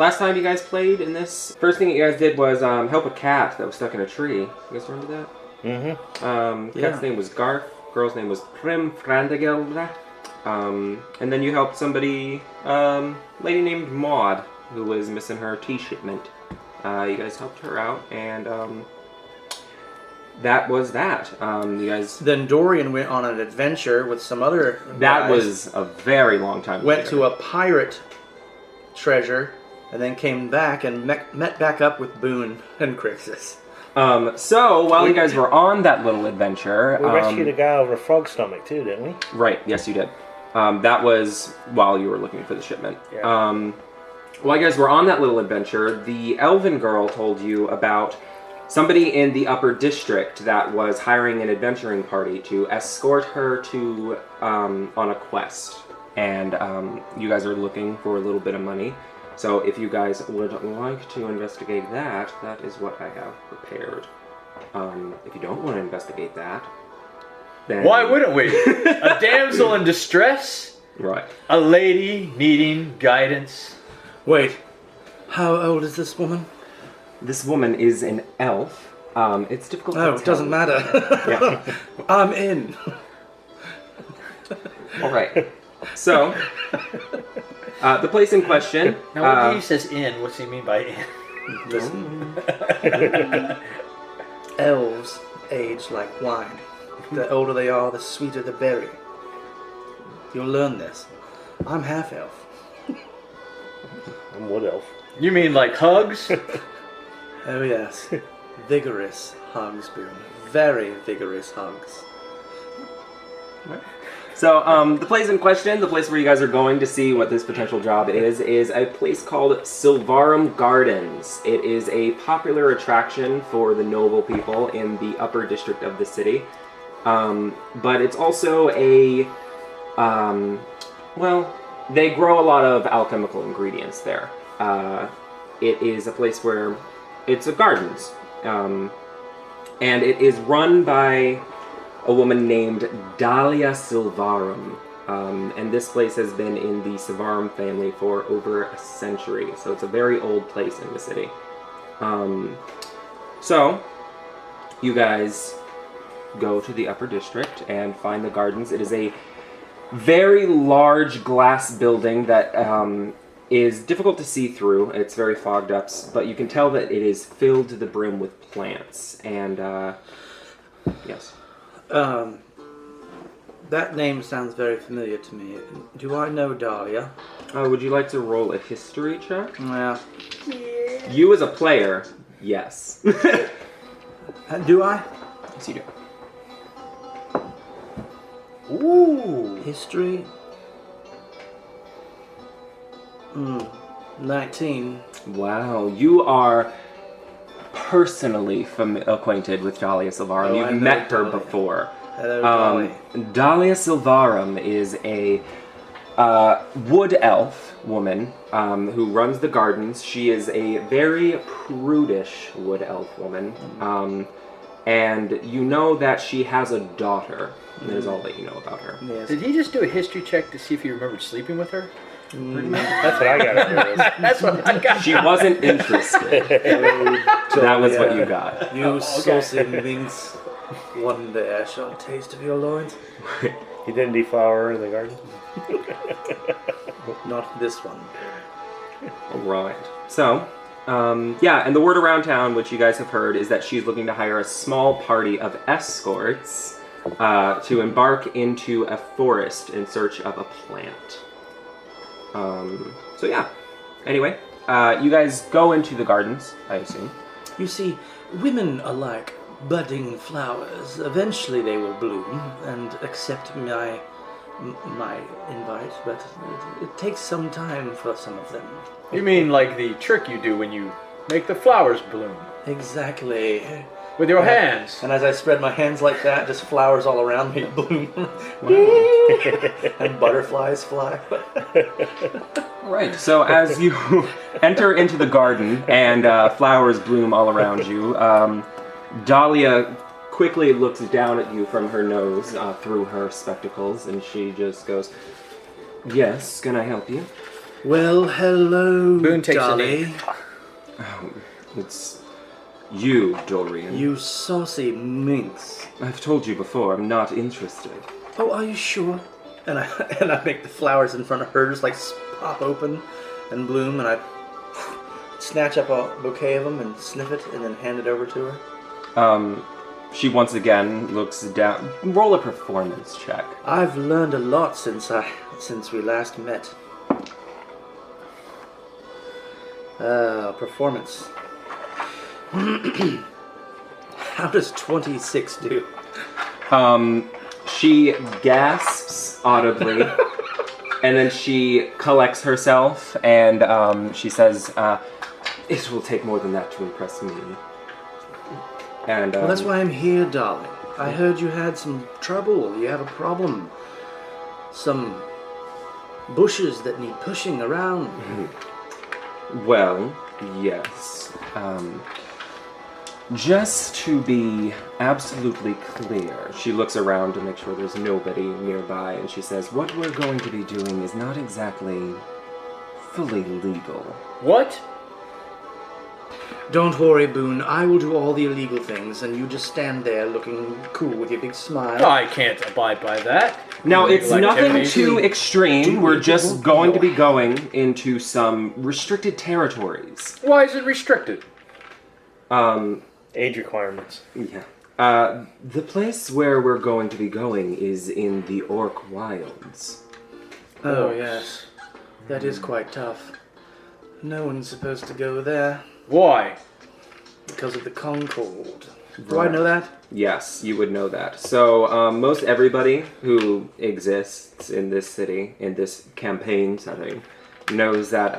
last time you guys played in this, first thing you guys did was help a cat that was stuck in a tree. You guys remember that? Mm-hmm. Cat's name was Garth. Girl's name was Prim Frandagelra. And then you helped somebody, lady named Maud, who was missing her tea shipment. You guys helped her out, and that was that. You guys. Then Dorian went on an adventure with some other That guys, was a very long time. went to a pirate treasure, and then came back and met back up with Boone and Crixus. So while you guys were on that little adventure, We rescued a guy over a frog stomach too, didn't we? Right. Yes, you did. That was while you were looking for the shipment. Yeah. While you guys were on that little adventure, the elven girl told you about somebody in the upper district that was hiring an adventuring party to escort her to on a quest, and you guys are looking for a little bit of money. So if you guys would like to investigate that, that is what I have prepared. If you don't want to investigate that, then... Why wouldn't we? A damsel in distress? Right. A lady needing guidance? Wait, how old is this woman? This woman is an elf. It's difficult to Oh, tell. it doesn't matter. Yeah. I'm in. All right. So, the place in question... Now, when he says in, what's he mean by in? Listen. Elves age like wine. The older they are, the sweeter the berry. You'll learn this. I'm half-elf. I'm wood elf. You mean like hugs? Oh yes. Vigorous hugs, Boone. Very vigorous hugs. So, the place in question, the place where you guys are going to see what this potential job is a place called Sylvarum Gardens. It is a popular attraction for the noble people in the upper district of the city. But it's also a, well, they grow a lot of alchemical ingredients there. It is a place where it's a gardens. And it is run by a woman named Dalia Sylvarum. And this place has been in the Sylvarum family for over a century. So it's a very old place in the city. So, you guys go to the upper district and find the gardens. It is a very large glass building that is difficult to see through. It's very fogged up, but you can tell that it is filled to the brim with plants. And, yes. That name sounds very familiar to me. Do I know Dahlia? Would you like to roll a history check? Yeah. You as a player, yes. Do I? Yes, you do. Ooh. History? 19. Wow, you are personally acquainted with Dahlia Sylvarum. Oh, I You've know met her Dahlia. before. Hello, Dahlia. Dahlia Sylvarum is a wood elf woman who runs the gardens. She is a very prudish wood elf woman. And you know that she has a daughter. That is all that you know about her. Yes. Did he just do a history check to see if he remembered sleeping with her? That's what I got out of this. That's what I got. She wasn't interested. That was what you got. You saucy minx. One day I shall taste of your loins. You didn't deflower her in the garden? Not this one. Right. So, yeah, and the word around town, which you guys have heard, is that she's looking to hire a small party of escorts to embark into a forest in search of a plant. So yeah. Anyway, you guys go into the gardens, I assume. You see, women are like budding flowers. Eventually they will bloom and accept my invite, but it takes some time for some of them. You mean like the trick you do when you make the flowers bloom? Exactly. With your hands. And as I spread my hands like that, just flowers all around me bloom. And butterflies fly. Right. So as you enter into the garden and flowers bloom all around you, Dahlia quickly looks down at you from her nose through her spectacles, and she just goes, "Yes, can I help you?" Well, hello, Boone takes a Dolly. knee. It's you, Dorian. You saucy minx. I've told you before, I'm not interested. Oh, are you sure? And I make the flowers in front of her just like pop open and bloom, and I snatch up a bouquet of them and sniff it and then hand it over to her. She once again looks down. Roll a performance check. I've learned a lot since we last met. Performance. How does 26 do? She gasps audibly, and then she collects herself, and she says, "It will take more than that to impress me." And Well, that's why I'm here, darling. I heard you had some trouble. You have a problem. Some bushes that need pushing around. Well, yes. Just to be absolutely clear, she looks around to make sure there's nobody nearby, and she says, "What we're going to be doing is not exactly fully legal." What? Don't worry, Boone. I will do all the illegal things, and you just stand there looking cool with your big smile. I can't abide by that. Now, it's Illegal nothing activities. too extreme. We're just going to be going into some restricted territories. Why is it restricted? Age requirements. Yeah. The place where we're going to be going is in the Orc Wilds. Oh, yes. That is quite tough. No one's supposed to go there Why? because of the Concord. Do I know that? Yes, you would know that. So, most everybody who exists in this city, in this campaign setting, knows that,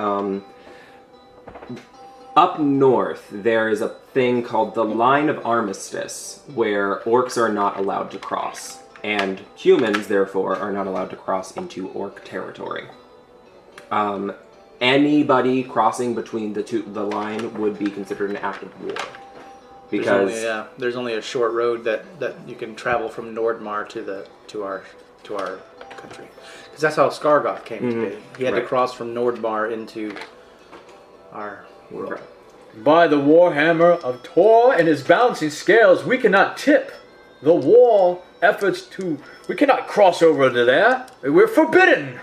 up north, there is a thing called the Line of Armistice, where orcs are not allowed to cross, and humans, therefore, are not allowed to cross into orc territory. Anybody crossing between the line would be considered an act of war. Because there's only a short road that you can travel from Nordmar to our country, because that's how Skargoth came to be. He had to cross from Nordmar into our world. By the warhammer of Tor and his balancing scales, we cannot tip the war efforts to... We cannot cross over to there. We're forbidden.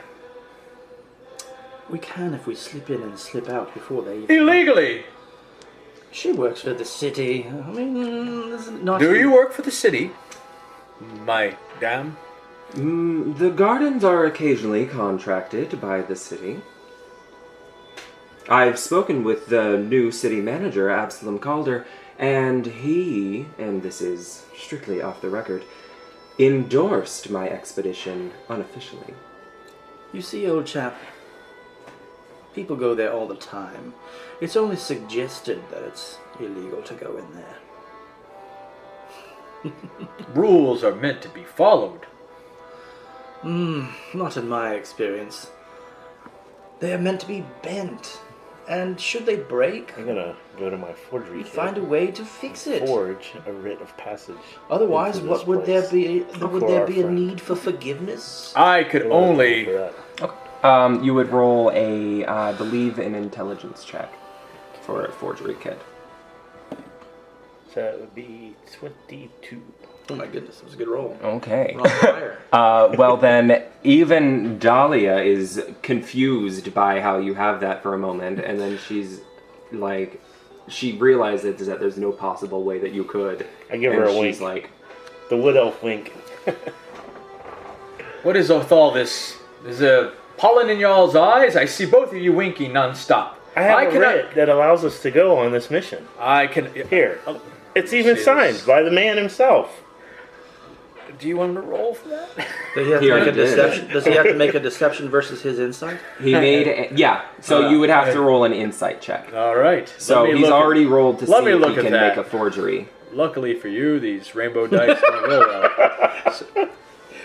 We can if we slip in and slip out before they even... Illegally. She works for the city. I mean, this is not... Do you work for the city? My damn. The gardens are occasionally contracted by the city. I've spoken with the new city manager, Absalom Calder, and he, and this is strictly off the record, endorsed my expedition unofficially. You see, old chap, people go there all the time. It's only suggested that it's illegal to go in there. Rules are meant to be followed. Not in my experience. They are meant to be bent. And should they break, I'm gonna go to my forgery. you kit. find a way to fix it. Forge a writ of passage. Otherwise, into what this would there place. be? Would For there our be a friend. need for forgiveness? I could I wanna go only... for that. You would roll a, believe an intelligence check for a forgery kit. So that would be 22. Oh my goodness, that was a good roll. Okay. We're on fire. Well then, even Dahlia is confused by how you have that for a moment, and then she's like, she realizes that there's no possible way that you could. I give and her a she's wink. like, The wood elf wink. What is with all this? Is there pollen in y'all's eyes? I see both of you winking nonstop. I have a cannot- writ that allows us to go on this mission. I can... Here. It's even Jesus. signed by the man himself. Do you want to roll for that? Does he have He to make a already did. deception? Does he have to make a deception versus his insight? he made, so you would have to roll an insight check. All right. So Let me he's look at- already rolled to see let me if look he at can that. make a forgery. Luckily for you, these rainbow dice don't roll well. So,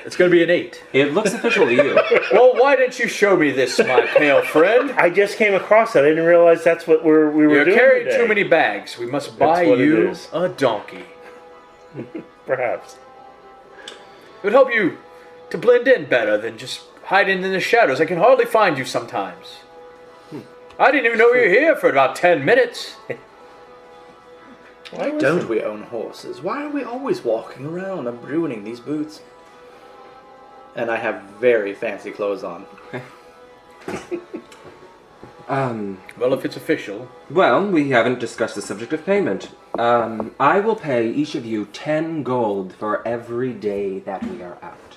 it's going to be an 8. It looks official to you. Well, why didn't you show me this, my pale friend? I just came across that. I didn't realize that's what we were You're doing carrying today. too many bags. We must buy what it you is. a donkey. Perhaps. It would help you to blend in better than just hiding in the shadows. I can hardly find you sometimes. I didn't even know you were here for about 10 minutes. Why don't we own horses? Why are we always walking around and ruining these boots? And I have very fancy clothes on. Well, if it's official. Well, we haven't discussed the subject of payment. I will pay each of you 10 gold for every day that we are out.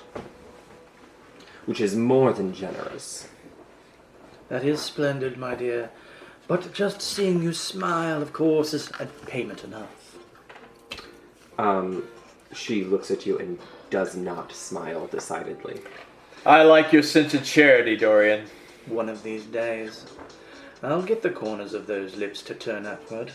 Which is more than generous. That is splendid, my dear. But just seeing you smile, of course, is payment enough. She looks at you and does not smile decidedly. I like your sense of charity, Dorian. One of these days, I'll get the corners of those lips to turn upward.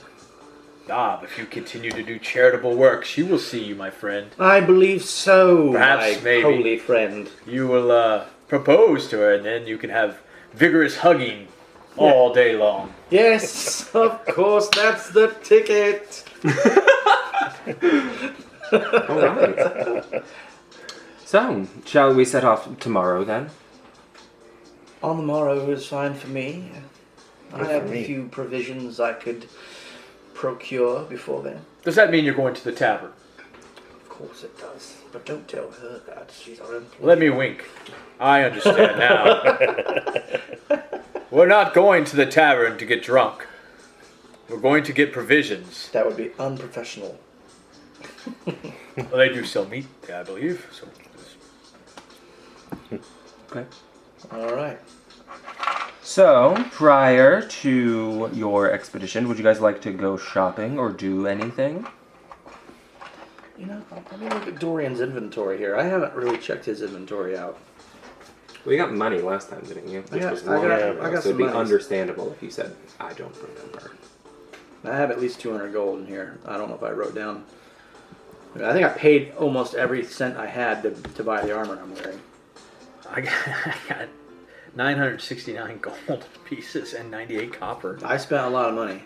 Ah, if you continue to do charitable work, she will see you, my friend. I believe so, Perhaps, my maybe. holy friend. You will propose to her, and then you can have vigorous hugging all day long. Yes, of course, that's the ticket. All right. So, shall we set off tomorrow then? On the morrow is fine for me. I Good have for a me. few provisions I could procure before then. Does that mean you're going to the tavern? Of course it does. But don't tell her that. She's our employee. Let me wink. I understand now. We're not going to the tavern to get drunk. We're going to get provisions. That would be unprofessional. Well, they do sell meat, I believe. So. Okay. All right. So, prior to your expedition, would you guys like to go shopping or do anything? You know, let me look at Dorian's inventory here. I haven't really checked his inventory out. Well, you got money last time, didn't you? Which was long I ago, got so it'd some be monies. understandable if you said, I don't remember. I have at least 200 gold in here. I don't know if I wrote down. I think I paid almost every cent I had to buy the armor I'm wearing. I got 969 gold pieces and 98 copper. I spent a lot of money.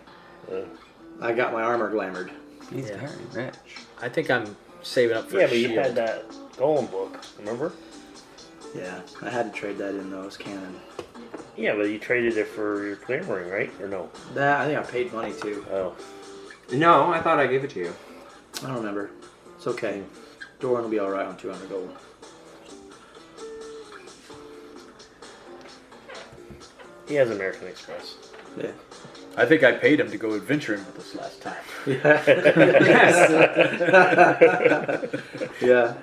I got my armor glamored. He's Yeah. very rich. I think I'm saving up for Yeah, a but you shield. had that golem book, remember? Yeah, I had to trade that in though. It was canon. Yeah, but you traded it for your clamoring, right? Or no? That I think I paid money too. Oh. No, I thought I gave it to you. I don't remember. It's okay. Doran will be all right on 200 gold. He has American Express. Yeah. I think I paid him to go adventuring with us last time. Yeah.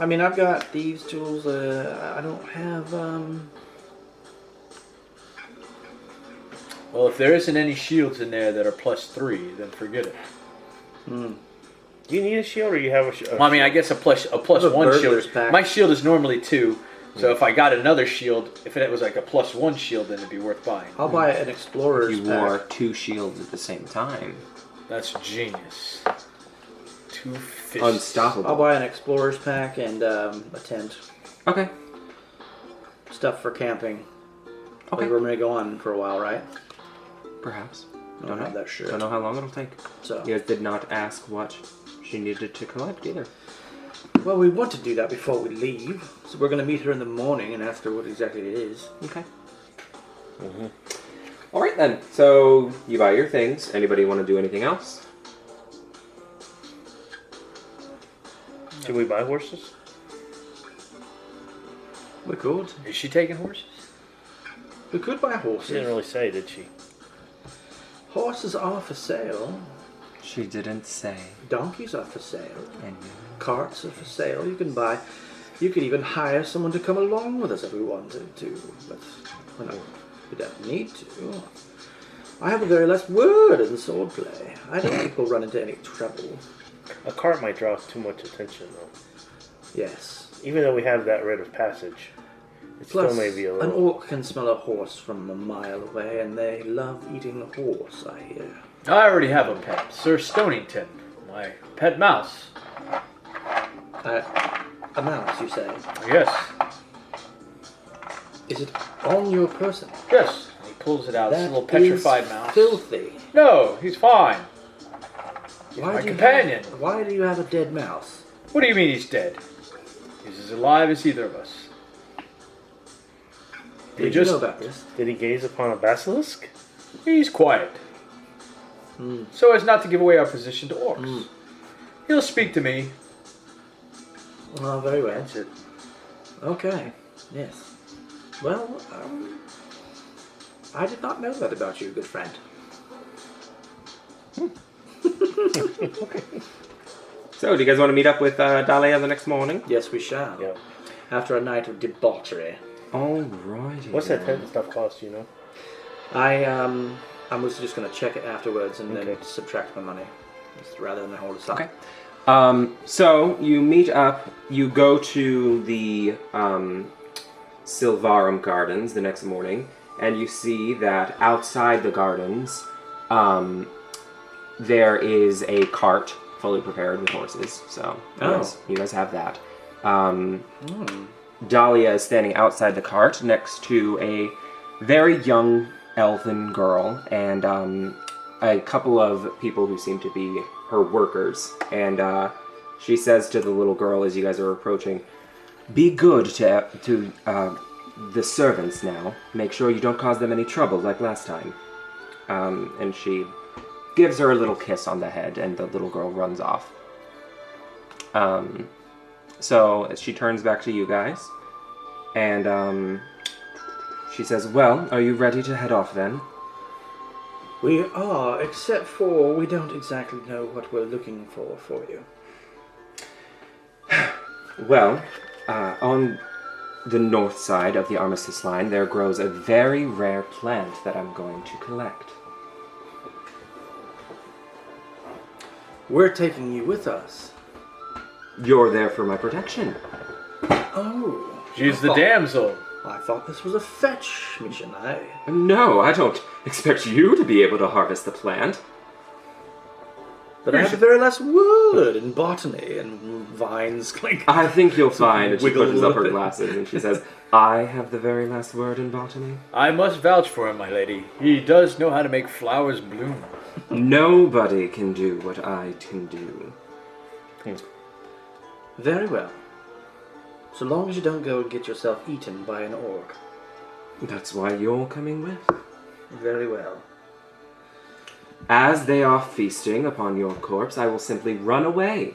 I mean, I've got thieves' tools. I don't have. Well, if there isn't any shields in there that are +3, then forget it. Hmm. Do you need a shield or you have a shield? Well, I mean, I guess a plus a one burglar's shield. pack. My shield is normally 2, so if I got another shield, if it was like a +1 shield, then it'd be worth buying. I'll buy an explorer's You pack. wore 2 shields at the same time. That's genius. 2 fists. Unstoppable. I'll buy an explorer's pack and a tent. Okay. Stuff for camping. Okay. We're gonna go on for a while, right? Perhaps. I don't have that shirt. Don't know how long it'll take. So, You guys did not ask what she needed to collect either. well, we want to do that before we leave. So we're gonna meet her in the morning and ask her what exactly it is. Okay. All right then. So you buy your things. Anybody want to do anything else? Should we buy horses? We could. Is she taking horses? We could buy She didn't horses. really say, did she? Horses are for sale. She didn't say. Donkeys are for sale. And Carts are for sale. You can buy. You could even hire someone to come along with us if we wanted to. But we don't need to. I have the very last word in swordplay. I don't think we'll run into any trouble. A cart might draw too much attention, though. Yes. Even though we have that rite of passage, it Plus, still may be a an little... orc can smell a horse from a mile away, and they love eating a horse, I hear. I already have a pet, Sir Stonington, my pet mouse. A mouse, you say? Yes, Is it on your person? yes. He pulls it out. It's a little petrified is mouse. filthy. No, he's fine. Why my do you companion. why do you have a dead mouse? What do you mean he's dead? He's as alive as either of us. Did you know about this? Did he gaze upon a basilisk? He's quiet. So as not to give away our position to orcs. He'll speak to me. Oh, very well. That's it. Okay. Yes. Well, I did not know that about you, good friend. So, do you guys want to meet up with Dahlia the next morning? Yes, we shall. Yeah. After a night of debauchery. Alrighty. What's that tent stuff cost, you know? I was just going to check it afterwards and then Okay. subtract my money, rather than hold it aside. Okay. So, you meet up, you go to the Silvarum Gardens the next morning, and you see that outside the gardens, there is a cart fully prepared with horses. So, you guys have that. Dahlia is standing outside the cart next to a very young elven girl and a couple of people who seem to be her workers. And she says to the little girl as you guys are approaching, "Be good to the servants now. Make sure you don't cause them any trouble like last time." And she gives her a little kiss on the head, and the little girl runs off. So she turns back to you guys, and she says, "Well, are you ready to head off then?" We are, except for we don't exactly know what we're looking for you. Well, on the north side of the Armistice line, there grows a very rare plant that I'm going to collect. We're taking you with us. You're there for my protection. Oh. She's the damsel. I thought this was a fetch mission. No, I don't expect you to be able to harvest the plant. But I have the very last word in botany, and vines clink. I think you'll find that she wiggle pushes up her with it. glasses and she says, "I have the very last word in botany." I must vouch for him, my lady. He does know how to make flowers bloom. Nobody can do what I can do. Very well. So long as you don't go and get yourself eaten by an orc. That's why you're coming with. Very well. As they are feasting upon your corpse, I will simply run away.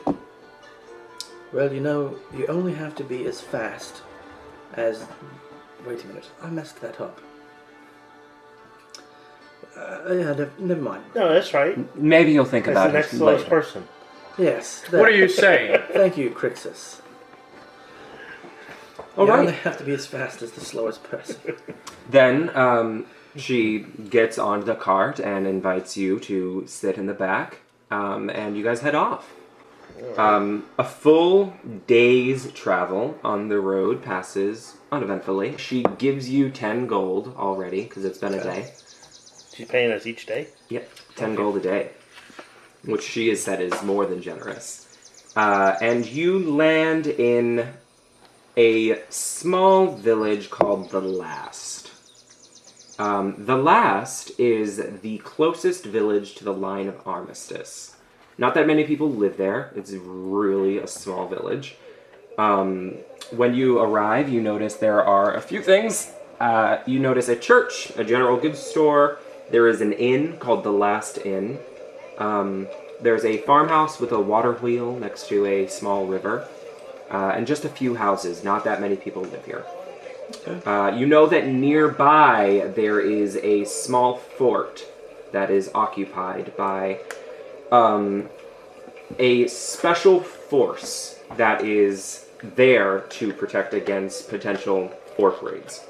Well, you know, you only have to be as fast as... Wait a minute, I messed that up. Never mind. No, that's right. Maybe you'll think That's about the next it slowest later. person. Yes. What are you saying? Thank you, Crixus. All You right. only have to be as fast as the slowest person. Then she gets on the cart and invites you to sit in the back, and you guys head off. A full day's travel on the road passes uneventfully. She gives you 10 gold already, because it's been a day. She's paying us each day? Yep, 10 gold a day, which she has said is more than generous. And you land in a small village called The Last. The Last is the closest village to the line of Armistice. Not that many people live there. It's really a small village. When you arrive, you notice there are a few things. You notice a church, a general goods store. There is an inn called The Last Inn. There's a farmhouse with a water wheel next to a small river. And just a few houses. Not that many people live here. Okay. You know that nearby there is a small fort that is occupied by a special force that is there to protect against potential orc raids.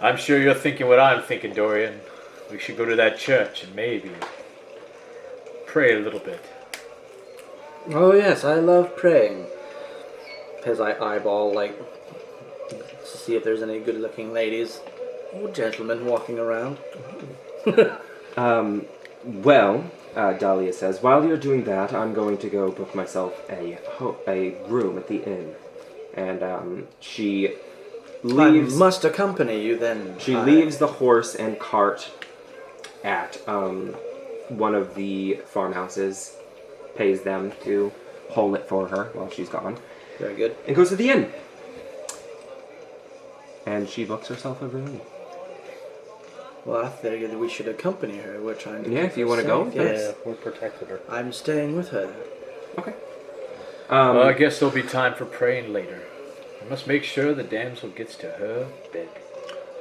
I'm sure you're thinking what I'm thinking, Dorian. We should go to that church and maybe pray a little bit. Oh yes, I love praying. As I eyeball, to see if there's any good-looking ladies or gentlemen walking around. Well, Dahlia says, while you're doing that, I'm going to go book myself a room at the inn. And she leaves... I must accompany you then. She leaves the horse and cart at one of the farmhouses, pays them to hold it for her while she's gone, Very good. and goes to the inn. And she books herself a room. Well, I figured that we should accompany her. We're trying to. Yeah, keep if you her wanna go safe, with her. yes. Yeah, we protected her. I'm staying with her. Okay. Well, I guess there'll be time for praying later. I must make sure the damsel gets to her bed.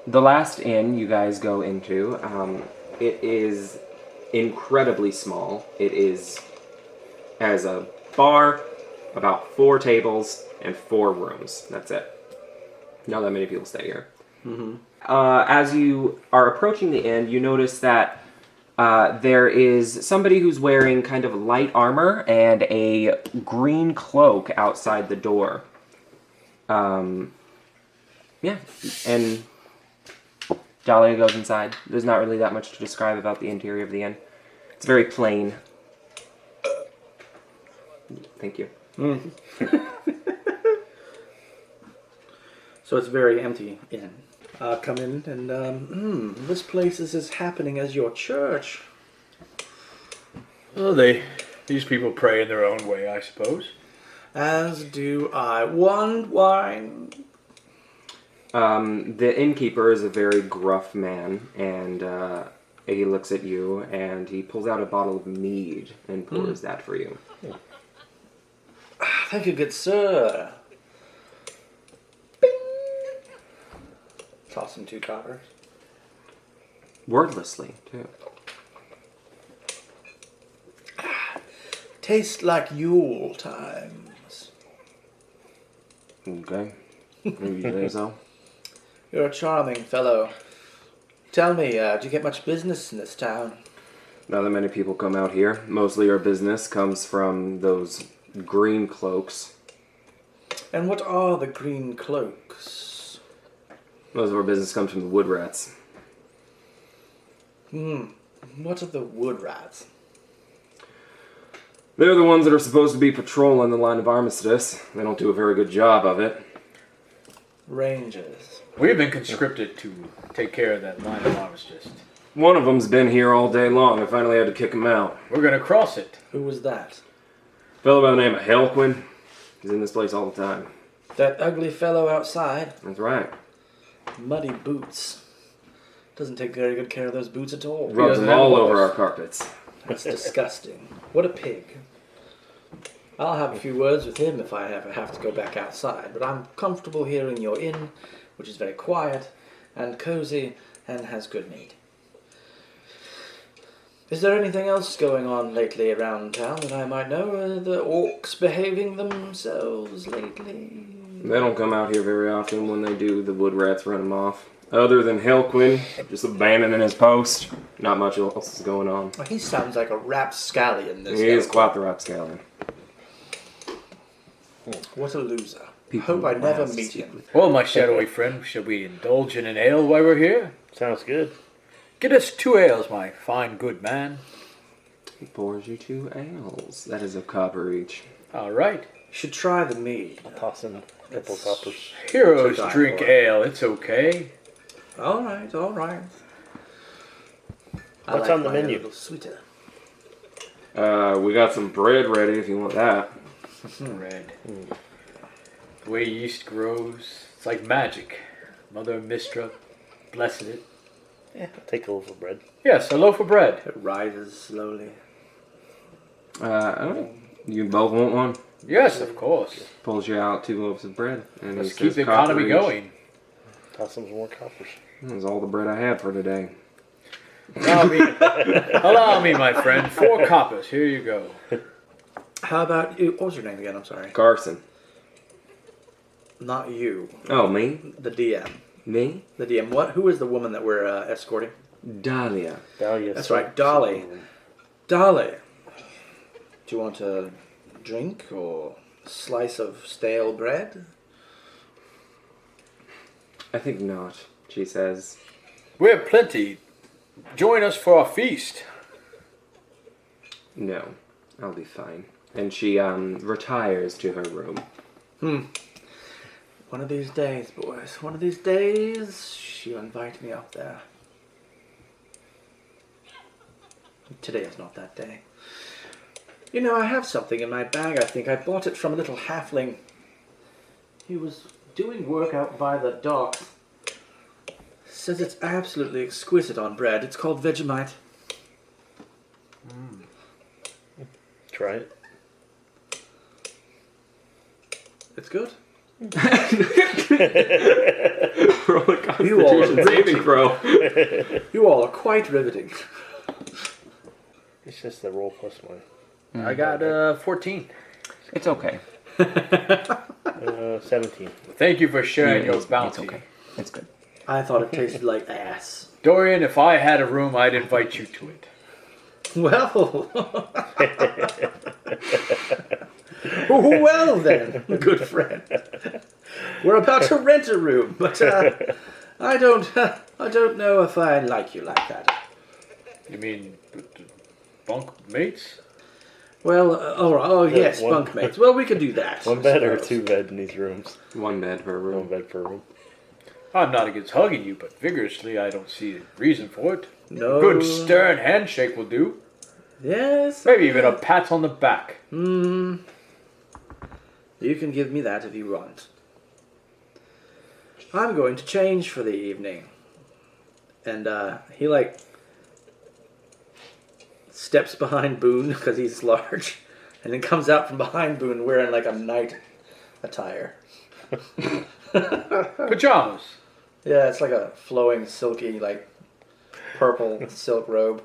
The last inn you guys go into, it is incredibly small. It has a bar, about 4 tables, and 4 rooms. That's it. Not that many people stay here. Mm-hmm. As you are approaching the inn, you notice that there is somebody who's wearing kind of light armor and a green cloak outside the door. Yeah, and Dahlia goes inside. There's not really that much to describe about the interior of the inn. It's very plain. Thank you. So it's very empty inn. Come in and this place is as happening as your church. Well, these people pray in their own way, I suppose. As do I. One wine. The innkeeper is a very gruff man, and he looks at you, and he pulls out a bottle of mead and pours that for you. Thank you, good sir. Bing. Toss him 2 coppers. Wordlessly, too. Taste like Yule times. Okay. Maybe you say so. You're a charming fellow. Tell me, do you get much business in this town? Not that many people come out here. Mostly our business comes from those green cloaks. And what are the green cloaks? Most of our business comes from the wood rats. What are the wood rats? They're the ones that are supposed to be patrolling the line of armistice. They don't do a very good job of it. Rangers. We've been conscripted to take care of that line of armistice. One of them's been here all day long. I finally had to kick him out. We're gonna cross it. Who was that? A fellow by the name of Helquin. He's in this place all the time. That ugly fellow outside. That's right. Muddy boots. Doesn't take very good care of those boots at all. Rubs doesn't them have all balls. over our carpets. That's disgusting. What a pig. I'll have a few words with him if I ever have to go back outside, but I'm comfortable here in your inn, which is very quiet and cozy and has good meat. Is there anything else going on lately around town that I might know? Are the orcs behaving themselves lately? They don't come out here very often. When they do, the wood rats run them off. Other than Helquin, just abandoning his post, not much else is going on. Well, he sounds like a rapscallion. This He is elf. quite the rapscallion. What a loser. People Hope I never ask meet him. Well, my shadowy friend, shall we indulge in an ale while we're here? Sounds good. Get us 2 ales, my fine good man. He pours you 2 ales. That is a copper each. All right. You should try the mead. Toss in a couple coppers. Heroes To die drink for. ale. It's okay. All right, all right. I What's like on the mine a menu? little sweeter. We got some bread ready if you want that. Red. The way yeast grows, it's like magic. Mother Mistra blessed it. Yeah, I'll take a loaf of bread. Yes, a loaf of bread. It rises slowly. You both want one? Yes, of course. Pulls you out 2 loaves of bread. And Let's he keep says, the "Copper economy each." going. Toss in some more coppers. That's all the bread I had for today. Allow me, my friend. 4 coppers. Here you go. How about you? What was your name again? I'm sorry. Carson. Not you. Oh, me? The DM. Me? The DM. What? Who is the woman that we're escorting? Dahlia. Dahlia. That's right, Dolly. Dolly. Do you want a drink or a slice of stale bread? I think not, she says. We have plenty. Join us for our feast. No, I'll be fine. And she retires to her room. One of these days, boys. One of these days, she'll invite me up there. Today is not that day. You know, I have something in my bag, I think. I bought it from a little halfling. He was doing work out by the docks. says it's absolutely exquisite on bread. It's called Vegemite. Try it. It's good. Roll a Constitution saving throw. You all are quite riveting. It's just the roll plus one. I got 14. It's okay. 17. Thank you for sharing your It's bounty. okay. It's good. I thought it tasted like ass. Dorian, if I had a room, I'd invite you to it. Well. Well then, good friend. We're about to rent a room, but I don't know if I like you like that. You mean bunk mates? Well, yes, one- bunkmates. Well, we could do that. One I bed or suppose. 2 bed in these rooms? One bed per room. One bed per room. I'm not against hugging you, but vigorously I don't see a reason for it. No. A good stern handshake will do. Yes. Maybe even a pat on the back. You can give me that if you want. I'm going to change for the evening. And he steps behind Boone because he's large, and then comes out from behind Boone wearing like a knight attire. Pajamas. Yeah, it's like a flowing, silky, like purple silk robe.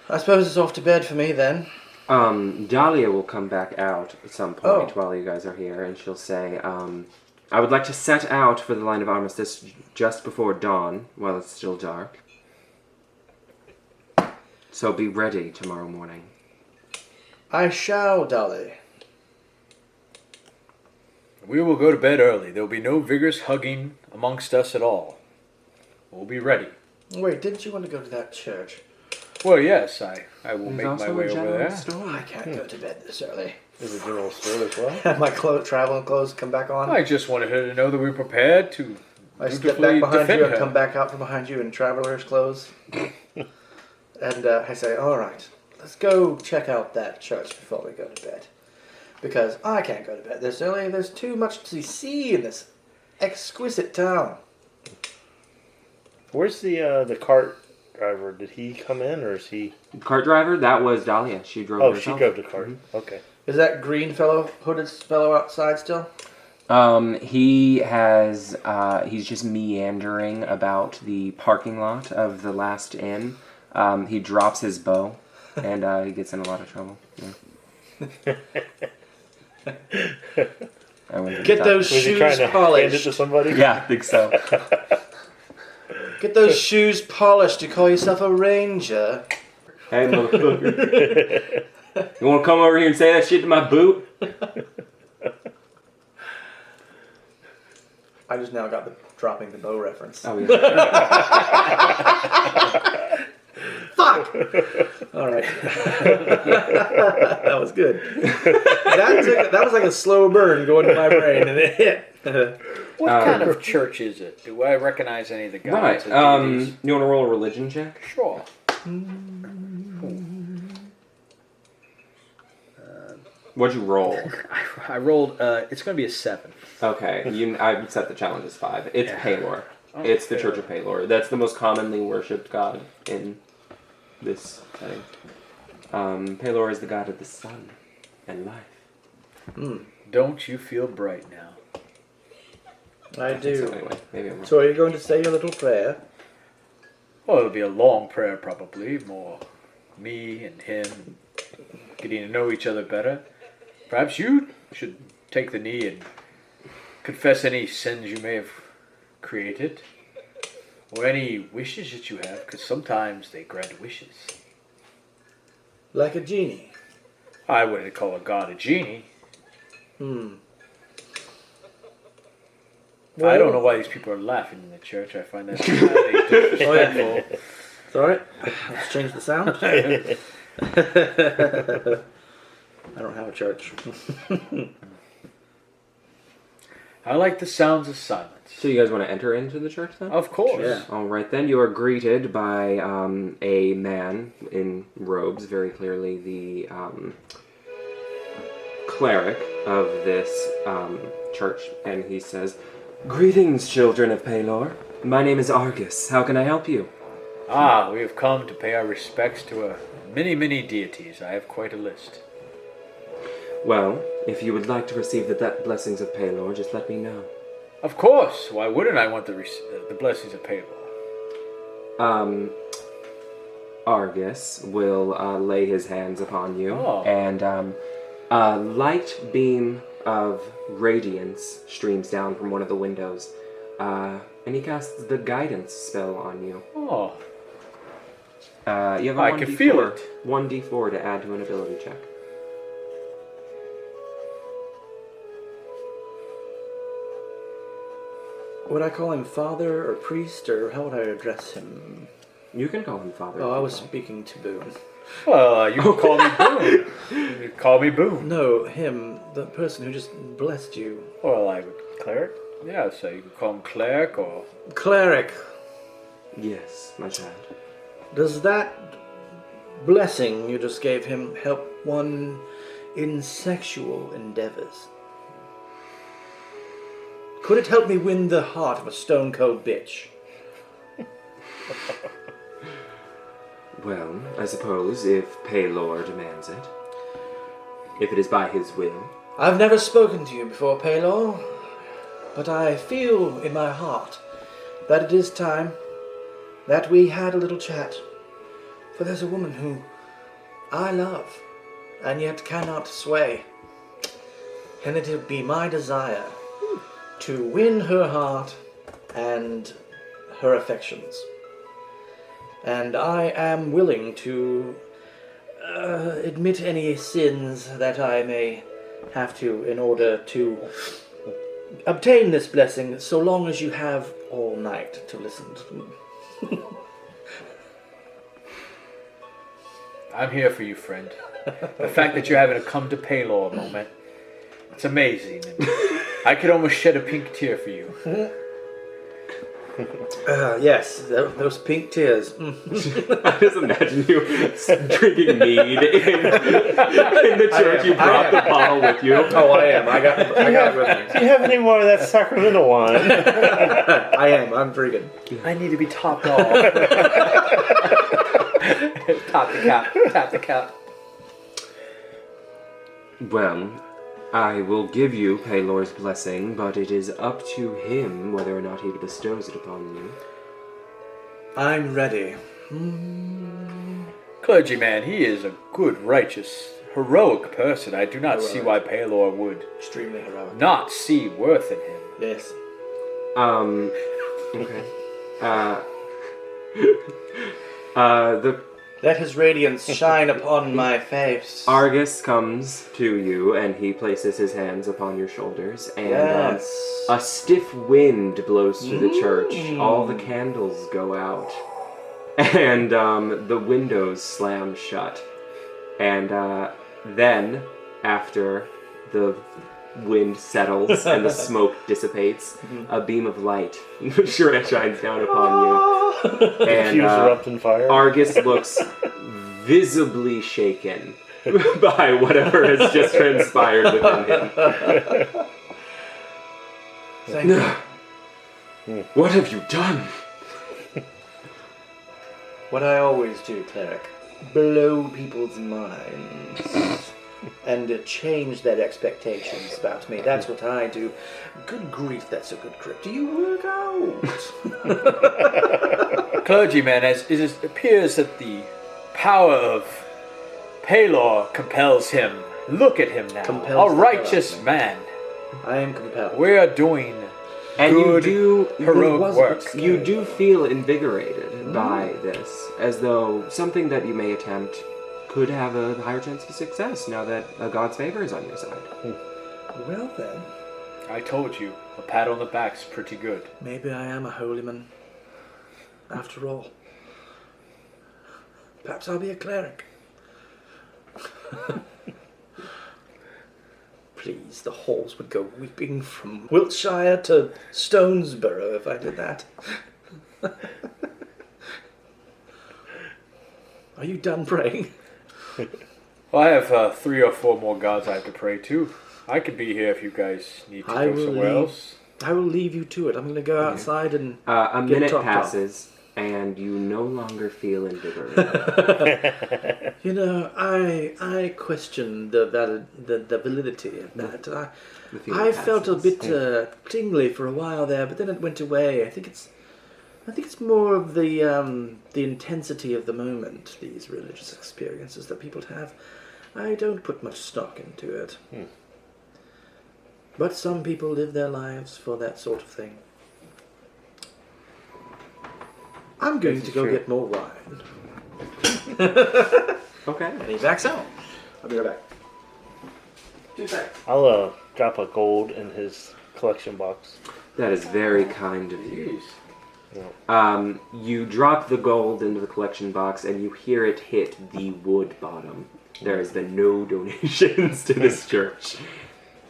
I suppose it's off to bed for me then. Dahlia will come back out at some point Oh. while you guys are here, and she'll say, I would like to set out for the line of armistice just before dawn, while it's still dark. So be ready tomorrow morning. I shall, Dolly. We will go to bed early. There will be no vigorous hugging amongst us at all. We'll be ready. Wait, didn't you want to go to that church? Well, yes, I will There's make my also way a over general there. store. I can't go to bed this early. There's a general store as well? Have my traveling clothes come back on? I just wanted her to know that we're prepared to I step dutifully back behind defend you and her. come back out from behind you in traveler's clothes. And I say, all right, let's go check out that church before we go to bed. Because I can't go to bed this early. There's too much to see in this exquisite town. Where's the cart driver? Did he come in, or is he... Cart driver, that was Dahlia. She drove Oh, herself. she drove the cart. Okay. Is that green fellow, hooded fellow outside still? He's just meandering about the parking lot of the last inn. He drops his bow, and he gets in a lot of trouble. Yeah. Get those Was he shoes trying to hand it polished. to somebody? Yeah, I think so. Get those shoes polished to call yourself a ranger. Hey, motherfucker. You want to come over here and say that shit to my boot? I just now got the dropping the bow reference. Oh, yeah. Fuck! Alright. That was good. That was like a slow burn going to my brain, and it hit. What kind of church is it? Do I recognize any of the Right. gods? and deities? You want to roll a religion check? Sure. What'd you roll? I rolled. It's going to be a 7. Okay, I set the challenge as 5. It's Yeah. Palor. It's the Church of Palor. That's the most commonly worshipped god in this setting. Palor is the god of the sun and life. Don't you feel bright now? I think so do. anyway, maybe I'm wrong. So are you going to say your little prayer? Well, it'll be a long prayer, probably. More me and him getting to know each other better. Perhaps you should take the knee and confess any sins you may have created. Or any wishes that you have, because sometimes they grant wishes. Like a genie. I wouldn't call a god a genie. I don't know why these people are laughing in the church. I find that highly disrespectful. It's alright. Let's change the sound. I don't have a church. I like the sounds of silence. So you guys want to enter into the church then? Of course. Yeah. All right, then you are greeted by a man in robes, very clearly the cleric of this church, and he says, Greetings, children of Palor. My name is Argus. How can I help you? Ah, we have come to pay our respects to many deities. I have quite a list. Well, if you would like to receive the blessings of Palor, just let me know. Of course. Why wouldn't I want the blessings of Palor? Argus will lay his hands upon you, Oh. and a light beam of radiance streams down from one of the windows, and he casts the guidance spell on you. Oh. You have a I 1d4, can feel it. 1d4 to add to an ability check. Would I call him father or priest, or how would I address him? You can call him Father. Oh, if I you was like. speaking to Boone. Well, you can call me Boone. You can call me Boone. No, him, the person who just blessed you. Well, I would cleric. Yeah, so you can call him cleric or Cleric, Yes, my child. does that blessing you just gave him help one in sexual endeavors? Could it help me win the heart of a stone-cold bitch? Well, I suppose if Palor demands it. If it is by his will. I've never spoken to you before, Palor, but I feel in my heart that it is time that we had a little chat. For there's a woman who I love, and yet cannot sway. And it would be my desire to win her heart and her affections. And I am willing to admit any sins that I may have to in order to obtain this blessing, so long as you have all night to listen to me. I'm here for you, friend. The fact that you're having a come to Palor moment, it's amazing. And I could almost shed a pink tear for you. Yes, those pink tears. I just imagine you drinking mead in the church. You brought the bottle with you. Oh, I am. I got it with me. Do you have any more of that sacramental wine? I am. I'm freaking. I need to be topped off. Top the cap. Tap the cap. Well, I will give you Palor's blessing, but it is up to him whether or not he bestows it upon you. I'm ready. Clergyman, he is a good, righteous, heroic person. I do not see why Palor would Extremely heroic. not see worth in him. Yes. Okay. The Let his radiance shine upon my face. Argus comes to you and he places his hands upon your shoulders, and Yes. a stiff wind blows through the church. All the candles go out, and the windows slam shut. And then, after the wind settles and the smoke dissipates, a beam of light shines down upon you. And Fuse erupt in fire. Argus looks visibly shaken by whatever has just transpired within him. Thank you. What have you done? What I always do, cleric. Blow people's minds. And change their expectations about me. That's what I do. Good grief, that's a good grip. Do you work out? Clergyman, as it appears that the power of Palor compels him. Look at him now. Compels A the righteous power. man. I am compelled. We are doing And good, you do heroic work. You do feel invigorated by this, as though something that you may attempt could have a higher chance of success now that God's favor is on your side. Well then, I told you, a pat on the back's pretty good. maybe I am a holy man. After all. Perhaps I'll be a cleric. Please, the halls would go weeping from Wiltshire to Stonesburrow if I did that. Are you done praying? Well, I have 3 or 4 more gods I have to pray to. I could be here if you guys need to I go will somewhere leave. else. I will leave you to it. I'm going to go outside and A get minute topped off. passes, and you no longer feel invigorated. You know, I question the validity of that. The feeling I felt a passes. bit tingly for a while there, but then it went away. I think it's more of the intensity of the moment. These religious experiences that people have, I don't put much stock into it. But some people live their lives for that sort of thing. I'm going to go get more wine. Okay. And he backs out. I'll be right back. 2 seconds. I'll drop a gold in his collection box. That is very kind of you. Jeez. You drop the gold into the collection box, and you hear it hit the wood bottom. There has been no donations to this church.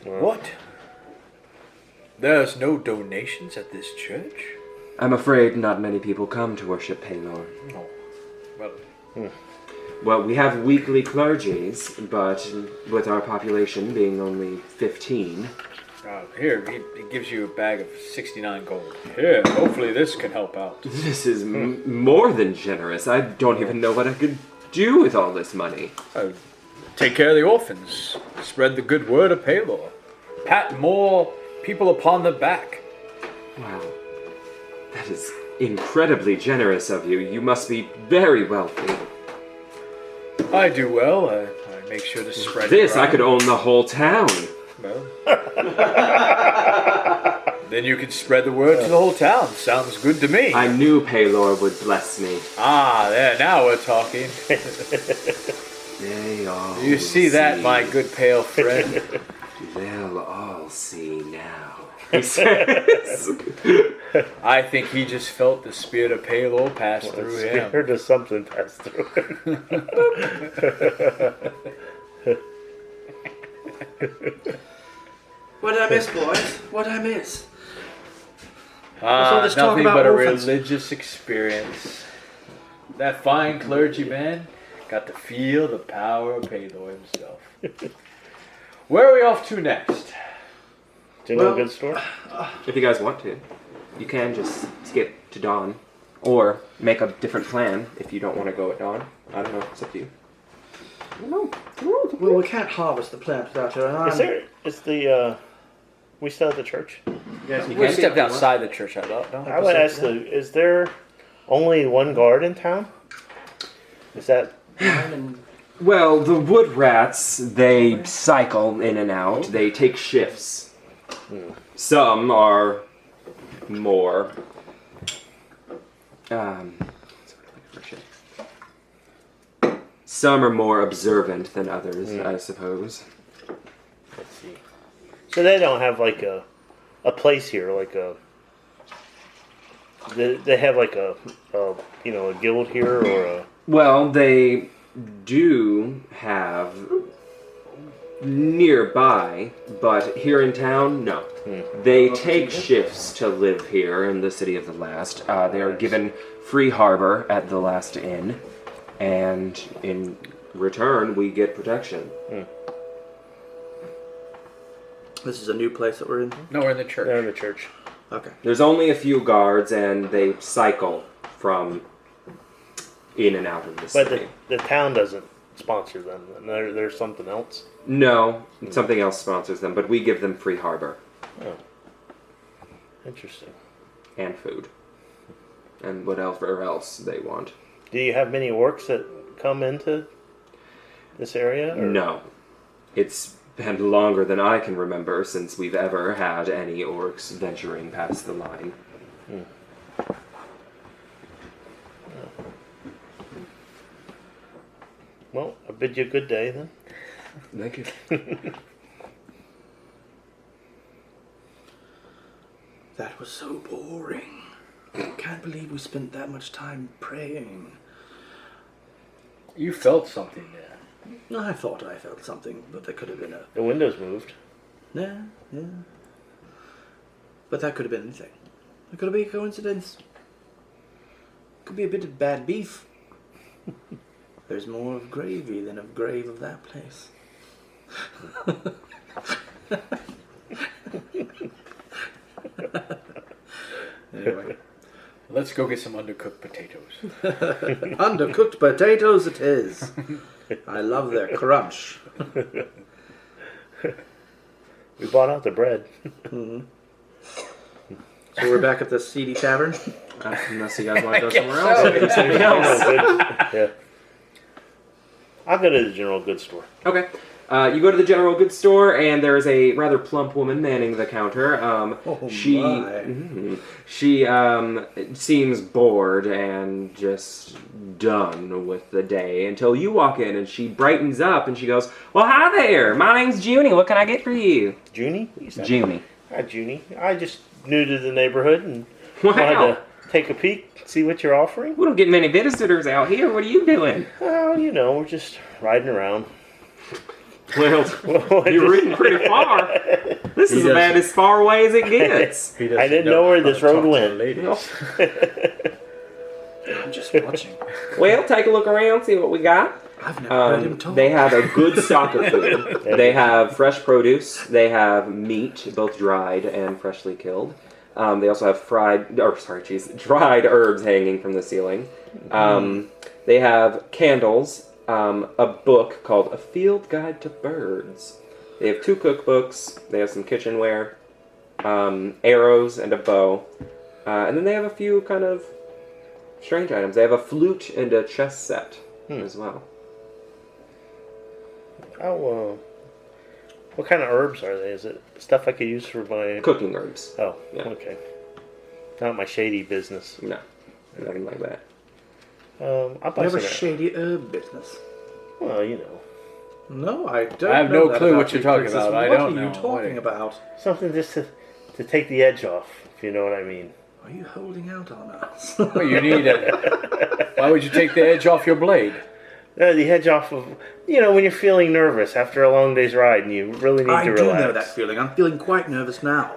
What? There's no donations at this church? I'm afraid not many people come to worship Palor. No. Well, Well, we have weekly clergies, but with our population being only 15, here, he gives you a bag of 69 gold. Here, hopefully this can help out. this is more than generous. I don't even know what I could do with all this money. Take care of the orphans. Spread the good word of Palor. Pat more people upon the back. Wow. That is incredibly generous of you. You must be very wealthy. I do well. I make sure to spread This, it I around. could own the whole town. Well, then you can spread the word to the whole town. Sounds good to me. I knew Palor would bless me. There, now we're talking. They all You see that, my good pale friend? They'll all see now. He says. I think he just felt the spirit of Palor pass through him. Or does something pass through it? What did I miss, boys? What did I miss? all this talk Nothing about but a orphans. religious experience. That fine clergyman got to feel the power of Palor himself. Where are we off to next? Do you know Well- a good store? If you guys want to, you can just skip to dawn. Or make a different plan if you don't want to go at dawn. I don't know, it's up to you. I don't know. Well, we can't harvest the plant without her. And Is there? Is the? We still at the church? Yes, you We can stepped be- outside the church, I thought. No? I would ask is there only one guard in town? Is that? Well, the wood rats, they cycle in and out. They take shifts. Some are more... some are more observant than others, I suppose. Let's see. So they don't have like a place here, like a. They have like a a guild here or a. Well, they do have nearby, but here in town, no. They take shifts to live here in the City of the Last. They are given free harbor at the Last Inn, and in return, we get protection. This is a new place that we're in? No, we're in the church. They're in the church. Okay. There's only a few guards, and they cycle from in and out of the But city. the town doesn't sponsor them. And there's something else. No, something else sponsors them, but we give them free harbor Oh, interesting. and food. And whatever else they want. Do you have many orcs that come into this area? Or? No. It's been longer than I can remember since we've ever had any orcs venturing past the line. Well, I bid you a good day then. Thank you. That was so boring. Can't believe we spent that much time praying. You felt something there. I thought I felt something, but there could have been a... The windows moved. Yeah. But that could have been anything. It could have been a coincidence. Could be a bit of bad beef. There's more of gravy than of grave of that place. Anyway. Let's go get some undercooked potatoes. Undercooked potatoes it is. I love their crunch. We bought out the bread. So we're back at the seedy tavern. Unless you guys want to go guess somewhere else. so. Or do something else. Yeah. I'll go to the general goods store. Okay. You go to the general goods store, and there's a rather plump woman manning the counter. She seems bored and just done with the day until you walk in, and she brightens up and she goes, "Well, hi there. My name's Junie. What can I get for you?" Junie? Junie. Hi, Junie. I just new to the neighborhood and Wow. wanted to take a peek, see what you're offering. We don't get many visitors out here. What are you doing? Well, you know, we're just riding around. Well, you're reading pretty far. This is about as far away as it gets. He doesn't I didn't know where how this to road talk to went. the ladies. I'm just watching. Well, take a look around, see what we got. I've never heard him talk. They have a good stock of food. They have fresh produce. They have meat, both dried and freshly killed. They also have dried herbs hanging from the ceiling. They have candles, a book called A Field Guide to Birds. They have 2 cookbooks. They have some kitchenware, arrows, and a bow. And then they have a few kind of strange items. They have a flute and a chess set as well. Oh, what kind of herbs are they? Is it stuff I could use for my... Cooking herbs. Oh, Yeah. okay. Not my shady business. No, nothing like that. I'll buy Never some... shady herb business. Well, you know. No, I don't. I have know no that clue about what you're you, talking Princess. about. I What don't are know. you talking about? Something just to take the edge off, if you know what I mean. Are you holding out on us? Well, you need it. Why would you take the edge off your blade? The edge off of, you know, when you're feeling nervous after a long day's ride and you really need I to do relax. know that feeling. I'm feeling quite nervous now.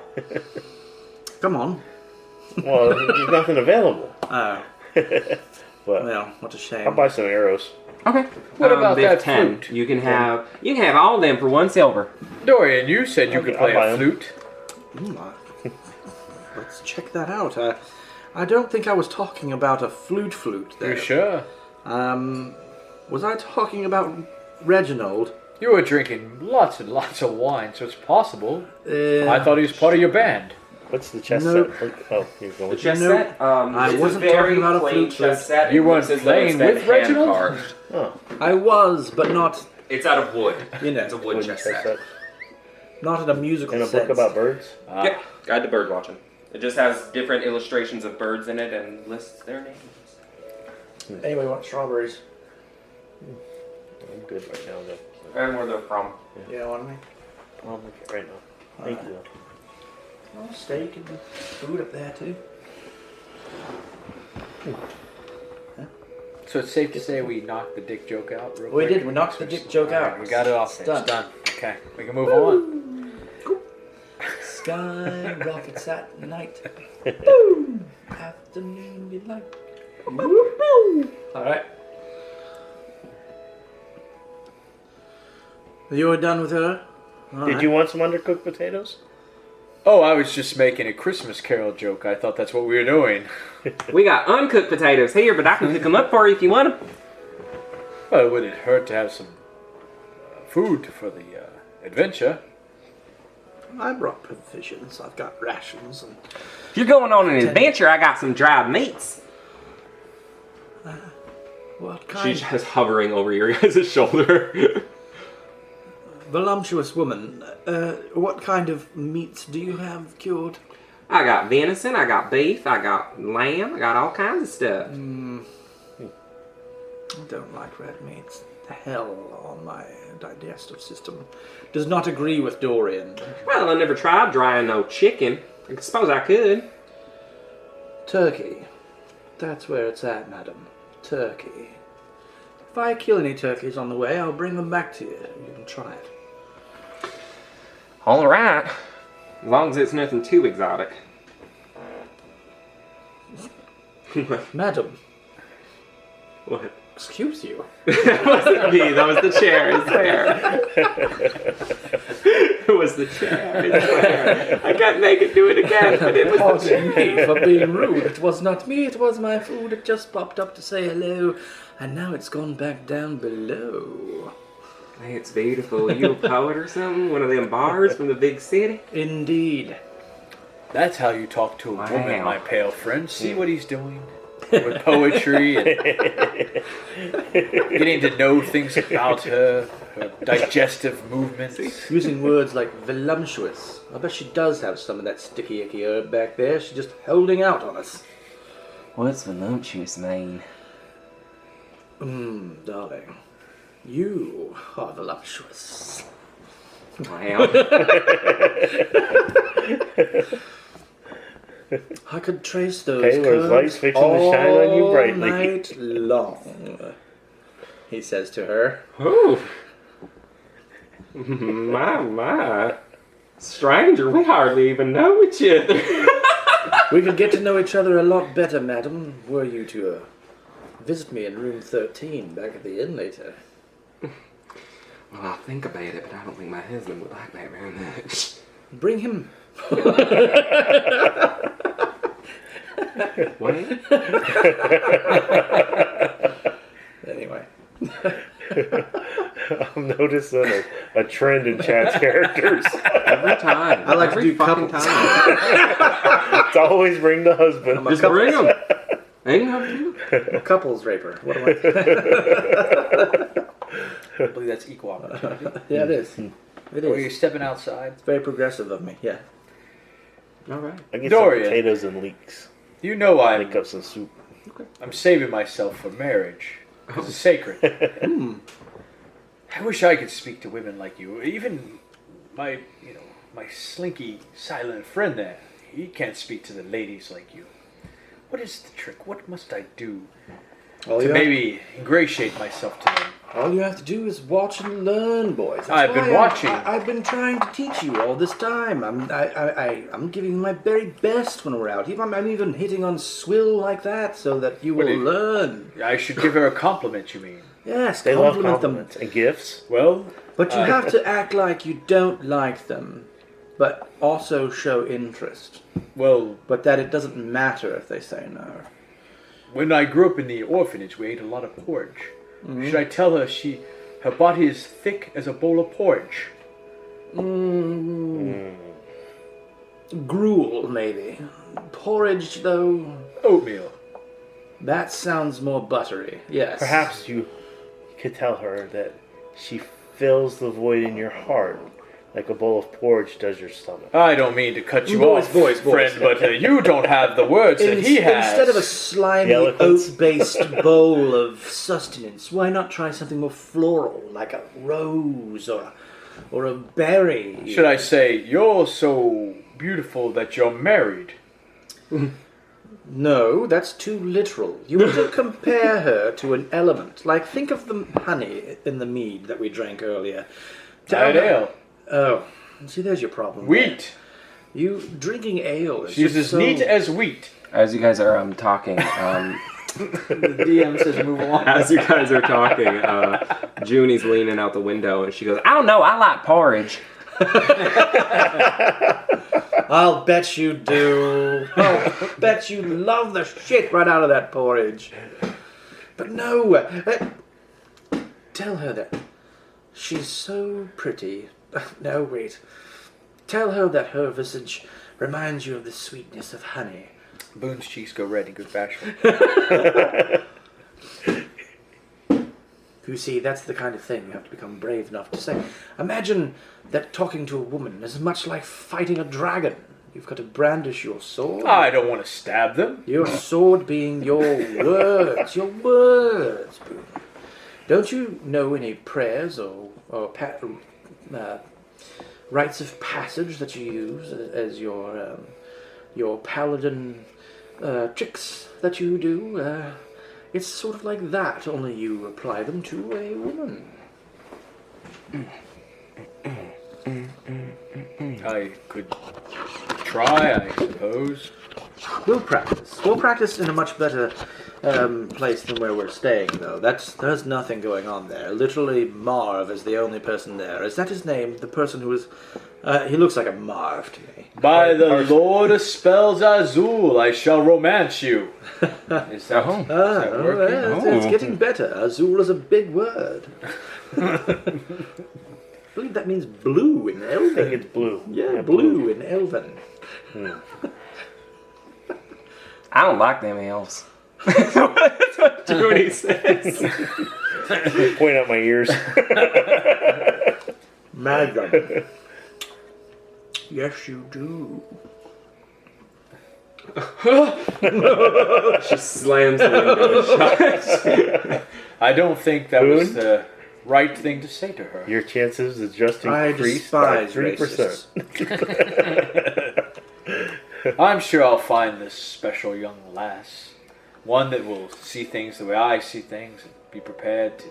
Come on. Well, there's nothing available. Oh, But well, what a shame. I'll buy some arrows. Okay. What about they have that 10. flute? You can have all of them for 1 silver. Dorian, you said you could I'll play buy a 'em. flute. Let's check that out. I don't think I was talking about a flute there. You sure? Was I talking about Reginald? You were drinking lots and lots of wine, so it's possible. Uh, I thought he was part of your band. What's the chess Nope. set? Oh, you're going The with chess Nope. set. I it's wasn't a very talking about a plain flute. chess set. You It weren't looks as though it's playing been with Reginald? hand-carved. Oh, I was, but not, It's out of wood. you know, It's a wood wooden chess set. not in a musical And a sense. book about birds? Yep. Guide to bird watching. It just has different illustrations of birds in it and lists their names. Anyway, want strawberries? I'm good right now, though. And where they're from. You know what I mean? I'm okay right now. Thank you. Well, steak and food up there too. So it's safe to say we knocked the dick joke out real We quick? did. We knocked the dick joke out. We got it off there. Done. It's done. Okay, we can move on. Sky rockets at night. Boom. Afternoon delight. All right. You were done with her? All Did right. you want some undercooked potatoes? Oh, I was just making a Christmas Carol joke. I thought that's what we were doing. We got uncooked potatoes here, but I can cook them up for you if you want them. Well, it wouldn't hurt to have some food for the adventure. I brought provisions. I've got rations and If you're going on an adventure, I got some dried meats. what kind? She's just hovering over your guys' shoulder. Voluptuous woman. What kind of meats do you have cured? I got venison, I got beef, I got lamb, I got all kinds of stuff. I don't like red meats. The hell on my digestive system does not agree with Dorian. Well, I never tried drying no chicken. I suppose I could. Turkey. That's where it's at, madam. Turkey. If I kill any turkeys on the way, I'll bring them back to you. You can try it. All right. As long as it's nothing too exotic. Madam, What? excuse you. That wasn't me, that was the chair. It's there. It was the chair. I swear. I can't make it do it again, but it was the chair. Pardon me for being rude. It was not me, it was my food. It just popped up to say hello, and now it's gone back down below. Hey, it's beautiful. Are you a poet or something? One of them bars from the big city? Indeed. That's how you talk to a Wow. woman, my pale friend. See what he's doing with poetry and getting to know things about her digestive movements. Using words like voluptuous. I bet she does have some of that sticky icky herb back there. She's just holding out on us. What's voluptuous mean? Darling. You are voluptuous. Well, I could trace those Taylor's light's curves fixing to shine on you brightly. all night long, he says to her. oh. My. Stranger, we hardly even know each other. We could get to know each other a lot better, madam, were you to visit me in room 13 back at the inn later. Well, I'll think about it, but I don't think my husband would like that very much. Bring him. What? Anyway. I'm noticing a trend in chat's characters. Every time. I like to Every do fucking couples. time. It's always bring the husband. Just bring them. Ain't have to. Couples raper. What am I? I believe that's equal opportunity. Yeah, it is. It Or you're is. stepping outside. It's very progressive of me, yeah. All right. I get some Dorian. potatoes and leeks. You know Make up some soup. I'm saving myself for marriage. This is sacred. I wish I could speak to women like you. Even my slinky, silent friend there. He can't speak to the ladies like you. What is the trick? What must I do to maybe ingratiate myself to them? All you have to do is watch and learn, boys. That's I've been why watching. I've been trying to teach you all this time. I'm giving you my very best when we're out. I'm even hitting on swill like that so that you will learn. I should give her a compliment, you mean? Yes, They love compliment them. compliments and gifts. Well, But you have to act like you don't like them, but also show interest. well, But that it doesn't matter if they say no. when I grew up in the orphanage, we ate a lot of porridge. Should I tell her her body is thick as a bowl of porridge? Gruel, maybe. Porridge, though, Oatmeal. that sounds more buttery. Yes. Perhaps you could tell her that she fills the void in your heart like a bowl of porridge does your stomach. I don't mean to cut you Boys, off, boys. friend, but you don't have the words that he has. Instead of a slimy, The eloquence. oat-based bowl of sustenance, why not try something more floral, like a rose or a berry? Should I say, you're so beautiful that you're married? No, that's too literal. You want to compare her to an element. Like, think of the honey in the mead that we drank earlier. Tell Diet her- ale. Oh, see, there's your problem. Wheat. You drinking ale is She's just as so... neat as wheat. As you guys are talking, The DM says move along. as you guys are talking, Junie's leaning out the window and she goes, "I don't know. I like porridge." I'll bet you do. I'll bet you love the shit right out of that porridge. But no, tell her that she's so pretty. No, wait. Tell her that her visage reminds you of the sweetness of honey. Boone's cheeks go red in good fashion. You see, that's the kind of thing you have to become brave enough to say. Imagine that talking to a woman is much like fighting a dragon. You've got to brandish your sword. I don't want to stab them. Your sword being your words. Your words, Boone. Don't you know any prayers or rites of passage that you use as your paladin tricks that you do? It's sort of like that, only you apply them to a woman. I could try, I suppose. We'll practice. We'll practice in a much better place than where we're staying, though. There's nothing going on there. Literally, Marv is the only person there. Is that his name? The person who was... he looks like a Marv to me. By the Lord of Spells Azul, I shall romance you. Is that working? It's getting better. Azul is a big word. I believe that means blue in Elven. I think it's blue. Yeah, blue in Elven. I don't like them elves. That's what Judy says. Point out my ears. Madam. Yes, you do. She slams the window shut. I don't think that was the right thing to say to her. Your chances of just I increased by despise 3%. I'm sure I'll find this special young lass. One that will see things the way I see things and be prepared to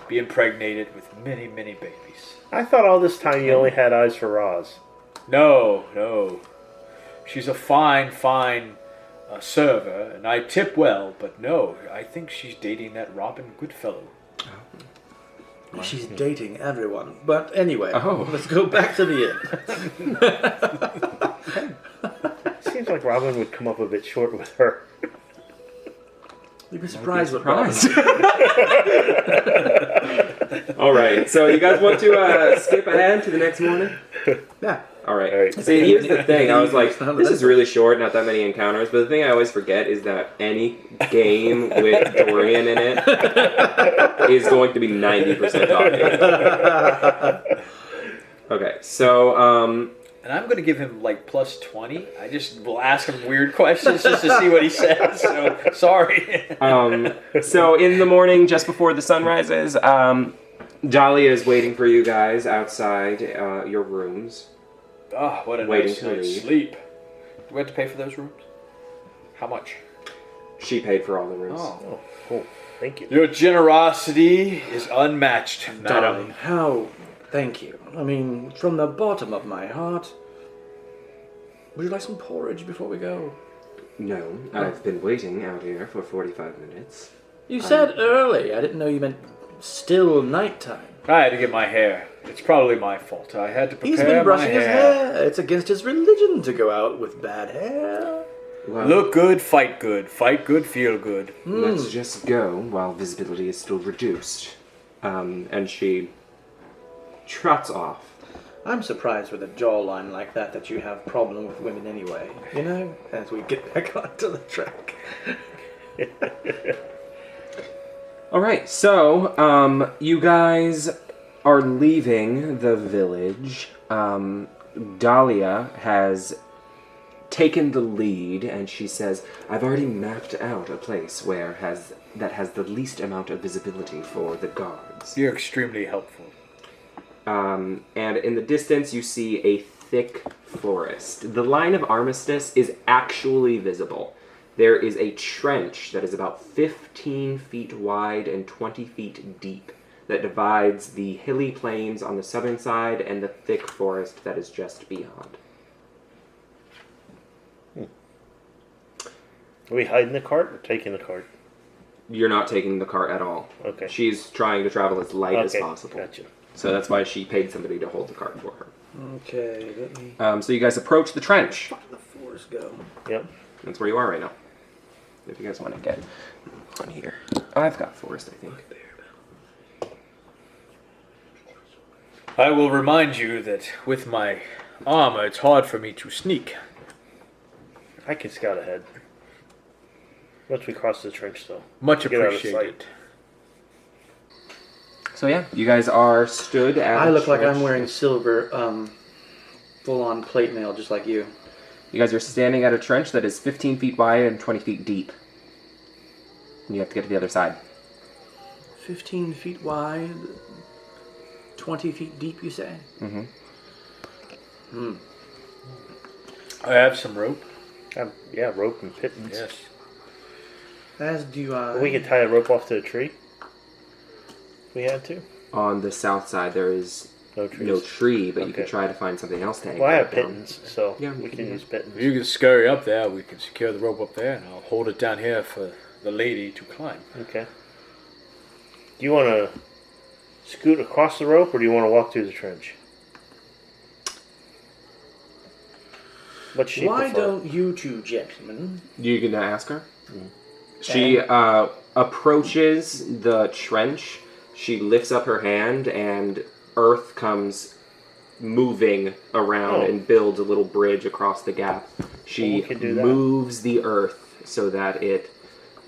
be impregnated with many, many babies. I thought all this time you only had eyes for Roz. No. She's a fine server, and I tip well, but no, I think she's dating that Robin Goodfellow. She's dating everyone. But anyway, Oh. let's go back to the inn. Seems like Robin would come up a bit short with her. You'd be surprised what Surprised. All right, so you guys want to skip ahead to the next morning? Yeah. All right. All right. See, here's the thing. I was like, this is really short, not that many encounters. But the thing I always forget is that any game with Dorian in it is going to be 90% talking. Okay, so And I'm going to give him like plus 20. I just will ask him weird questions just to see what he says. So, sorry. so in the morning, just before the sun rises, Dahlia is waiting for you guys outside your rooms. Oh, what a Waiting nice to night's leave. sleep. Do we have to pay for those rooms? How much? She paid for all the rooms. Oh, cool. Thank you. Your generosity is unmatched, Darling, madam. how... Thank you. I mean, from the bottom of my heart... Would you like some porridge before we go? No, I've been waiting out here for 45 minutes. You said early. I didn't know you meant still nighttime. I had to get my hair. It's probably my fault. I had to prepare He's been brushing my his hair. It's against his religion to go out with bad hair. Well, Look good, fight good. Fight good, feel good. let's just go while visibility is still reduced. And she trots off. I'm surprised with a jawline like that you have problem with women anyway. You know, as we get back onto the track. All right, so you guys are leaving the village. Dahlia has taken the lead, and she says, "I've already mapped out a place that has the least amount of visibility for the guards." You're extremely helpful. And in the distance, you see a thick forest. The line of armistice is actually visible. There is a trench that is about 15 feet wide and 20 feet deep that divides the hilly plains on the southern side and the thick forest that is just beyond. Are we hiding the cart or taking the cart? You're not taking the cart at all. Okay. She's trying to travel as light as possible. Gotcha. So that's why she paid somebody to hold the cart for her. Okay, let me So you guys approach the trench. let the force go. Yep. That's where you are right now. If you guys want to get on here. I've got forest, I think. I will remind you that with my armor, it's hard for me to sneak. I can scout ahead. Once we cross the trench, though. Much Get out of appreciated. sight. So yeah, you guys are stood at I a look like trench. I'm wearing silver, full-on plate mail, just like you. You guys are standing at a trench that is 15 feet wide and 20 feet deep. And you have to get to the other side. 15 feet wide, 20 feet deep, you say? Mm-hmm. I have some rope. Yeah, rope and pittance. Yes. As do I. We could tie a rope off to a tree. If we had to. On the south side, there is No trees. no tree, but you Okay. could try to find something else to hang Well, I have it down. pittance, so Yeah, we can use pittance. You can scurry up there. We can secure the rope up there, and I'll hold it down here for the lady to climb. Okay. Do you want to scoot across the rope, or do you want to walk through the trench? What she Why prefer? don't you two gentlemen? You gonna ask her? She approaches the trench. She lifts up her hand, and earth comes moving around and builds a little bridge across the gap. She moves the earth so that it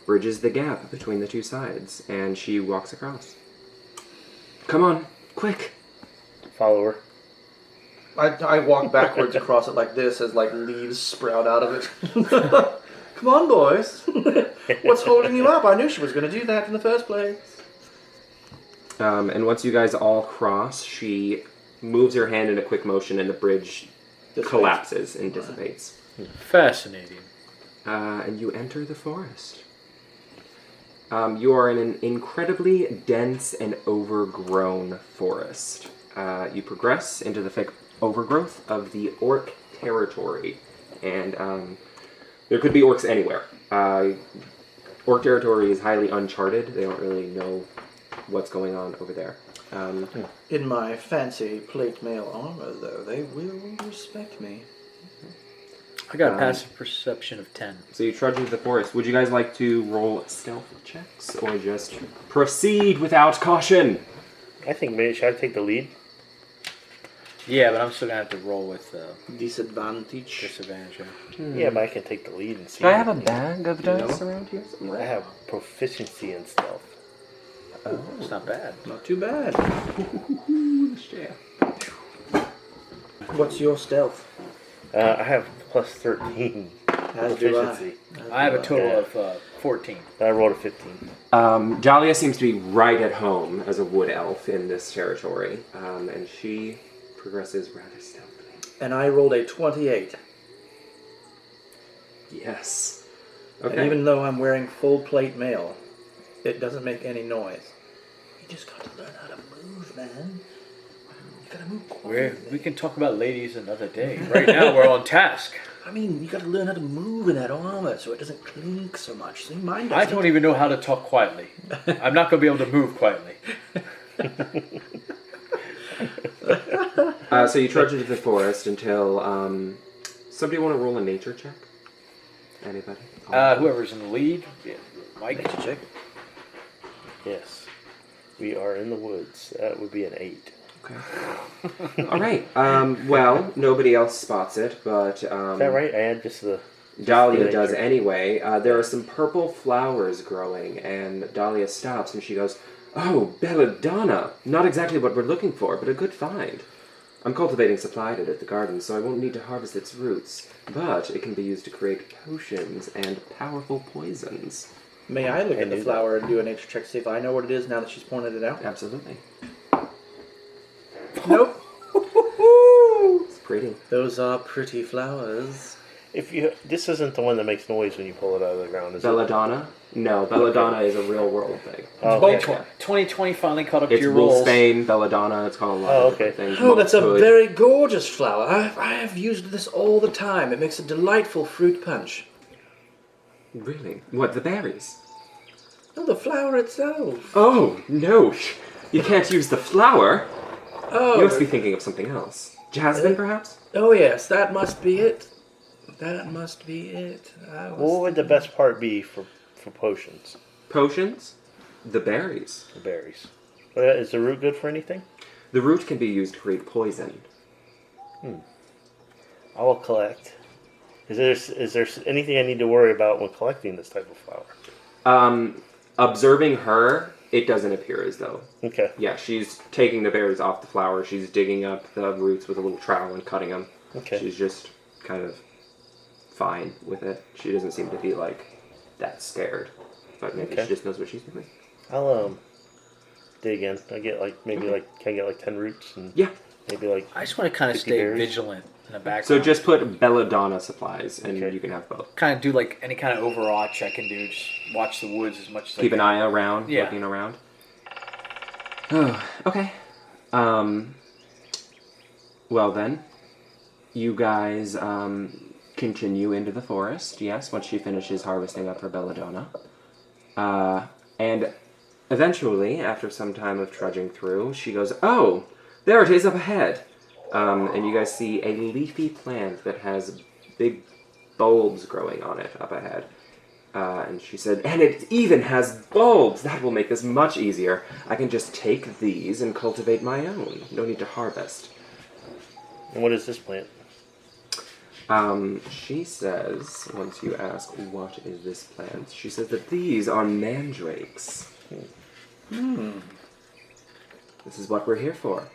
bridges the gap between the two sides, and she walks across. Come on, quick! Follow her. I walk backwards across it like this as like leaves sprout out of it. Come on, boys. What's holding you up? I knew she was going to do that in the first place. And once you guys all cross, she moves her hand in a quick motion, and the bridge collapses and dissipates. Fascinating. And you enter the forest. You are in an incredibly dense and overgrown forest. You progress into the thick overgrowth of the Orc territory, and there could be orcs anywhere. Orc territory is highly uncharted. They don't really know what's going on over there. In my fancy plate mail armor, though, they will respect me. I got a passive perception of 10. So you trudge into the forest. Would you guys like to roll stealth checks, or just proceed without caution? I think maybe should I take the lead? Yeah, but I'm still going to have to roll with Disadvantage. disadvantage. Yeah, but I can take the lead and see. Do I have a bag of dice around here I somewhere? have proficiency in stealth. Oh, it's not bad. Not too bad. Yeah. What's your stealth? I have plus 13 As do I. proficiency. I have a total of 14. I rolled a 15. Dahlia seems to be right at home as a wood elf in this territory, and she progresses rather stealthily. And I rolled a 28. Yes. And Okay. even though I'm wearing full plate mail, it doesn't make any noise. You just got to learn how to move, man. You gotta move quietly. We can talk about ladies another day. Right now, we're on task. I mean, you gotta learn how to move in that armor so it doesn't clink so much. So mine I doesn't. don't even know how to talk quietly. I'm not going to be able to move quietly. So you trudge into the forest until somebody want to roll a nature check? Anybody? Whoever's in the lead. Yeah, Mike. Nature check. Yes. We are in the woods. That would be an 8. Okay. All right. Well, nobody else spots it, but Is that right? I had just the... Dahlia does anyway. There are some purple flowers growing, and Dahlia stops and she goes, "Oh, belladonna! Not exactly what we're looking for, but a good find. I'm cultivating supply to the garden, so I won't need to harvest its roots, but it can be used to create potions and powerful poisons." May I look at the flower and do a nature check to see if I know what it is now that she's pointed it out? Absolutely. Nope. It's pretty. Those are pretty flowers. This isn't the one that makes noise when you pull it out of the ground, is Belladonna? No, belladonna is a real world thing. Oh, Well, okay. 2020 finally caught up It's to your rolls. wolfsbane, belladonna, it's called a lot of different things. Oh, that's a Monkhood. very gorgeous flower. I have used this all the time. It makes a delightful fruit punch. Really? What, the berries? Oh, the flower itself. Oh, no. You can't use the flower. Oh, You must be thinking of something else. Jasmine, perhaps? oh yes, that must be it. That must be it. What would the best part be for potions? Potions? The berries. The berries. Is the root good for anything? The root can be used to create poison. I will collect. Is there anything I need to worry about when collecting this type of flower? Observing her, it doesn't appear as though. Okay. Yeah, she's taking the berries off the flower. She's digging up the roots with a little trowel and cutting them. Okay. She's just kind of fine with it. She doesn't seem to be like that scared. But maybe Okay. she just knows what she's doing. I'll dig in. I get can I get like 10 roots and Yeah. maybe like I just want to kind of 50 stay berries? vigilant in the background. So just put belladonna supplies and Okay. you can have both. kind of do like any kind of overwatch I can do. Just watch the woods as much as Keep I an can. eye around, Yeah. looking around. Oh, okay. Well then, you guys continue into the forest, yes, once she finishes harvesting up her belladonna. And eventually, after some time of trudging through, she goes, "Oh, there it is up ahead." And you guys see a leafy plant that has big bulbs growing on it up ahead. And she said, "And it even has bulbs! That will make this much easier. I can just take these and cultivate my own. No need to harvest." And what is this plant? She says, once you ask, "What is this plant?" She says that these are mandrakes. This is what we're here for.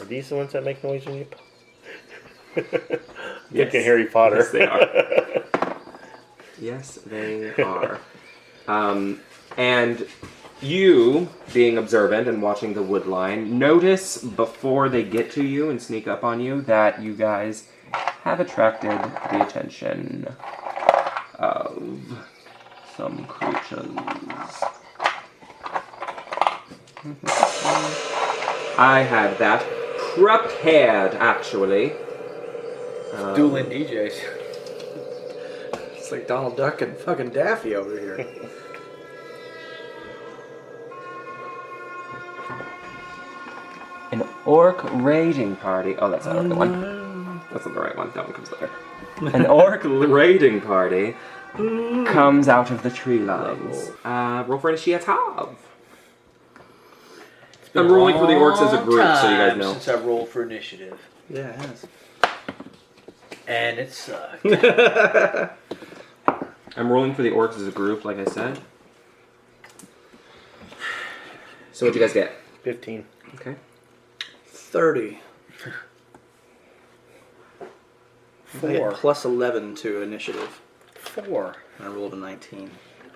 Are these the ones that make noise when you... Yes. Like a Harry Potter. Yes, they are. Yes, they are. And you, being observant and watching the wood line, notice before they get to you and sneak up on you that you guys have attracted the attention of some creatures. I had that prepared, actually. Dueling DJs. It's like Donald Duck and fucking Daffy over here. An orc raiding party. Oh, that's not the one. That's not the right one. That one comes later. An orc raiding party comes out of the tree lines. Roll for initiative. I'm rolling for the orcs as a group, so you guys know. Since I rolled for initiative, Yeah, it has. and it sucked. I'm rolling for the orcs as a group, like I said. So what'd you guys get? 15. Okay. 30. I get 4. plus 11 to initiative. 4. I rolled a 19.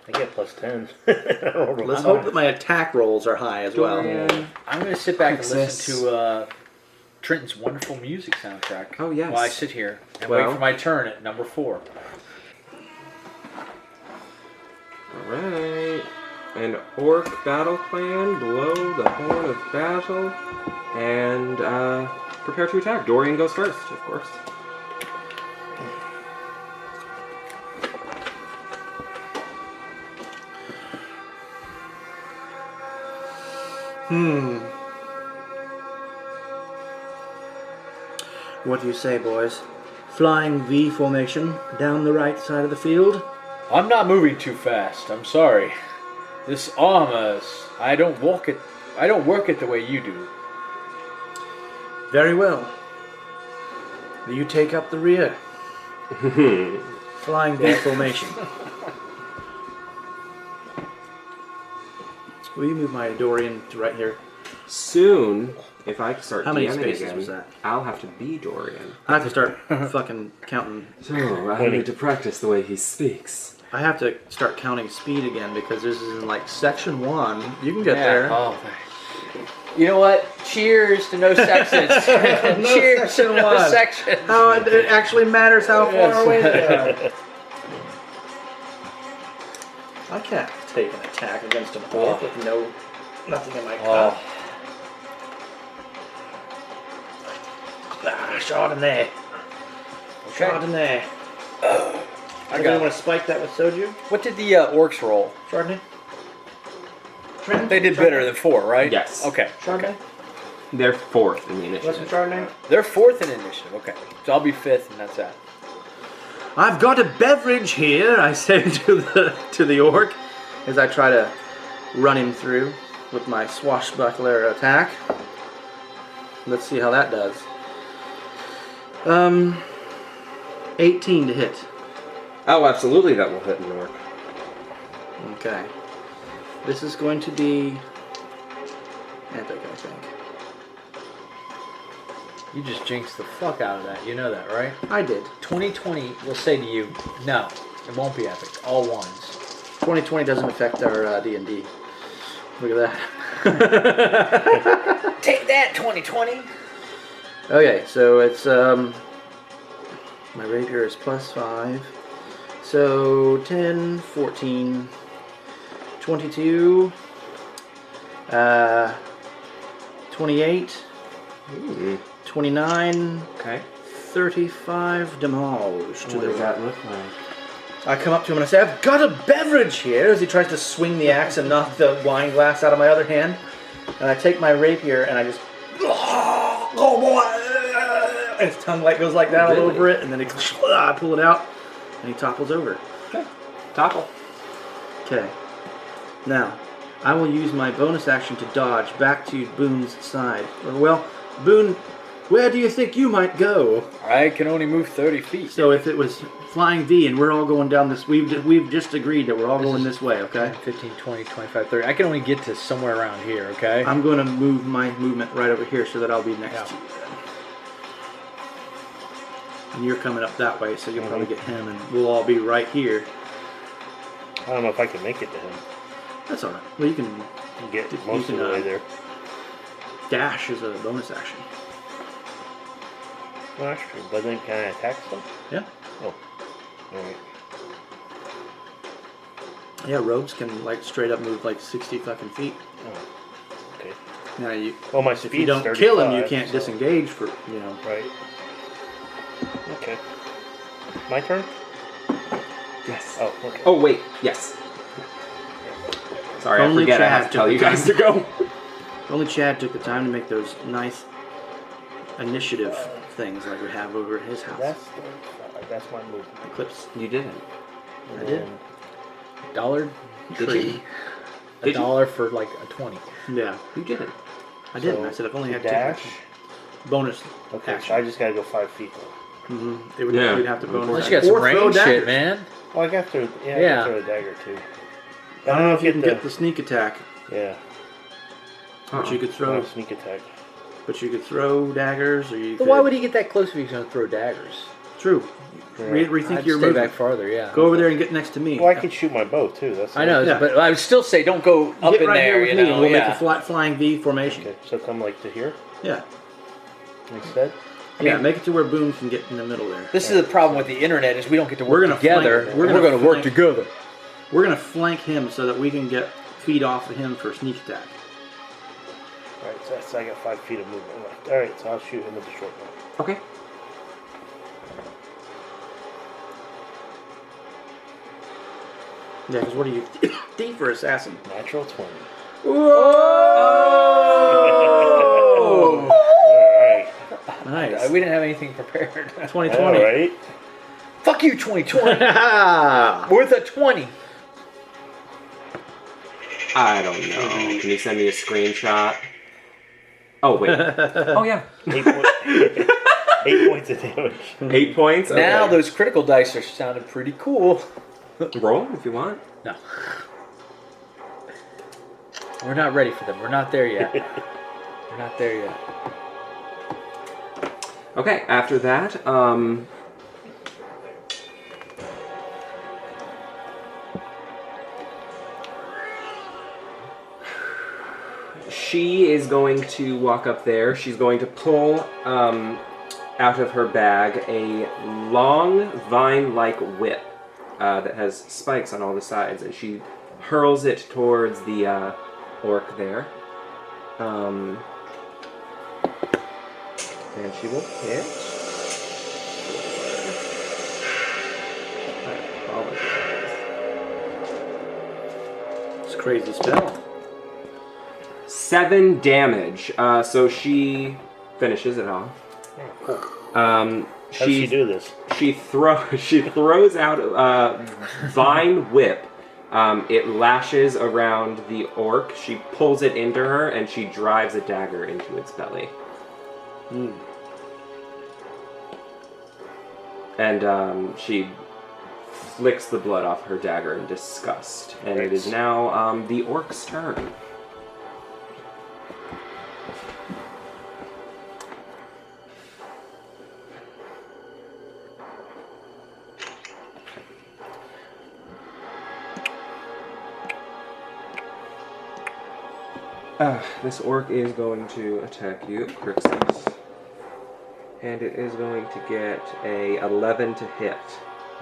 I get plus 10. Let's hope that my attack rolls are high as well. I'm going to sit back and Success. listen to Trenton's wonderful music soundtrack. Oh, yes. While I sit here and Well. wait for my turn at number 4. Alright. An orc battle plan. Blow the horn of battle. And prepare to attack. Dorian goes first, of course. What do you say, boys? Flying V formation down the right side of the field? I'm not moving too fast. I'm sorry. This armor, I don't work it the way you do. Very well. You take up the rear. Flying V formation. Will you move my Dorian to right here? Soon, if I start How many DMing spaces again, was that? I'll have to be Dorian. I have to start fucking counting. So, I need to practice the way he speaks. I have to start counting speed again because this is in like section 1. You can get there. Oh, you know what? Cheers to no sections. No Cheers section to no one. sections. How it actually matters how far Yes. away they are. I can't take an attack against an orc with nothing in my cup. Chardonnay. Chardonnay. I Does got anyone it. spike that with soju? What did the orcs roll? Chardonnay? Trent? They did better than 4, right? Yes. Okay. Chardonnay? They're fourth in the Want some initiative. Chardonnay? They're 4th in initiative. Okay. So I'll be 5th, and that's that. I've got a beverage here, I say to the orc as I try to run him through with my swashbuckler attack. Let's see how that does. 18 to hit. Oh, absolutely, that will hit an orc. Okay. This is going to be epic, I think. You just jinxed the fuck out of that. You know that, right? I did. 2020 will say to you, no, it won't be epic. All ones. 2020 doesn't affect our D&D. Look at that. Take that, 2020. Okay, so it's my rapier is +5. So 10, 14, 22, 28, 29, Okay. 35 demolished. What does that look like? I come up to him and I say, I've got a beverage here, as he tries to swing the axe and knock the wine glass out of my other hand. And I take my rapier and I just... Oh boy! And his tongue goes like that all over it, and then I pull it out, and he topples over. Okay. Topple. Okay. Now, I will use my bonus action to dodge back to Boone's side. Well, Boone, where do you think you might go? I can only move 30 feet. So if it was flying V and we're all going down this, we've just agreed that we're all going this way, okay? 15, 20, 25, 30. I can only get to somewhere around here, okay? I'm going to move my movement right over here so that I'll be next to you then. And you're coming up that way, so you'll probably get him, and we'll all be right here. I don't know if I can make it to him. That's alright. Well, you can Get most of the way there. dash as a bonus action. Well, that's true. But then can I attack them? Yeah. Oh. Alright. Yeah, rogues can straight up move 60 fucking feet. Oh. Okay. Now Well, my if you speed's don't 35, kill him, you can't so- disengage for Right. Okay. My turn? Yes. Oh, okay. Oh, wait. Yes. Sorry, Only I forget I have Chad to tell took you the guys to go. Only Chad took the time to make those nice initiative things like we have over at his house. That's my movement. Eclipse. You didn't. I did. $1 Did tree. you? Did you? $1 for a 20. Yeah, You didn't. I didn't. So, I said I've only had dash. two bonus Okay, action. so I just gotta go 5 feet though. It would, Yeah. We'd have to bonus Unless action. you got some Or throw range shit, daggers. man. Well, I got to, I Yeah. can throw a dagger too. I don't know if you can get the sneak attack, Yeah. but you could Throw throw. a sneak attack. But you could throw daggers, or you. But could... why would he get that close if he's going to throw daggers? True. Yeah. Rethink I'd your stay movement. back farther, yeah. Go over there and get next to me. Well, I could shoot my bow too. That's I know, Yeah. but I would still say don't go up Get in right there, here with you me, know. and we'll yeah. make a flying V formation. Okay, so come to here Yeah. instead. Yeah, make it to where Boone can get in the middle there. This is the problem with the internet is we don't get to We're work gonna together. flank- We're we're going gonna to work flank- together. We're gonna flank him so that we can get feet off of him for sneak attack. All right, so I got 5 feet of movement left. All right, so I'll shoot him with the short bow. Okay. Yeah, because what do you think for assassin? Natural 20. Oh! All right. Nice. We didn't have anything prepared. 2020. All right. Fuck you, 2020. Worth a 20. I don't know. Can you send me a screenshot? Oh, wait. Oh, yeah. 8 points of damage. 8 points? Okay. Now those critical dice are sounding pretty cool. Roll if you want. No. We're not ready for them. We're not there yet. We're not there yet. Okay, after that, she is going to walk up there. She's going to pull out of her bag a long vine-like whip that has spikes on all the sides, and she hurls it towards the orc there. And she will hit. I apologize. It's a crazy spell. 7 damage. So she finishes it off. How does she do this? She throws out a vine whip. It lashes around the orc. She pulls it into her, and she drives a dagger into its belly. And she flicks the blood off her dagger in disgust. And it is now the orc's turn. This orc is going to attack you, Crixus. And it is going to get a 11 to hit.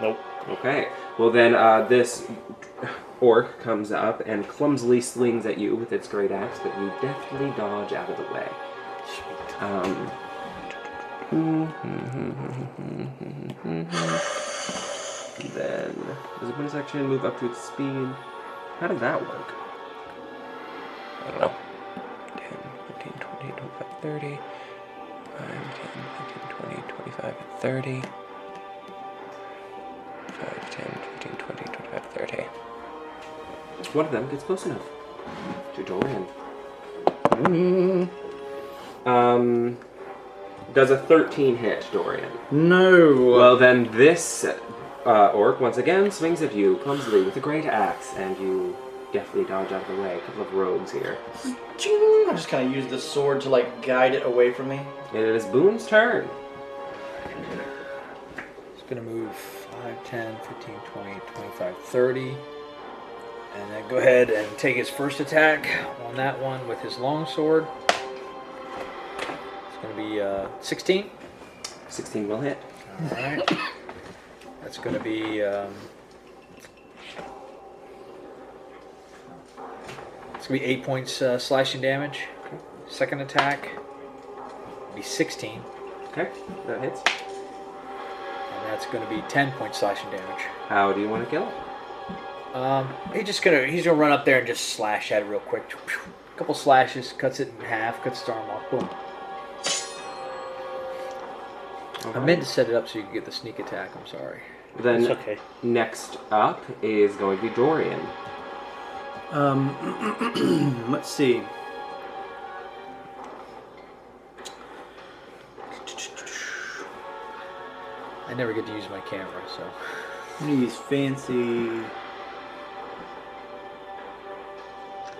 Nope. Okay. Well then, this orc comes up and clumsily slings at you with its great axe, but you deftly dodge out of the way. And then, does a bonus action move up to its speed? How did that work? I don't know. 10, 15, 20, 25, 30. 5, 10, 15, 20, 25, 30. 5, 10, 15, 20, 25, 30. One of them gets close enough to Dorian. Does a 13 hit, Dorian? No. Well, then this orc once again swings at you clumsily with a great axe, and you deftly dodge out of the way. A couple of rogues here. I just kind of use the sword to like guide it away from me. It is Boone's turn. It's going to move 5, 10, 15, 20, 25, 30. And then go ahead and take his first attack on that one with his longsword. It's going to be 16. 16 will hit. Alright. That's going to be... it's going to be 8 points slashing damage. Okay. Second attack will be 16. Okay, that hits. And that's going to be 10 points slashing damage. How do you want to kill it? He's gonna run up there and just slash at it real quick. A couple slashes, cuts it in half, cuts its arm off. Boom. I meant to set it up so you could get the sneak attack. I'm sorry. Then It's okay. next up is going to be Dorian. Let's see. I never get to use my camera, so. These fancy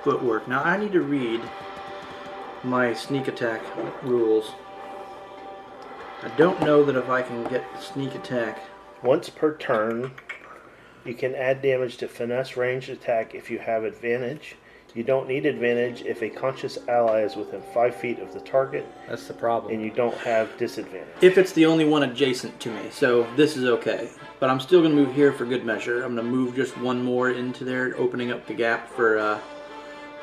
footwork. Now I need to read my sneak attack rules. I don't know that if I can get sneak attack. Once per turn, you can add damage to finesse ranged attack if you have advantage. You don't need advantage if a conscious ally is within 5 feet of the target, That's the problem. and you don't have disadvantage. If it's the only one adjacent to me, so this is okay. But I'm still going to move here for good measure. I'm going to move just one more into there, opening up the gap for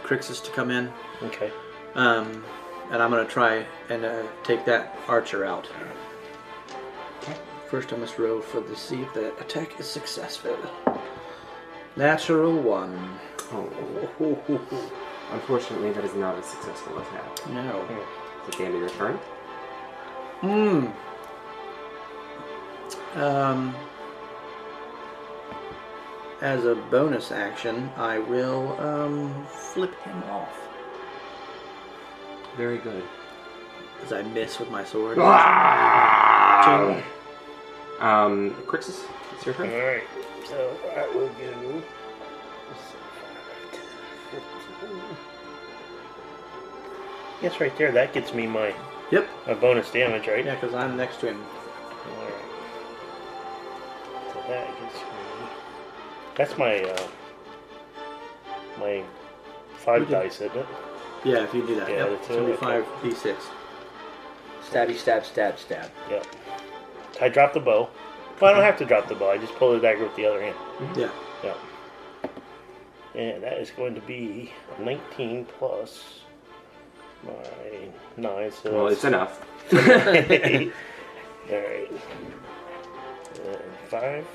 Crixus to come in. Okay. And I'm going to try and take that archer out. First I must roll to see if the attack is successful. Natural 1. Oh. Unfortunately, that is not a successful attack. No. It's at the end of your turn. As a bonus action, I will flip him off. Very good. As I miss with my sword. Crixus, it's your turn. Alright, so I will go. Yes, right there, that gets me my Yep. bonus damage, right? Yeah, because I'm next to him. Alright. So that gets me. That's my my 5 dice, isn't it? Yeah, if you do that. Yeah, Yep. that's It's going to it, be okay. 5d6. Stabby, stab, stab, stab. Yep. I drop the bow. Well, I don't have to drop the bow. I just pull the dagger with the other hand. Yeah. Yep. And that is going to be 19 plus my 9. So Well, it's enough. Alright. 5.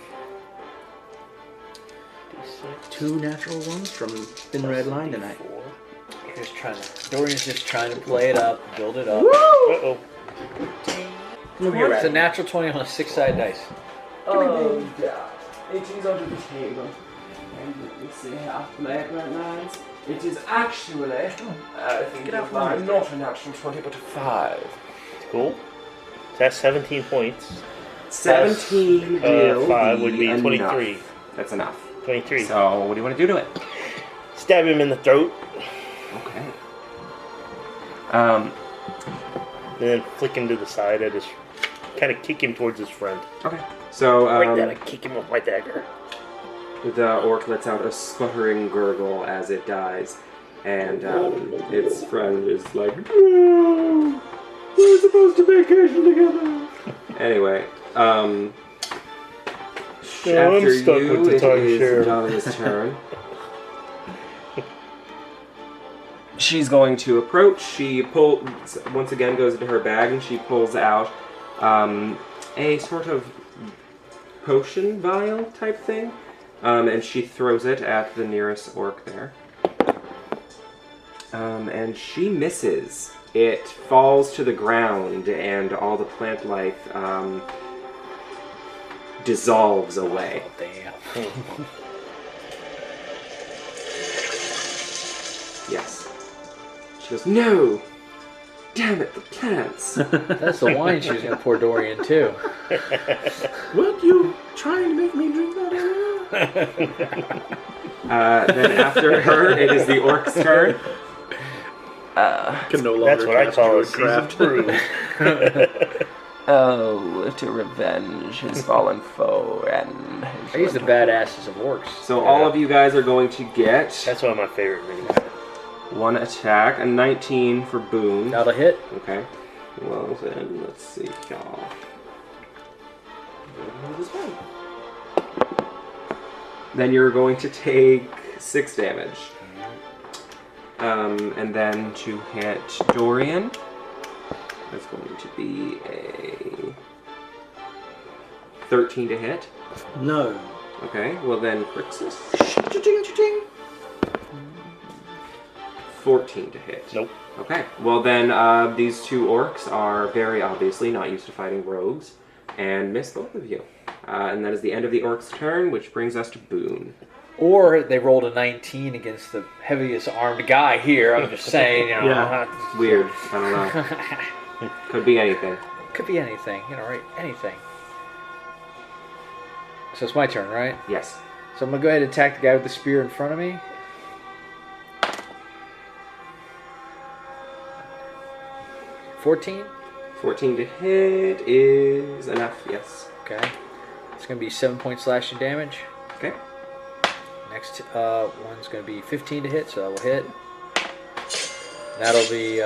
D6. 2 natural ones from Thin Red Line tonight. 4. Dorian's just trying to play it up, build it up. Uh-oh. It's a natural 20 on a 6-sided dice. Oh, yeah. It is under the table. And let me see how I play it right now. It is actually, I think you'll find not a natural 20, but a 5. Cool. So that's 17 points. 17 will 5 be would be enough. 23. That's enough. 23. So, what do you want to do to it? Stab him in the throat, Okay. and then flick him to the side. I just kind of kick him towards his friend. Okay. So, Like that, I kick him with my dagger. the orc lets out a sputtering gurgle as it dies, and its friend is like, "No, we're supposed to vacation together." Anyway, I'm after stuck you, with the it is timeshare. Jonathan's turn. She's going to approach. She once again goes into her bag and she pulls out a sort of potion vial type thing, and she throws it at the nearest orc there. And she misses. It falls to the ground, and all the plant life dissolves away. Oh, damn. Yes. She goes, no! Damn it, the plants! That's the wine she was going to pour Dorian, too. What, you trying to make me drink that? Then after her, it is the orc's turn. Can no longer That's what I cast call a druid seasoned craft. brew. Oh, to revenge his fallen foe and... He's the badasses of orcs. So all of you guys are going to get That's one of my favorite minis. one attack, a 19 for Boone. That'll hit. Okay. Well then, let's see, y'all. Then you're going to take 6 damage. And then to hit Dorian, that's going to be a 13 to hit. No. Okay, well then Crixus, Cha-ching, cha-ching. 14 to hit. Nope. Okay, well then these two orcs are very obviously not used to fighting rogues and miss both of you. And that is the end of the orc's turn, which brings us to Boone. Or they rolled a 19 against the heaviest armed guy here. I'm just saying, you know. Yeah. Weird, I don't know. Could be anything. Could be anything, you know, right? Anything. So it's my turn, right? Yes. So I'm going to go ahead and attack the guy with the spear in front of me. $14. 14 to hit is enough, yes. Okay. It's going to be 7 point slashing damage. Okay. Next one's going to be 15 to hit, so that will hit. That'll be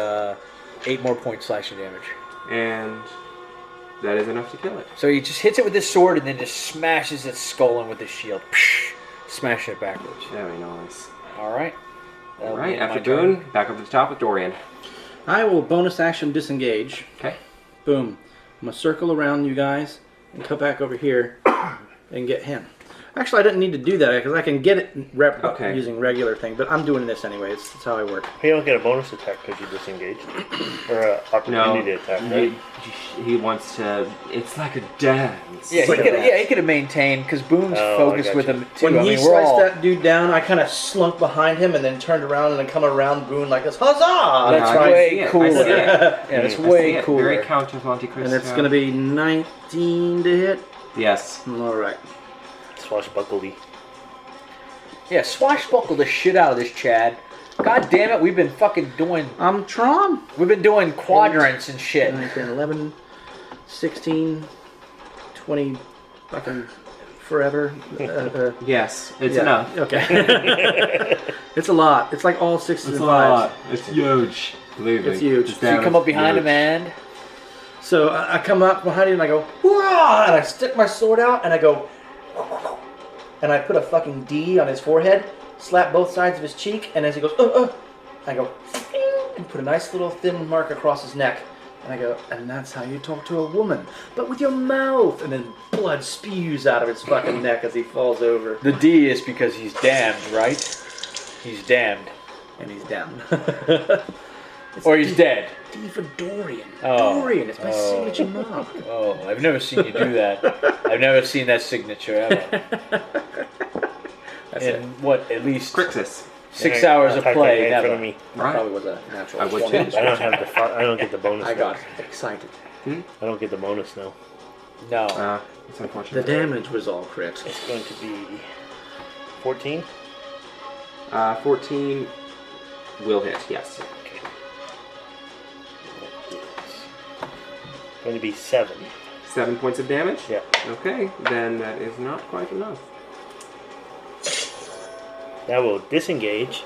8 more points slashing damage. And that is enough to kill it. So he just hits it with his sword and then just smashes its skull in with his shield. Smashing it backwards. Very nice. Alright. Alright, after Boone, back up to the top with Dorian. I will bonus action disengage. Okay. Boom. I'm going to circle around you guys and come back over here and get him. Actually, I didn't need to do that because I can get it using regular thing, but I'm doing this anyway. It's how I work. You don't get a bonus attack because you disengaged. Or an opportunity attack, right? He wants to... It's like a dance. Yeah, he could have maintained because Boone's focused with him too. When he sliced that dude down, I kind of slunk behind him and then turned around and then come around Boone like this. Huzzah! That's way cooler. Yeah, it's way cooler. Very Count of Monte Cristo. And it's going to be 19 to hit. Yes. All right. Swashbuckly. Yeah, swashbuckle the shit out of this, Chad. God damn it, we've been fucking doing... I'm Tron. We've been doing quadrants and shit. 9, 10, 11, 16, 20, fucking forever. Yes, it's enough. Okay. It's a lot. It's like all 6s It's and a 5s. lot. It's huge. Believe me. It's huge. So you come up behind him and... So I come up behind him and I go, "Whoa!" And I stick my sword out and I go, and I put a fucking D on his forehead, slap both sides of his cheek, and as he goes, I go, and put a nice little thin mark across his neck. And I go, and that's how you talk to a woman, but with your mouth. And then blood spews out of his fucking neck as he falls over. The D is because he's damned, right? He's damned. And he's down. Or he's dead. D for Dorian. Oh. Dorian, it's my signature mark. Oh, I've never seen you do that. I've never seen that signature ever. That's In it. what, at least Crixus. 6 hours of play, in never. front of me. That probably was a natural. I would 20. too. I don't have the. I don't get the bonus. I now. got excited. I don't get the bonus now. No. It's The unfortunate. damage was all crit. It's going to be 14. 14 will hit, yes. Okay. It's going to be 7. 7 points of damage? Yeah. Okay, then that is not quite enough. Now we'll disengage.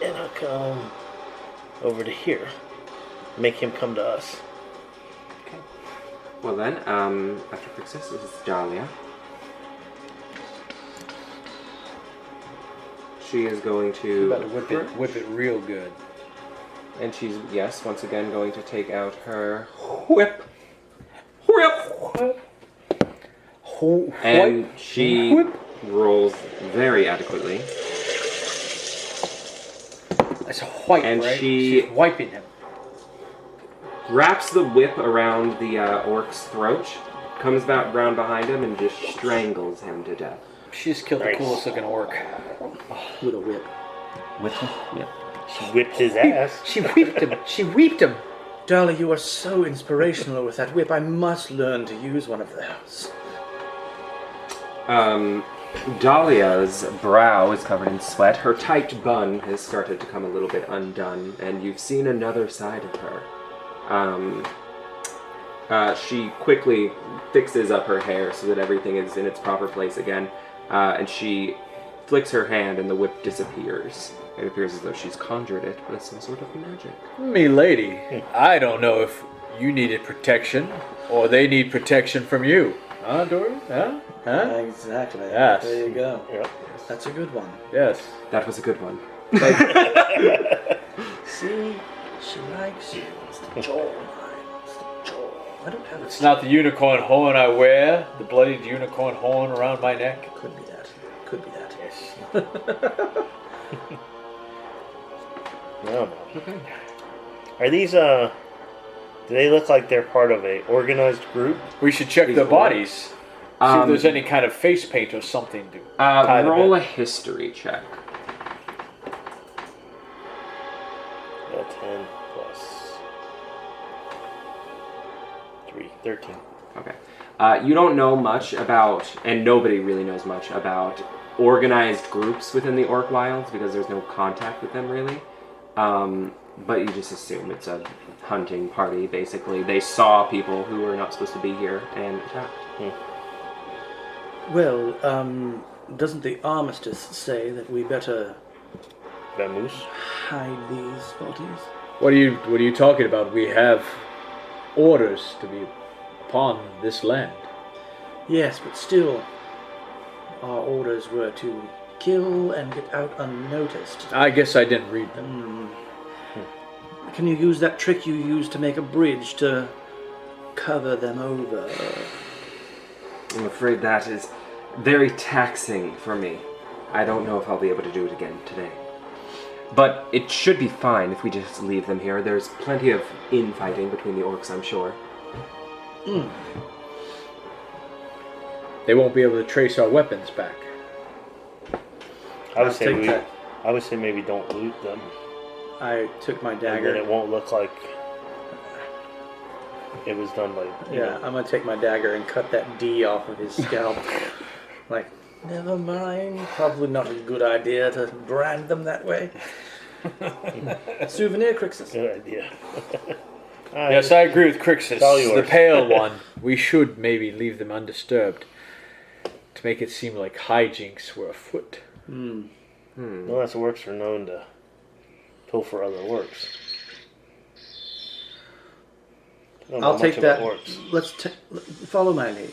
And I'll come over to here. Make him come to us. Well then, after Crixus is Dahlia. She is going to... About to whip it real good. And she's, yes, once again going to take out her whip. Whip! And she whip. rolls very adequately. That's a white, And right? she's wiping him. Wraps the whip around the orc's throat, comes back round behind him, and just strangles him to death. She just killed the coolest looking orc. With a whip. With the whip. She whipped his ass. She whipped him. She whipped him. Darling, you are so inspirational with that whip. I must learn to use one of those. Dahlia's brow is covered in sweat. Her tight bun has started to come a little bit undone, and you've seen another side of her. She quickly fixes up her hair so that everything is in its proper place again, and she flicks her hand and the whip disappears. It appears as though she's conjured it with some sort of magic. Me lady, I don't know if you needed protection or they need protection from you. Huh, Dory? Huh? Exactly. Yes. There you go. Yep. That's a good one. Yes. That was a good one. See? She likes you. It's the jaw, mine. It's the jaw. I don't have a... It's not the unicorn horn I wear, the bloodied unicorn horn around my neck. Could be that. Could be that. Yes. No. Are these, do they look like they're part of a organized group? We should check These their orcs. bodies. See if there's any kind of face paint or something to tie them Roll in. a history check. 10 plus 3, 13. Okay. You don't know much about, and nobody really knows much about, organized groups within the Orc Wilds because there's no contact with them really. But you just assume it's a hunting party, basically. They saw people who were not supposed to be here and attacked. Well, doesn't the armistice say that we better Vamoose? hide these bodies? What are you talking about? We have orders to be upon this land. Yes, but still, our orders were to kill and get out unnoticed. I guess I didn't read them. Can you use that trick you used to make a bridge to cover them over? I'm afraid that is very taxing for me. I don't know if I'll be able to do it again today. But it should be fine if we just leave them here. There's plenty of infighting between the orcs, I'm sure. They won't be able to trace our weapons back. I would I'll say take that. I would say maybe don't loot them. I took my And then dagger. it won't look like it was done by... Yeah, I'm gonna take my dagger and cut that D off of his scalp. Like, never mind. Probably not a good idea to brand them that way. Souvenir Crixus. Good idea. Yes, I agree with Crixus. all yours. The pale one. We should maybe leave them undisturbed to make it seem like hijinks were afoot. No, that's orcs are known to pilfer other orcs. I don't know I'll much take about that. orcs. Follow my lead.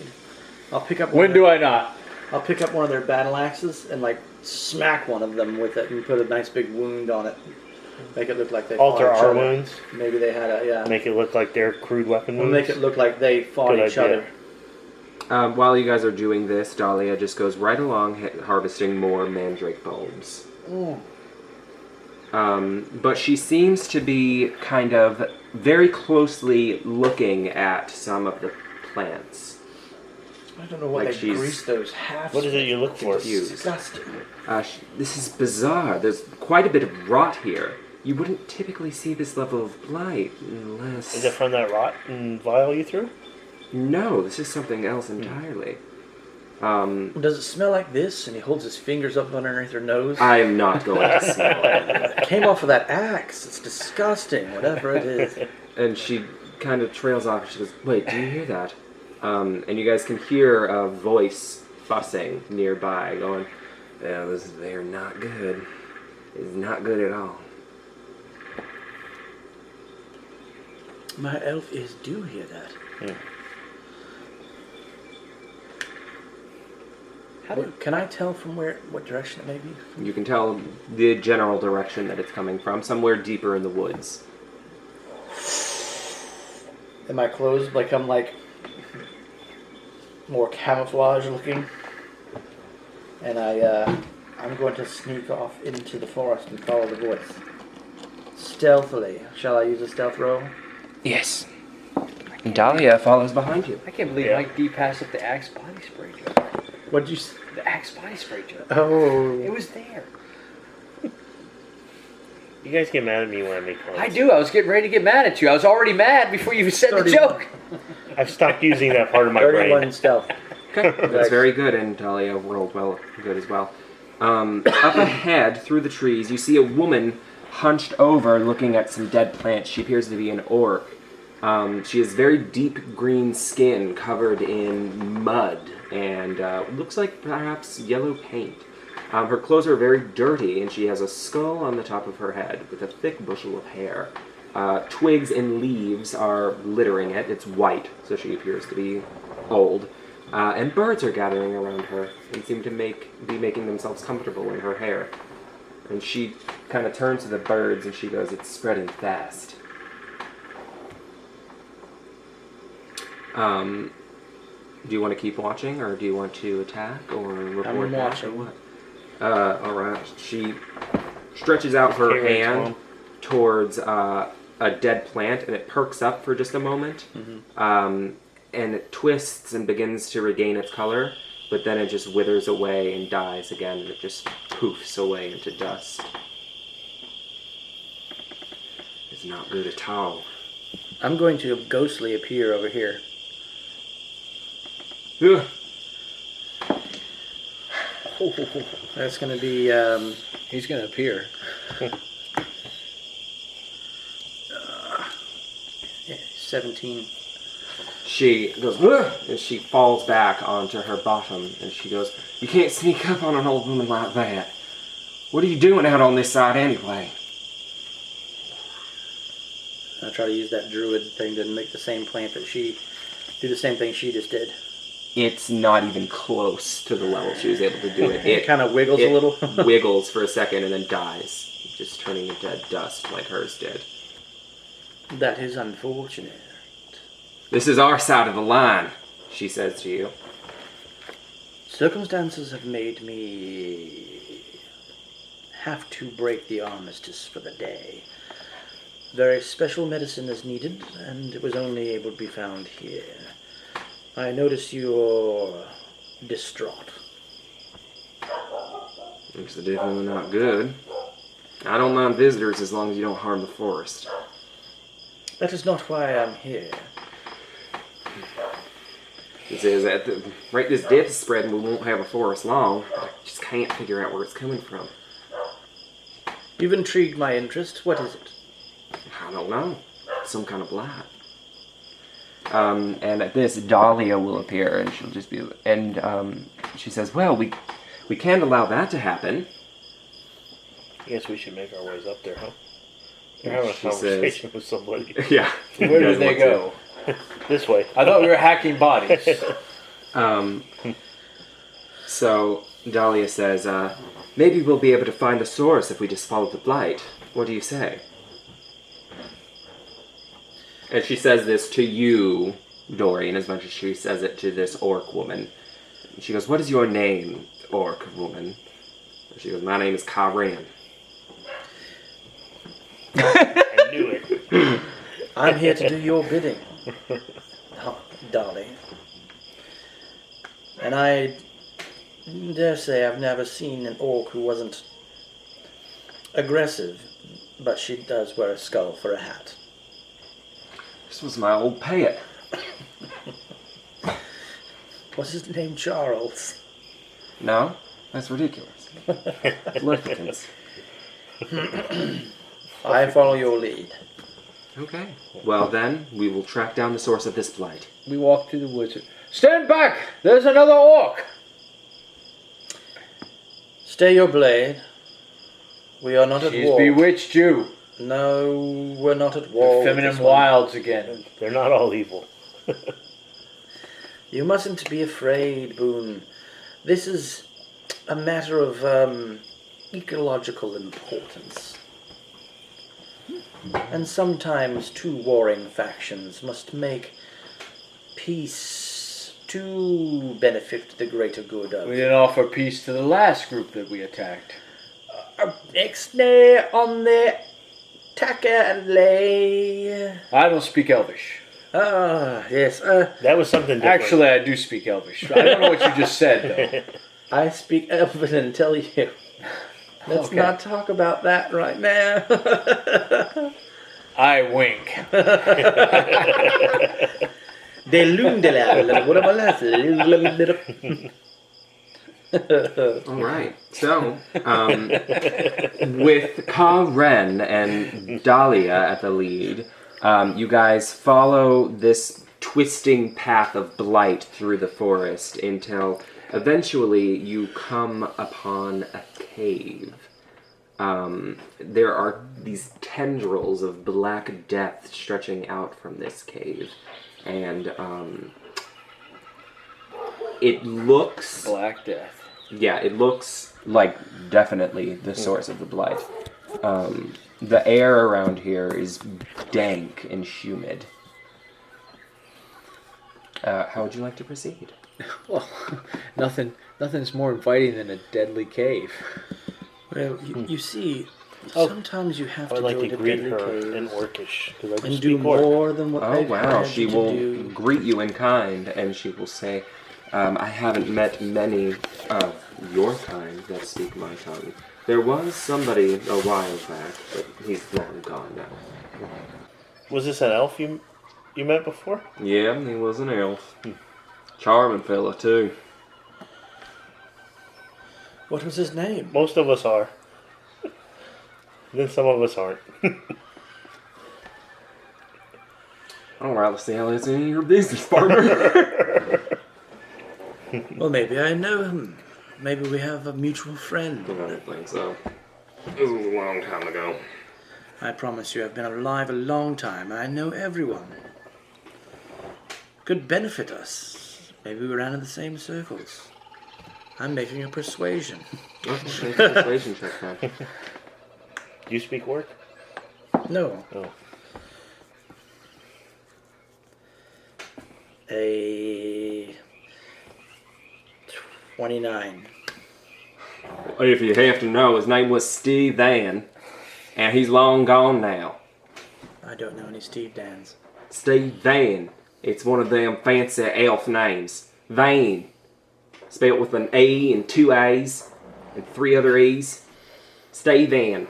I'll pick up. When do I not? I'll pick up one of their battle axes and like smack one of them with it and put a nice big wound on it. Make it look like they Alter fought each our other. wounds. Maybe they had a Make it look like they're crude weapon We'll wounds. make it look like they fought Good each idea. other. While you guys are doing this, Dahlia just goes right along harvesting more mandrake bulbs. But she seems to be kind of very closely looking at some of the plants. I don't know what Like they she's- grease those halves. What is it you look for? with. Disgusting. This is bizarre. There's quite a bit of rot here. You wouldn't typically see this level of blight unless... Is it from that rotten vial you threw? No, this is something else entirely. Does it smell like this? And he holds his fingers up underneath her nose. I am not going to smell it. It came off of that axe. It's disgusting, whatever it is. And she kind of trails off. She goes, "Wait, do you hear that?" And you guys can hear a voice fussing nearby, going, "Yeah, they're not good. It's not good at all." My elf ears do hear that. Can I tell from what direction it may be? You can tell the general direction that it's coming from, somewhere deeper in the woods. Am I closed? Like I'm like more camouflage looking. And I'm going to sneak off into the forest and follow the voice. Stealthily. Shall I use a stealth roll? Yes. And Dahlia follows behind you. I can't believe Yeah. Mike D passed up the Axe body spray jar. What'd you say? The Axe body spray jar. Oh. It was there. You guys get mad at me when I make comments. I do. I was getting ready to get mad at you. I was already mad before you even said the 31. joke. I've stopped using that part of my 31 brain. in stealth. Okay, that's very good, and Dahlia rolled good as well. Up ahead, through the trees, you see a woman hunched over looking at some dead plants. She appears to be an orc. She has very deep green skin covered in mud and looks like perhaps yellow paint. Her clothes are very dirty, and she has a skull on the top of her head with a thick bushel of hair. Twigs and leaves are littering it. It's white, so she appears to be old. And birds are gathering around her and seem to be making themselves comfortable in her hair. And she kind of turns to the birds and she goes, "It's spreading fast." Do you want to keep watching, or do you want to attack, or report I'm back, watching. or what? Alright. She stretches out her Okay, right, hand towards a dead plant, and it perks up for just a moment. And it twists and begins to regain its color, but then it just withers away and dies again, and it just poofs away into dust. It's not good at all. I'm going to ghostly appear over here. Ugh. That's going to be, He's going to appear. 17. She goes, "Ugh," and she falls back onto her bottom, and she goes, "You can't sneak up on an old woman like that. What are you doing out on this side anyway?" I try to use that druid thing to make the same plant that do the same thing she just did. It's not even close to the level she was able to do it. It kind of wiggles a little. wiggles for a second and then dies, just turning into dust like hers did. That is unfortunate. "This is our side of the line," she says to you. Circumstances have made me have to break the armistice for the day. Very special medicine is needed, and it was only able to be found here. I notice you're distraught. It's definitely not good. I don't mind visitors as long as you don't harm the forest. That is not why I'm here. It says at the rate this death is spreading, we won't have a forest long. I just can't figure out where it's coming from. You've intrigued my interest. What is it? I don't know. Some kind of blight. And at this, Dahlia will appear, and she'll just be, and she says, "Well, we can't allow that to happen." I guess we should make our ways up there, huh? They're having a She says- conversation with somebody. Yeah. Where did they go? This way. I thought we were hacking bodies. So Dahlia says, "Maybe we'll be able to find the source if we just follow the blight. What do you say?" And she says this to you, Dorian, as much as she says it to this orc woman. And she goes, "What is your name, orc woman?" And she goes, "My name is Karen." I knew it. I'm here to do your bidding, darling. And I dare say I've never seen an orc who wasn't aggressive, but she does wear a skull for a hat. This was my old pet. What's his name? Charles. No? That's ridiculous. Lurkins. I follow your lead. Okay. Well then, we will track down the source of this blight. We walk through the woods. Stand back! There's another orc! Stay your blade. We are not at She's war. bewitched you. No, we're not at war. The with feminine this one. wilds again. They're not all evil. You mustn't be afraid, Boone. This is a matter of ecological importance. And sometimes two warring factions must make peace to benefit the greater good of. We didn't offer peace to the last group that we attacked. Ixnay on the Takale. I don't speak Elvish. Ah, yes. That was something different. Actually, I do speak Elvish. I don't know what you just said, though. I speak Elven and tell you. Let's Okay. not talk about that right now. I wink. All right. So, with Ka Ren and Dahlia at the lead, you guys follow this twisting path of blight through the forest until eventually you come upon a cave. There are these tendrils of black death stretching out from this cave, and it looks... Black Death. Yeah, it looks like definitely the source of the blight. The air around here is dank and humid. How would you like to proceed? Well, nothing's more inviting than a deadly cave. Well, you see, sometimes you have I to would like go to to greet deadly her caves in Orcish, because I can and do speak Orc. more than what Oh I've wow, had she you to will do. greet you in kind, and she will say, I haven't met many of your kind that speak my tongue. There was somebody a while back, but he's long gone now. Was this an elf you met before? Yeah, he was an elf. Charming fella, too. What was his name? Most of us are. Then some of us aren't. Alright, let's see how that's in your business, partner. Well, maybe I know him. Maybe we have a mutual friend. I don't think so. This was a long time ago. I promise you, I've been alive a long time. I know everyone. Could benefit us. Maybe we ran in the same circles. I'm making a persuasion. Okay, make a persuasion check, man. Do you speak Orc? No. Oh. A 29. If you have to know, his name was Steve Van, and he's long gone now. I don't know any Steve Dans. Steve Van. It's one of them fancy elf names. Van. Spelled with an A and two A's and three other E's. Steve Van.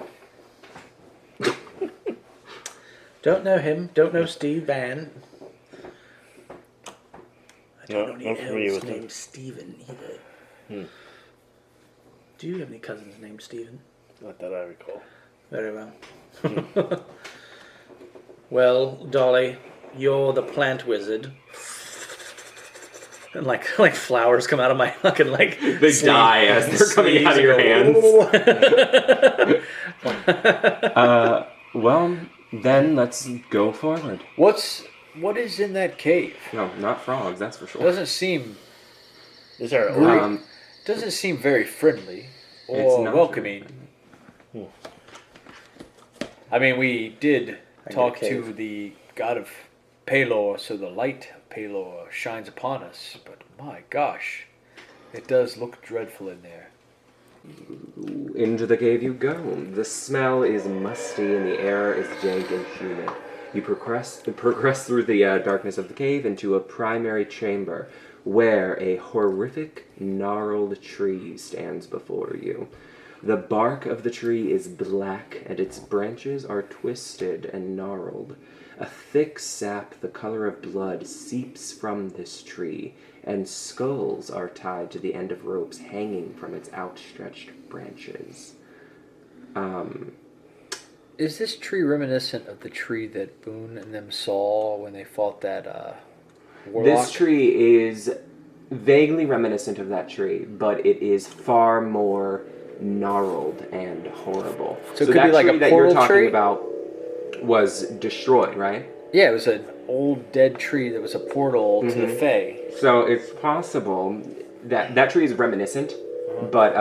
Don't know him. Don't know Steve Van. I don't know No, any I'm familiar elves with him. named Stephen either. Do you have any cousins named Stephen? Not that I recall. Very well. Well, Dolly, you're the plant wizard. And like flowers come out of my fucking like They die as they're coming out of your hands. Well, then let's go forward. What is in that cave? No, not frogs, that's for sure. Doesn't seem Is there a doesn't seem very friendly It's or not welcoming. I mean, we did talk get a to cave. the god of Palor, so the light of Palor shines upon us. But my gosh, it does look dreadful in there. Into the cave you go. The smell is musty and the air is dank and humid. You progress through the darkness of the cave into a primary chamber where a horrific, gnarled tree stands before you. The bark of the tree is black and its branches are twisted and gnarled. A thick sap the color of blood seeps from this tree, and skulls are tied to the end of ropes hanging from its outstretched branches. Is this tree reminiscent of the tree that Boone and them saw when they fought that warlock? This tree is vaguely reminiscent of that tree, but it is far more gnarled and horrible. So it could that be like tree a that you're portal talking tree? about was destroyed, right? Yeah, it was an old dead tree that was a portal to the Fae. So it's possible that that tree is reminiscent But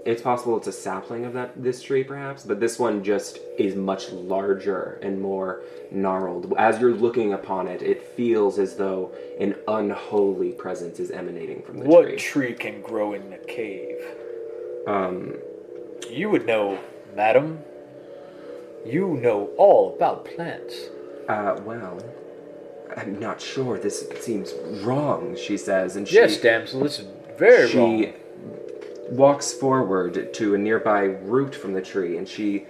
it's possible it's a sapling of this tree, perhaps. But this one just is much larger and more gnarled. As you're looking upon it, it feels as though an unholy presence is emanating from the tree. What tree can grow in the cave? You would know, madam. You know all about plants. Well, I'm not sure. This seems wrong, she says. And Yes, damsel, this is very wrong. She walks forward to a nearby root from the tree, and she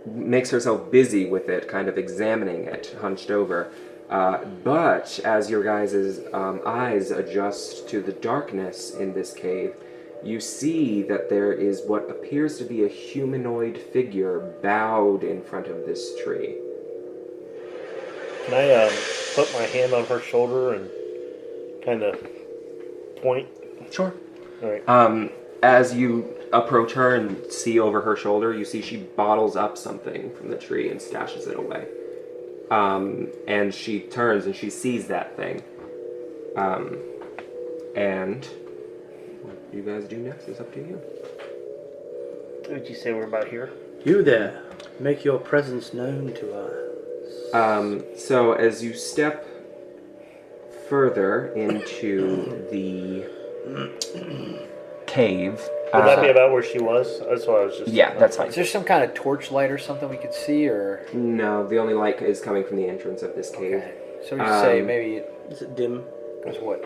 makes herself busy with it, kind of examining it, hunched over. But as your guys' eyes adjust to the darkness in this cave, you see that there is what appears to be a humanoid figure bowed in front of this tree. Can I put my hand on her shoulder and kind of point? Sure. All right. As you approach her and see over her shoulder, you see she bottles up something from the tree and stashes it away. And she turns and she sees that thing. And what you guys do next is up to you. Did you say we're about here? You there, make your presence known to us. So as you step further into the cave... Would that be about where she was? That's what I was just... Yeah, that's fine. Is there some kind of torchlight or something we could see, or...? No, the only light is coming from the entrance of this cave. Okay. So you say maybe it Is it dim? goes what?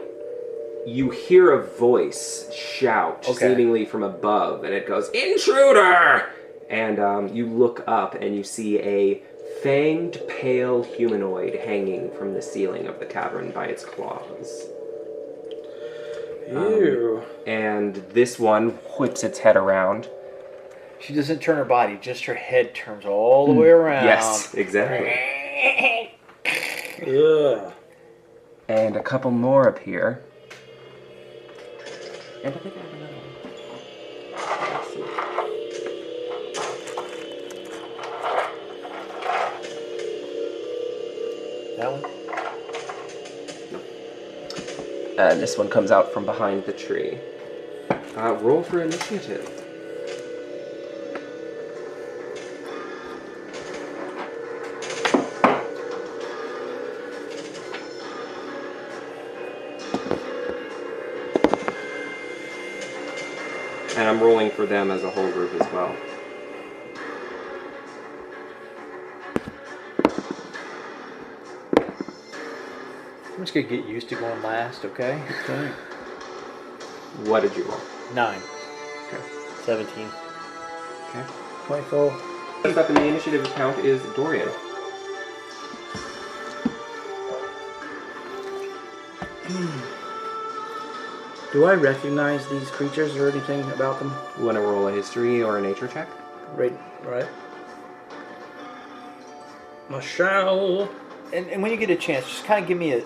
You hear a voice shout, Okay. seemingly from above, and it goes, "Intruder!" And you look up and you see a fanged, pale humanoid hanging from the ceiling of the cavern by its claws. Ew. And this one whips its head around. She doesn't turn her body, just her head turns all the way around. Yes, exactly. Ugh. And a couple more appear. And I think I have another one. Let's see. That one? And this one comes out from behind the tree. Roll for initiative. And I'm rolling for them as a whole group as well. I'm just gonna get used to going last, okay? Okay. What did you roll? 9. 17. Okay. 24. Next up in the initiative count is Dorian. Do I recognize these creatures or anything about them? You want to roll a history or a nature check? Right. I shall. And when you get a chance, just kind of give me a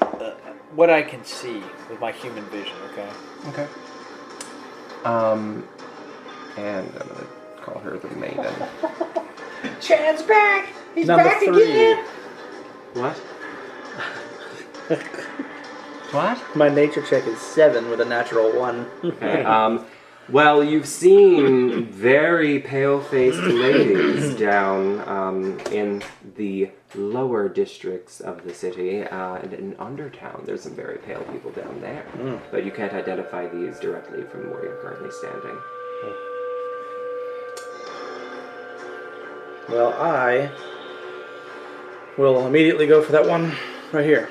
what I can see with my human vision, okay? Okay. And I'm gonna call her the maiden. Chad's back! He's Number back 3. again! What? What? My nature check is 7 with a natural 1. Okay. Well, you've seen very pale-faced ladies down in the lower districts of the city, and in Undertown. There's some very pale people down there, but you can't identify these directly from where you're currently standing. Well, I will immediately go for that one right here.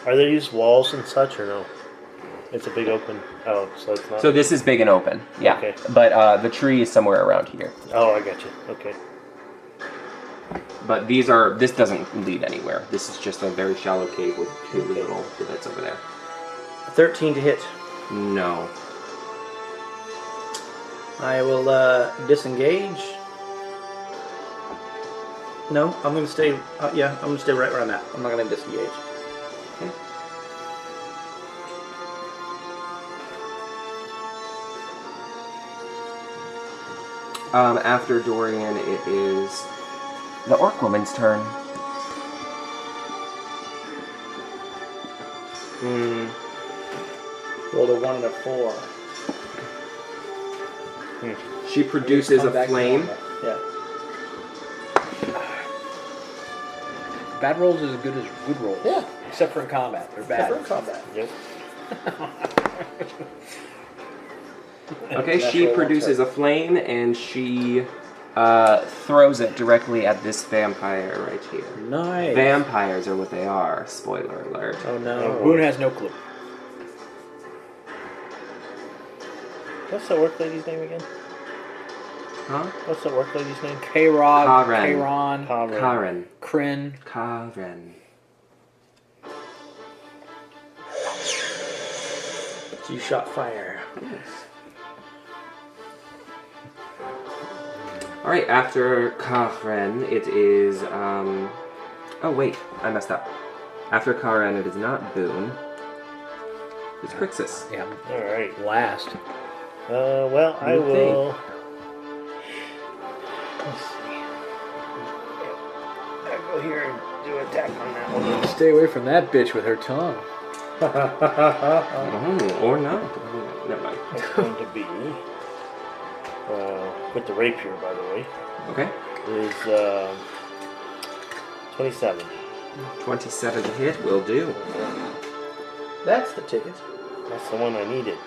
Are there these walls and such or no? It's a big open. Oh, so it's not. So this is big and open, yeah. Okay. But the tree is somewhere around here. Oh, I got you. Okay. But this doesn't lead anywhere. This is just a very shallow cave with two little divots over there. 13 to hit. No. I will disengage. No, I'm going to stay. Yeah, I'm going to stay right where I'm at. I'm not going to disengage. Okay. After Dorian, it is the orc woman's turn. Rolled a 1 and a 4. She produces a Come back to flame. normal. Yeah. Bad rolls is as good as good rolls. Yeah. Except for in combat. They're bad. Different combat. Yep. Okay, Natural she one produces a flame and she throws it directly at this vampire right here. Nice. Vampires are what they are. Spoiler alert. Oh no. Boone has no clue. What's the orc lady's name again? Huh? What's the orc lady's name? K-Rod, Karen. K-Ron, Karen. Karen. Kryn. Karen. You shot fire. Alright, after Karen, it is, oh wait, I messed up. After Karen, it is not Boone. It's Crixus. Yeah, Alright. last. Well, I Good will. Let's see. I'll go here and do an attack on that one. Stay away from that bitch with her tongue. Oh, or not. Never mind. It's going to be. With the rapier, by the way, Okay. is 27. 27 to hit will do. That's the ticket. That's the one I needed.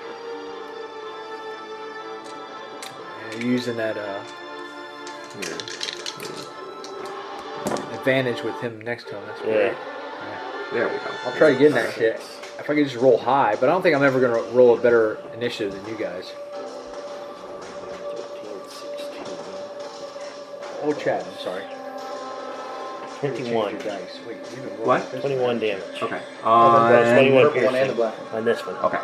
Yeah, you're using that Here. advantage with him next to him. That's Yeah. great. There we go. I'll try to get in that shit. If I could just roll high, but I don't think I'm ever going to roll a better initiative than you guys. 13, 16. Oh, Chad, I'm sorry. 21. Change your dice. Wait, you even rolled What? this 21 one. damage. Okay. No, On... 21 Purple one and the piercing black on this one. Okay.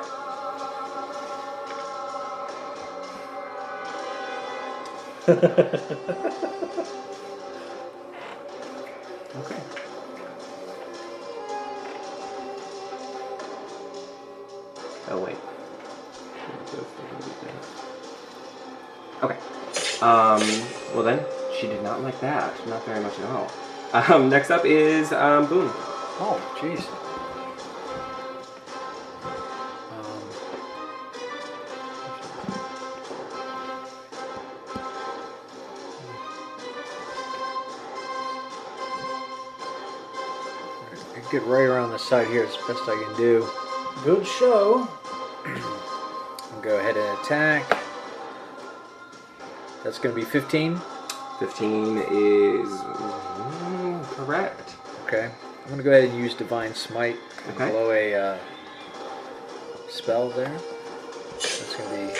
Okay. Oh wait. Okay. Well then, she did not like that. Not very much at all. Next up is Boone. Oh, jeez. Get right around the side here as best I can do. Good show. I'll go ahead and attack. That's going to be 15. 15 is correct. Okay. I'm going to go ahead and use Divine Smite and Okay. blow a spell there. That's going to be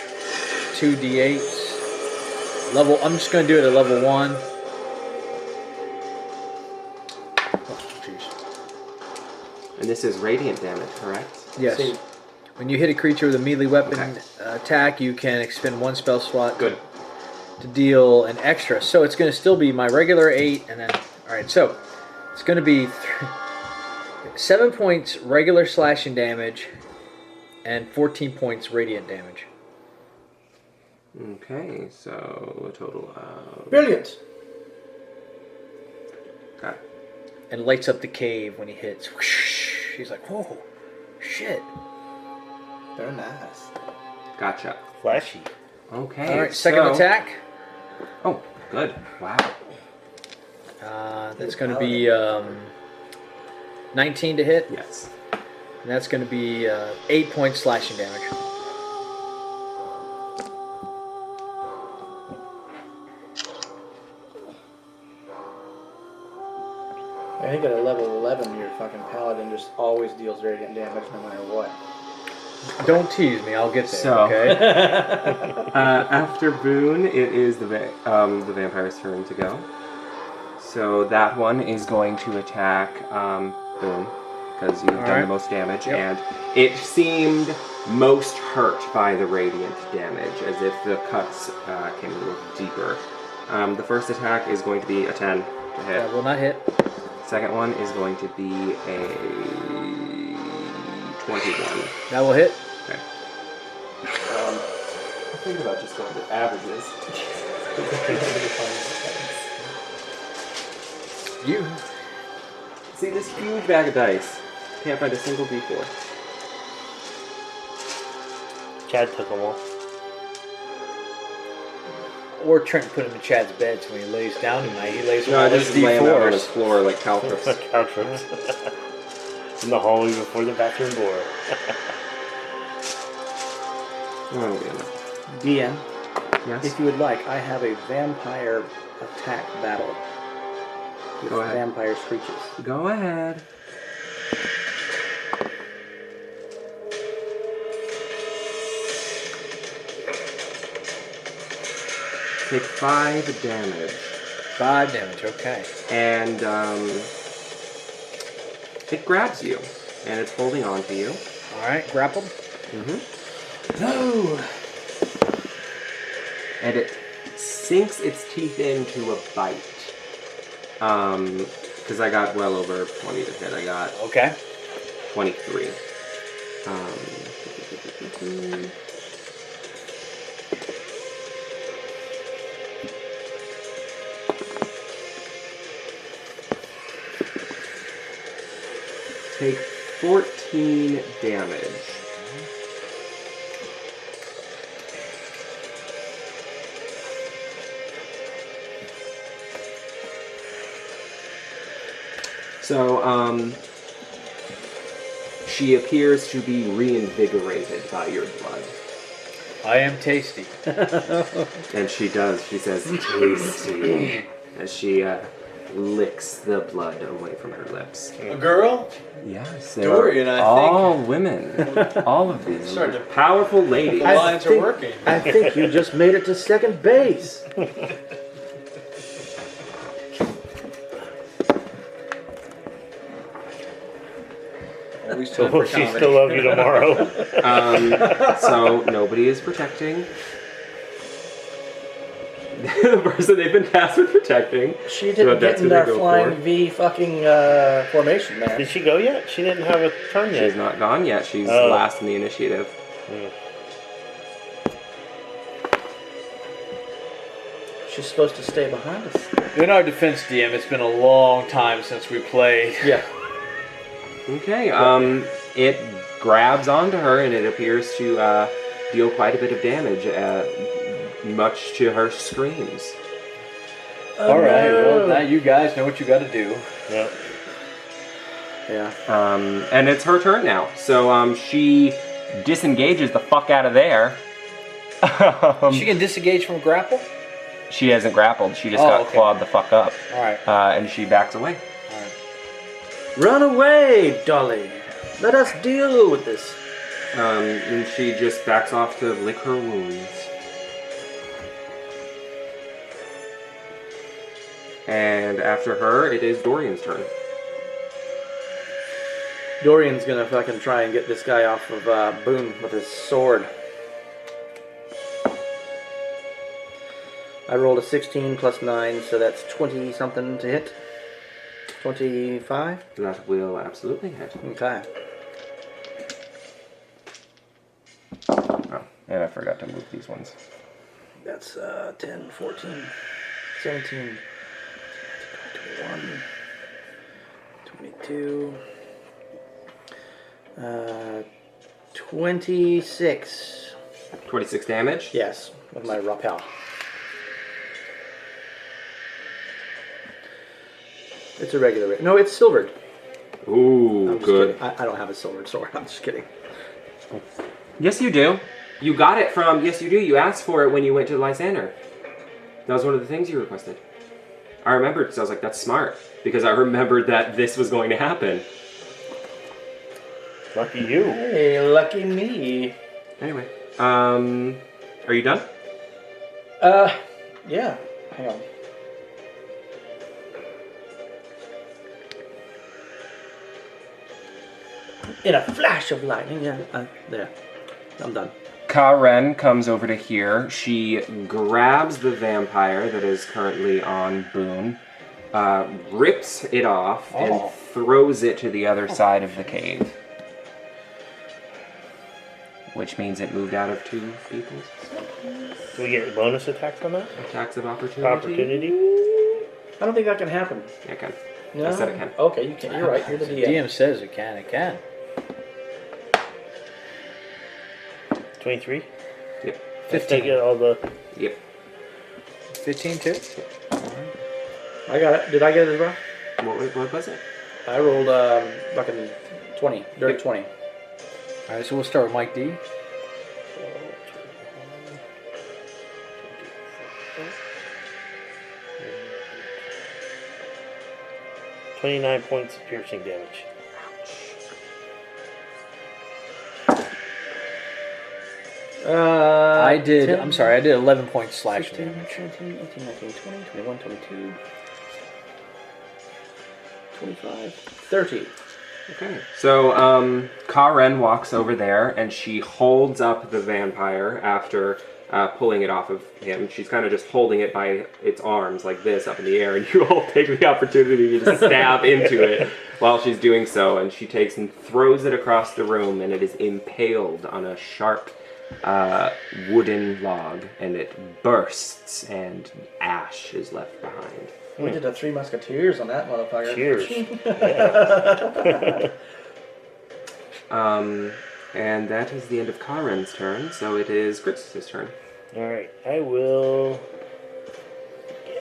2d8s. I'm just going to do it at level 1. Oh, jeez. And this is radiant damage, correct? Yes. See. When you hit a creature with a melee weapon Okay. attack, you can expend one spell slot Good. to deal an extra. So it's going to still be my regular 8, and then... Alright, so it's going to be 7 points regular slashing damage and 14 points radiant damage. Okay, so a total of... Brilliant. Got it. And lights up the cave when he hits. Whoosh. He's like, whoa, shit. Very nice. Gotcha. Flashy. Okay. Alright, second so- attack. Oh, good. Wow. That's going to be 19 to hit. Yes. And that's going to be 8 points slashing damage. I think at a level 11, your fucking paladin just always deals radiant damage no matter what. Don't tease me, I'll get there, So- okay? After Boone, it is the vampire's turn to go. So that one is going to attack Boone, because you've done the Alright. most damage, Yep. and it seemed most hurt by the radiant damage, as if the cuts came a little deeper. The first attack is going to be a 10 to hit. That will not hit. Second one is going to be a 21. That will hit. Okay. I'm thinking about just going to averages. You. See this huge bag of dice. Can't find a single D4. Chad took them all. Or Trent put him in Chad's bed so when he lays down tonight, he lays with No, all I his just lay him out on his D4s. floor like Caltrus. Couch in the hallway before the bathroom door. Oh, yeah. DM, Yes. if you would like, I have a vampire attack battle with Go ahead. vampire screeches. Go ahead. Take 5 damage. 5 damage, okay. And it grabs you. And it's holding on to you. Alright, grappled. No! And it sinks its teeth into a bite. Because I got well over 20 to hit. I got Okay. 23. Take 14 damage. So, she appears to be reinvigorated by your blood. I am tasty. And she does. She says, tasty. As she licks the blood away from her lips. A girl? Yes, Dorian, I all women. All of these Starting to- powerful ladies. The lines are working. I think you just made it to second base. Always So time for will she comedy. still love you tomorrow? So nobody is protecting the person they've been tasked with protecting. She So didn't that's get in who they our go flying for. V fucking formation, man. Did she go yet? She didn't have a turn yet. She's not gone yet. She's Oh. last in the initiative. She's supposed to stay behind us. In our defense, DM, it's been a long time since we played. Yeah. Okay. It grabs onto her and it appears to deal quite a bit of damage, much to her screams. Alright, well, now you guys know what you gotta do. Yep. Yeah. And it's her turn now. So she disengages the fuck out of there. She can disengage from grapple? She hasn't grappled. She just Oh, got okay. clawed the fuck up. Alright. And she backs away. Alright. Run away, Dolly. Let us deal with this. And she just backs off to lick her wounds. And after her, it is Dorian's turn. Dorian's gonna fucking try and get this guy off of Boone with his sword. I rolled a 16 plus 9, so that's 20 something to hit. 25? That will absolutely hit. Okay. Oh, and I forgot to move these ones. That's 10, 14, 17, 21, 22, 26. 26 damage? Yes, with my rappel. It's a regular. No, it's silvered. Ooh, I'm just good. kidding. I don't have a silvered sword. I'm just kidding. Yes, you do. You got it from, yes, you do. You asked for it when you went to Lysander. That was one of the things you requested. I remembered because I was like, that's smart. Because I remembered that this was going to happen. Lucky you. Hey, lucky me. Anyway, are you done? Yeah. Hang on. In a flash of lightning, yeah. There. I'm done. Karen comes over to here. She grabs the vampire that is currently on Boone, rips it off, and throws it to the other side of the cave. Which means it moved out of 2 people's Do we get bonus attacks on that? attacks of opportunity. I don't think that can happen. Yeah, it can. No? I said it can. Okay, you can. You're right. You're the DM. DM says it can, it can. 23? Yep. 15. Get all the... Yep. 15 too? I got it. Did I get it as well? What was it? I rolled fucking 20. Dirty 20. Alright, so we'll start with Mike D. 29 points of piercing damage. I did 10, I'm sorry, I did 11 points slashing 16, damage. 17, 18, 19, 20, 21, 22, 25, 30. Okay. So, Karen walks over there and she holds up the vampire after pulling it off of him. She's kind of just holding it by its arms like this up in the air, and you all take the opportunity to stab into it while she's doing so. And she takes and throws it across the room, and it is impaled on a sharp wooden log, and it bursts, and ash is left behind. We did a Three Musketeers on that motherfucker. Cheers. And that is the end of Karen's turn, so it is Grixis' turn. Alright, I will...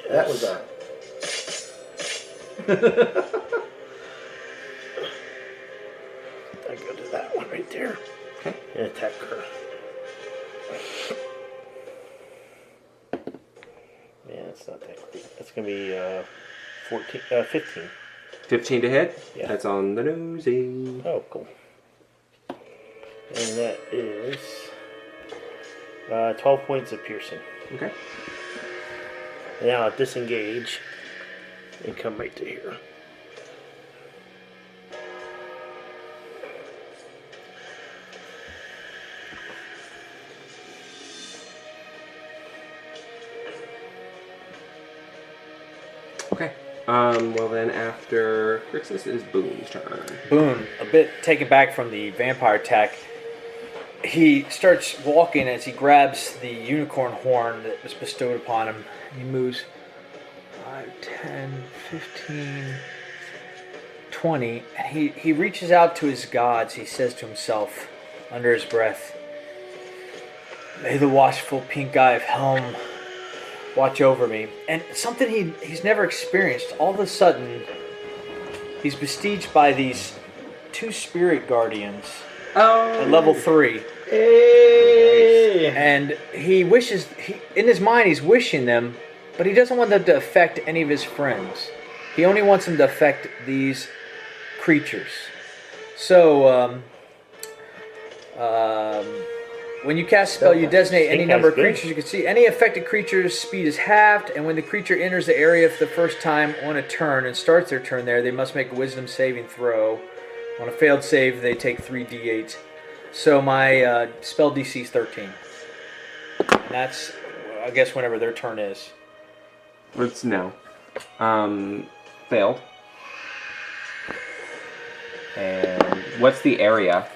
That was a... I go to that one right there. Okay. And attack her. Yeah, it's not that great. That's going to be 15. 15 to hit? Yeah. That's on the nosy. Oh, cool. And that is 12 points of piercing. Okay. Now I'll disengage and come right to here. Okay. Well then after Grixis is Boone's turn. Boone, a bit taken back from the vampire attack, he starts walking as he grabs the unicorn horn that was bestowed upon him. He moves 5, 10, 15, 20, and he reaches out to his gods. He says to himself under his breath, "May the watchful pink eye of Helm watch over me." And something he's never experienced. All of a sudden, he's besieged by these 2 spirit guardians at level 3. Hey! And he wishes, in his mind, he's wishing them, but he doesn't want them to affect any of his friends. He only wants them to affect these creatures. So, when you cast a spell, you designate any number of creatures you can see. Any affected creature's speed is halved, and when the creature enters the area for the first time on a turn and starts their turn there, they must make a wisdom saving throw. On a failed save, they take 3d8. So my spell DC is 13. And that's, I guess, whenever their turn is. It's no. Failed. And what's the area?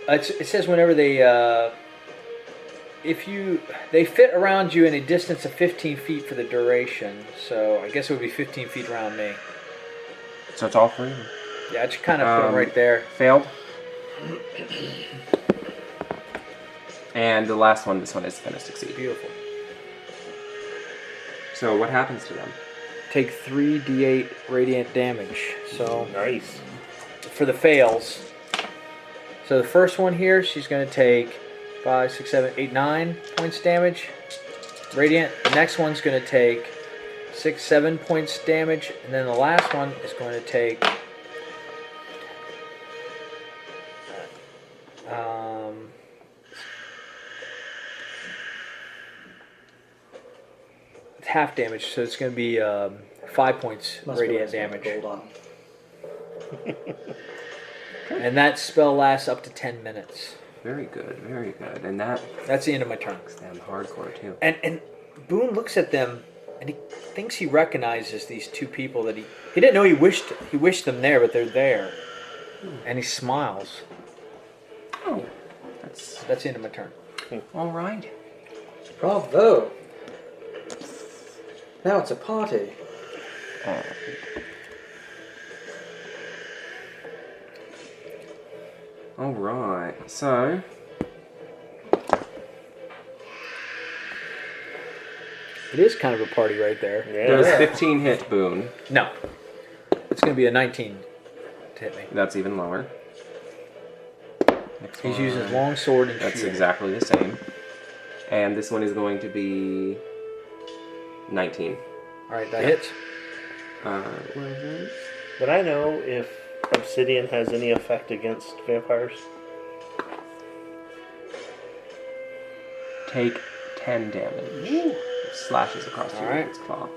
It says whenever they they fit around you in a distance of 15 feet for the duration. So I guess it would be 15 feet around me. So it's all 3? Yeah, I just kind of put them right there. Failed. And the last one, this one is going to succeed. Beautiful. So what happens to them? Take 3d8 radiant damage. So Nice. for the fails. So the first one here, she's going to take 5, 6, 7, 8, 9 points damage. Radiant. The next one's going to take 6, 7 points damage. And then the last one is going to take half damage. So it's going to be 5 points Must be radiant nice to have damage. gold on. And that spell lasts up to 10 minutes. Very good, very good. And That's the end of my turn. that's damn hardcore too. And Boone looks at them and he thinks he recognizes these 2 people that he didn't know he wished them there, but they're there. And he smiles. Oh, that's That's the end of my turn. all right. Bravo! Now it's a party. All right. So It is kind of a party right there. Yeah. Does 15 hit Boone? No. It's going to be a 19 to hit me. That's even lower. Next He's one. using his long sword and That's shield. exactly the same. And this one is going to be 19. Alright, that hits. What is it? Would I know if obsidian has any effect against vampires? Take 10 damage. Slashes across your Alright. its claw.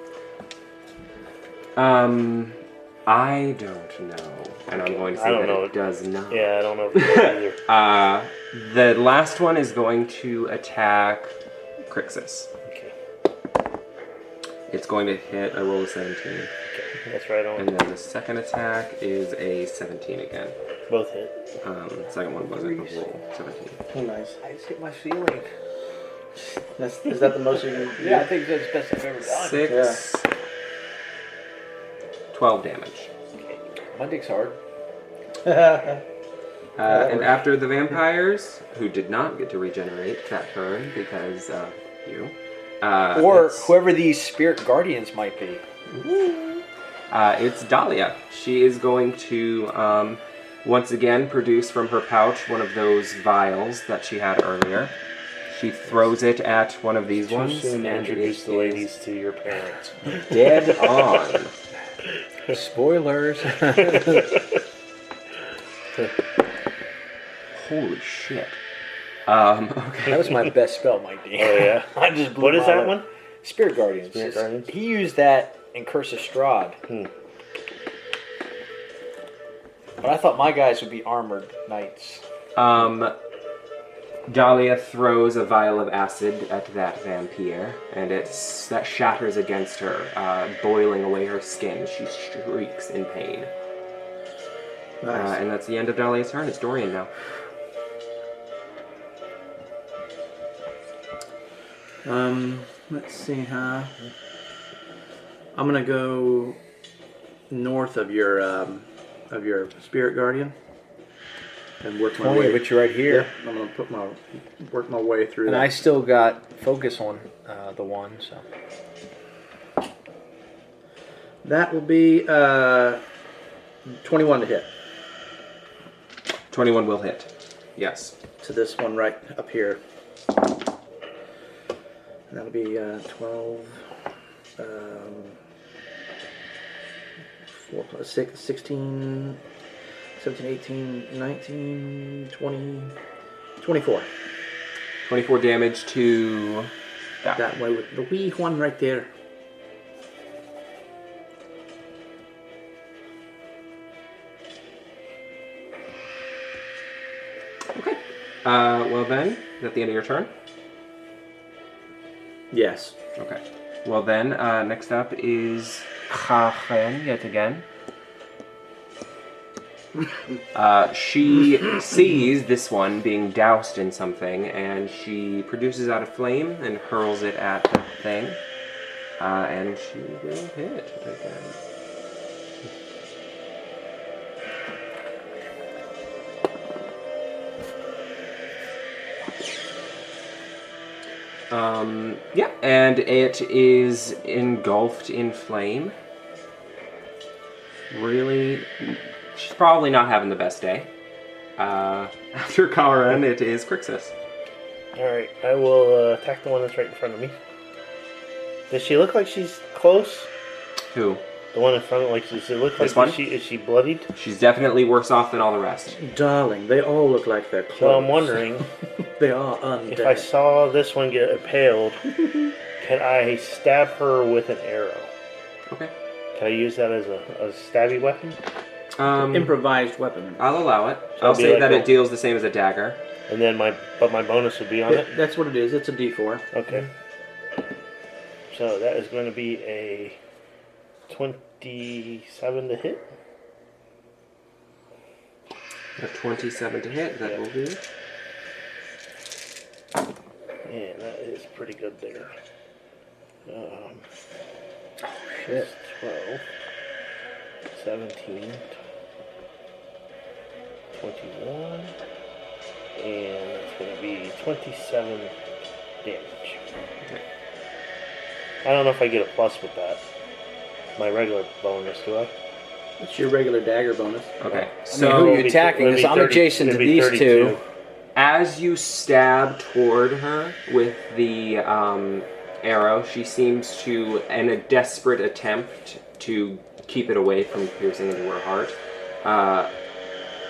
I don't know. And I'm going to I say don't that know. it does not. Yeah, I don't know if it does either. The last one is going to attack Crixus. Okay. It's going to hit a roll of 17. Okay. That's right on. And then the second attack is a 17 again. Both hit. Second one wasn't a roll. 17. Oh, nice. I just hit my feeling. Is that the most you can do? Yeah, I think that's the best I've ever done. 6. 12 damage. My dick's hard. And after the vampires, who did not get to regenerate that turn because of you. Or it's- whoever these spirit guardians might be. It's Dahlia. She is going to once again produce from her pouch one of those vials that she had earlier. She throws it at one of these Too ones soon to and introduce it the is ladies to your parents. dead on. Spoilers. Holy shit. Okay. That was my best spell, Mike D. Oh, yeah? I just blew What is my that lip. one? Spirit Guardians. Spirit Guardians? He used that in Curse of Strahd. But I thought my guys would be armored knights. Dahlia throws a vial of acid at that vampire, and that shatters against her, boiling away her skin. She shrieks in pain. Nice. And that's the end of Dahlia's turn. It's Dorian now. Let's see, huh? I'm gonna go north of your spirit guardian and work my 20, way. but you're right here. Yeah, I'm gonna work my way through. And that. I still got focus on the one, so. That will be 21 to hit. 21 will hit. Yes. To this one right up here. And that'll be 12, 4 plus 6, 16, 17, 18, 19, 20, 24. 24 damage to that. That way with the wee one right there. Okay. Well then, is that the end of your turn? Yes. Okay. Well then, next up is Chachen yet again. She sees this one being doused in something, and she produces out a flame and hurls it at the thing. And she will hit again. Yeah, and it is engulfed in flame. Really, she's probably not having the best day. After Karen, it is Crixus. Alright, I will attack the one that's right in front of me. Does she look like she's close? Who? The one in front, like, does it look This like one? is she bloodied? She's definitely worse off than all the rest. Darling, they all look like they're close. So I'm wondering, They are undead. if I saw this one get impaled, can I stab her with an arrow? Okay. Can I use that as a stabby weapon? Improvised weapon. I'll allow it. So I'll it'll be say like that a- it deals the same as a dagger. And then my bonus would be on it? That's what it is. It's a D4. Okay. So that is going to be a 27 to hit. A 27 to hit, that will be. Yeah, that is pretty good there. Shit. 12, 17, 21, and that's going to be 27 damage. I don't know if I get a plus with that. My regular bonus, do I? It's your regular dagger bonus. Okay. So who So are you attacking? Because I'm adjacent to it'd be these 32. two. as you stab toward her with the arrow, she seems to, in a desperate attempt to keep it away from piercing into her heart,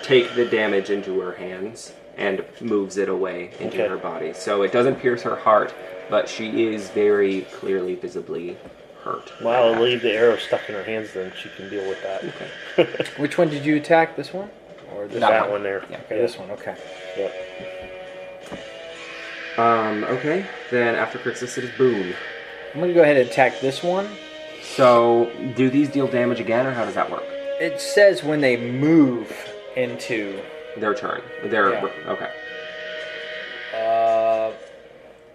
take the damage into her hands and moves it away into her body. So it doesn't pierce her heart, but she is very clearly, visibly hurt. Well, I'll leave the arrow stuck in her hands, then she can deal with that. Okay. Which one did you attack? This one? Or this That one there. Yeah. Okay, this one. Okay. Yep. Okay, then after Crixus, it is Boone. I'm going to go ahead and attack this one. So, do these deal damage again, or how does that work? It says when they move into... Their turn. Their Yeah. Okay.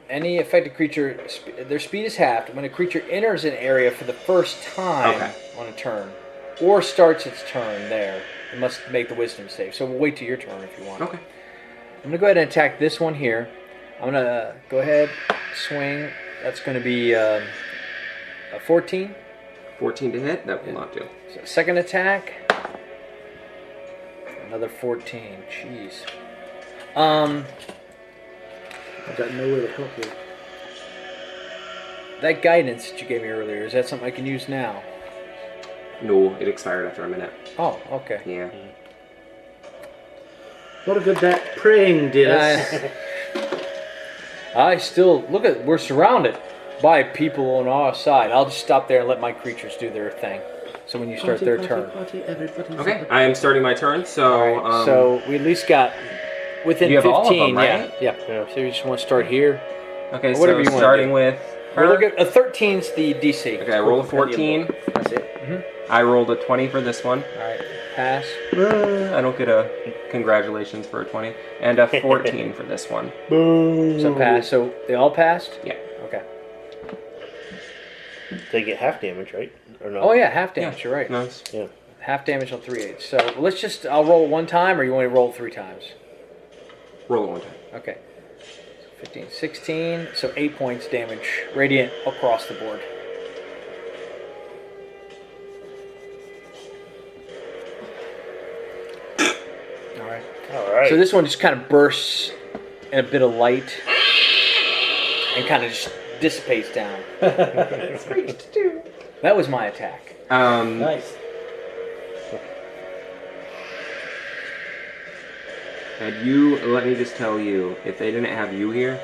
Any affected creature, their speed is halved when a creature enters an area for the first time on a turn, or starts its turn there. It must make the wisdom save. So we'll wait till your turn if you want. Okay. I'm going to go ahead and attack this one here. I'm going to go ahead, swing. That's going to be a 14. 14 to hit. That will not do. So second attack. Another 14. Jeez. I've got nowhere to help you. That guidance that you gave me earlier, is that something I can use now? No, it expired after a minute. Oh, okay. Yeah. What a good that praying did us. I still look at. We're surrounded by people on our side. I'll just stop there and let my creatures do their thing. So when you start their turn. Everybody's Okay, I am starting my turn, so... All right, so we at least got within You have 15. all of them, right? Yeah. So you just want to start here. Okay, whatever so you wanna starting do. with We're her. looking at a 13's the DC. Okay, I rolled a 14. That's it. I rolled a 20 for this one. All right, pass. I don't get a congratulations for a 20. And a 14 for this one. So pass. So they all passed. Yeah. Okay. They get half damage, right? Or no? Oh yeah, half damage. You're right. Nice. Yeah. Half damage on 3/8. So let's just. I'll roll one time, or you want to roll 3 times? Roll it one time. Okay. 15, 16. So 8 points damage, radiant across the board. All right. All right. So this one just kind of bursts in a bit of light and kind of just dissipates down. That was my attack. Nice. Had you, let me just tell you, if they didn't have you here,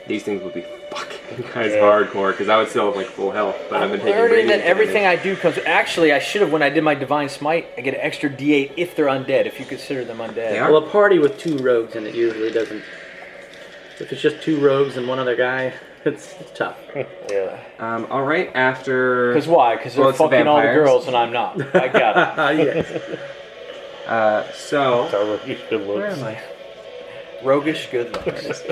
these things would be fucking guys hardcore, because I would still have like full health, but I've been taking Learning radiant that everything damage. I do comes. Actually, I should have when I did my divine smite. I get an extra D8 if they're undead. If you consider them undead. They are? Well, a party with 2 rogues in it usually doesn't. If it's just 2 rogues and one other guy, it's tough. Yeah. All right, after... Because why? Because they're Well, it's the fucking all the vampires. girls and I'm not. I got it. Yes. So... It's our rookie good looks. Where am I? Roguish good looks.